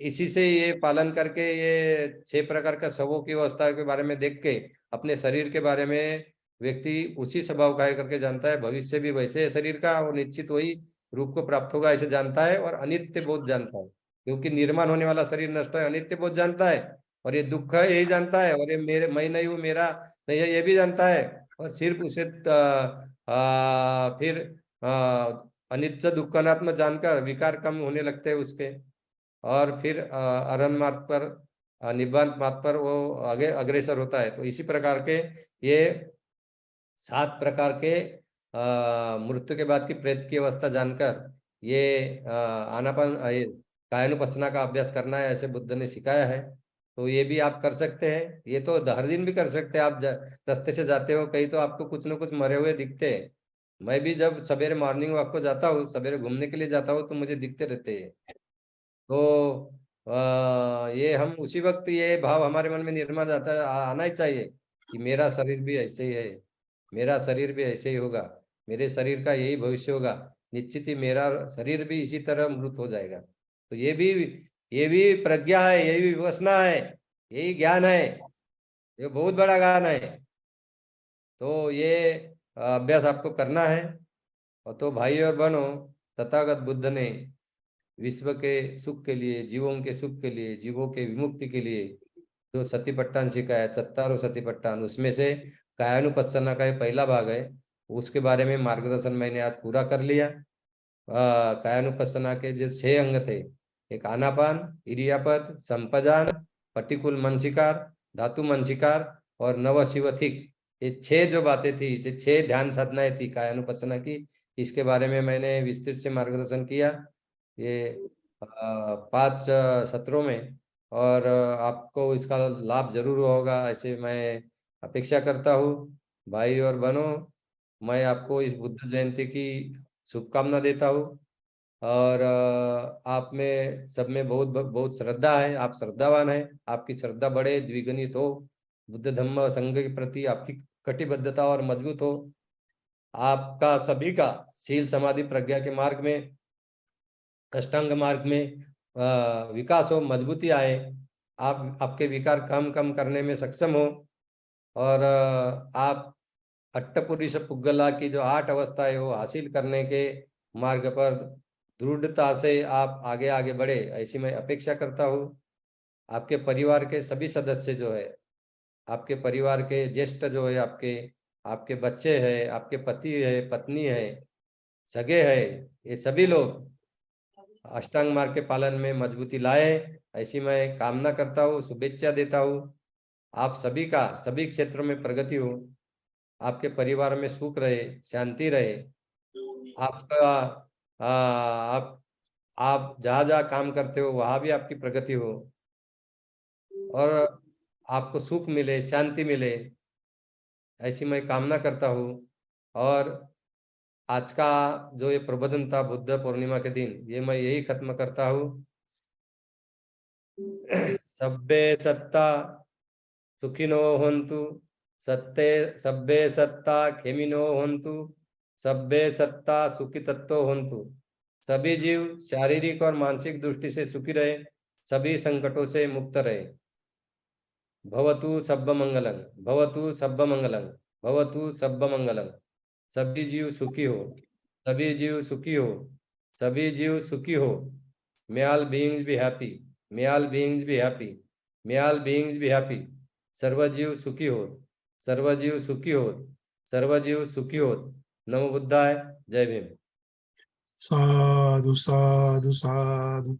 इसी से ये पालन करके ये 6 प्रकार का शवों की अवस्था के बारे में देख के अपने शरीर के बारे में व्यक्ति उसी स्वभाव का है करके जानता है, भविष्य भी वैसे है शरीर का, और निश्चित वही रूप को प्राप्त होगा ऐसे जानता है, और अनित्य बोध जानता है, क्योंकि निर्माण होने वाला शरीर नष्ट है, अनित्य बोध जानता है, और ये दुख है यही जानता है, और ये मेरे मैं नहीं हूँ, मेरा नहीं है ये भी जानता है। और सिर्फ उसे फिर अनित्य दुख अनात्म जानकर विकार कम होने लगते हैं उसके, और फिर अरहन मार्ग पर, निब्बान मार्ग पर वो आगे अग्रसर होता है। तो इसी प्रकार के ये 7 प्रकार के मृत्यु के बाद की प्रेत की अवस्था जानकर ये आनापान ये कायानुपස්සना का अभ्यास करना है, ऐसे बुद्ध ने सिखाया है। तो ये भी आप कर सकते हैं, ये तो हर दिन भी कर सकते हैं। आप रास्ते से जाते हो कहीं तो आपको कुछ ना कुछ मरे हुए दिखते हैं। मैं भी जब सवेरे मॉर्निंग वॉक को जाता हूँ, सवेरे घूमने के लिए जाता हूँ, तो मुझे दिखते रहते हैं। तो ये हम उसी वक्त ये भाव हमारे मन में निर्माण जाता है, आना ही चाहिए कि मेरा शरीर भी ऐसे ही है, मेरा शरीर भी ऐसे ही होगा, मेरे शरीर का यही भविष्य होगा, निश्चित ही मेरा शरीर भी इसी तरह मृत हो जाएगा। तो ये भी प्रज्ञा है, यही विपश्यना है, यही ज्ञान है, ये बहुत बड़ा ज्ञान है। तो ये अभ्यास आपको करना है। और तो भाई और बहनों, तथागत बुद्ध ने विश्व के सुख के लिए, जीवों के सुख के लिए, जीवों के विमुक्ति के लिए जो सतीपट्टान सिखाया, 74 सतीपट्टान, उसमें से कायानुपස්සना का ये पहला भाग है, उसके बारे में मार्गदर्शन मैंने आज पूरा कर लिया। कायानुपස්සना के जो 6 अंग थे, एक आनापान, इरियापत, संपजान, पटिकुल मनसिकार, धातु मनसिकार और नवशिवथिक, ये 6 जो बातें थी, ये 6 ध्यान साधनाएं थी कायानुपස්සना की, इसके बारे में मैंने विस्तृत से मार्गदर्शन किया ये 5 सत्रों में। और आपको इसका लाभ जरूर होगा ऐसे मैं अपेक्षा करता हूँ। भाई और बहनों, मैं आपको इस बुद्ध जयंती की शुभकामना देता हूँ। और आप में सब में बहुत बहुत श्रद्धा है, आप श्रद्धावान है, आपकी श्रद्धा बढ़े, द्विगुणित हो, बुद्ध धम्म संघ के प्रति आपकी कटिबद्धता और मजबूत हो, आपका सभी का शील समाधि प्रज्ञा के मार्ग में, अष्टांग मार्ग में विकास हो, मजबूती आए, आप आपके विकार कम कम करने में सक्षम हो, और आप अट्टपुरुष पुग्गला की जो 8 अवस्था है वो हासिल करने के मार्ग पर दृढ़ता से आप आगे आगे बढ़े, ऐसी मैं अपेक्षा करता हूँ। आपके परिवार के सभी सदस्य जो है, आपके परिवार के ज्येष्ठ जो है, आपके आपके बच्चे हैं, आपके पति है, पत्नी है, सगे है, ये सभी लोग अष्टांग मार्ग के पालन में मजबूती लाए, ऐसी मैं कामना करता हूँ, शुभेच्छा देता हूँ। आप सभी का सभी क्षेत्रों में प्रगति हो, आपके परिवार में सुख रहे, शांति रहे, आपका आप जहाँ जहाँ काम करते हो वहां भी आपकी प्रगति हो, और आपको सुख मिले, शांति मिले, ऐसी मैं कामना करता हूँ। और आज का जो ये प्रबोधन था बुद्ध पूर्णिमा के दिन, ये मैं यही खत्म करता हूँ। सब्बे सत्ता सुखिनो होन्तु, सत्ते सब्बे सत्ता खेमिनो होन्तु, सब्बे सत्ता सुखी तत्व होन्तु। सभी जीव शारीरिक और मानसिक दृष्टि से सुखी रहे, सभी संकटों से मुक्त रहे। भवतु सब्ब मंगलं, भवतु सब्ब मंगलं, भवतु सब्ब मंगलं। सभी जीव सुखी हो, सभी जीव सुखी हो, सभी जीव सुखी हो। May all beings be happy, may all beings be happy, may all beings be happy। सर्व जीव सुखी हो, सर्व जीव सुखी हो, सर्व जीव सुखी हो। नमो बुद्धाय, जय भीम। साधु साधु साधु।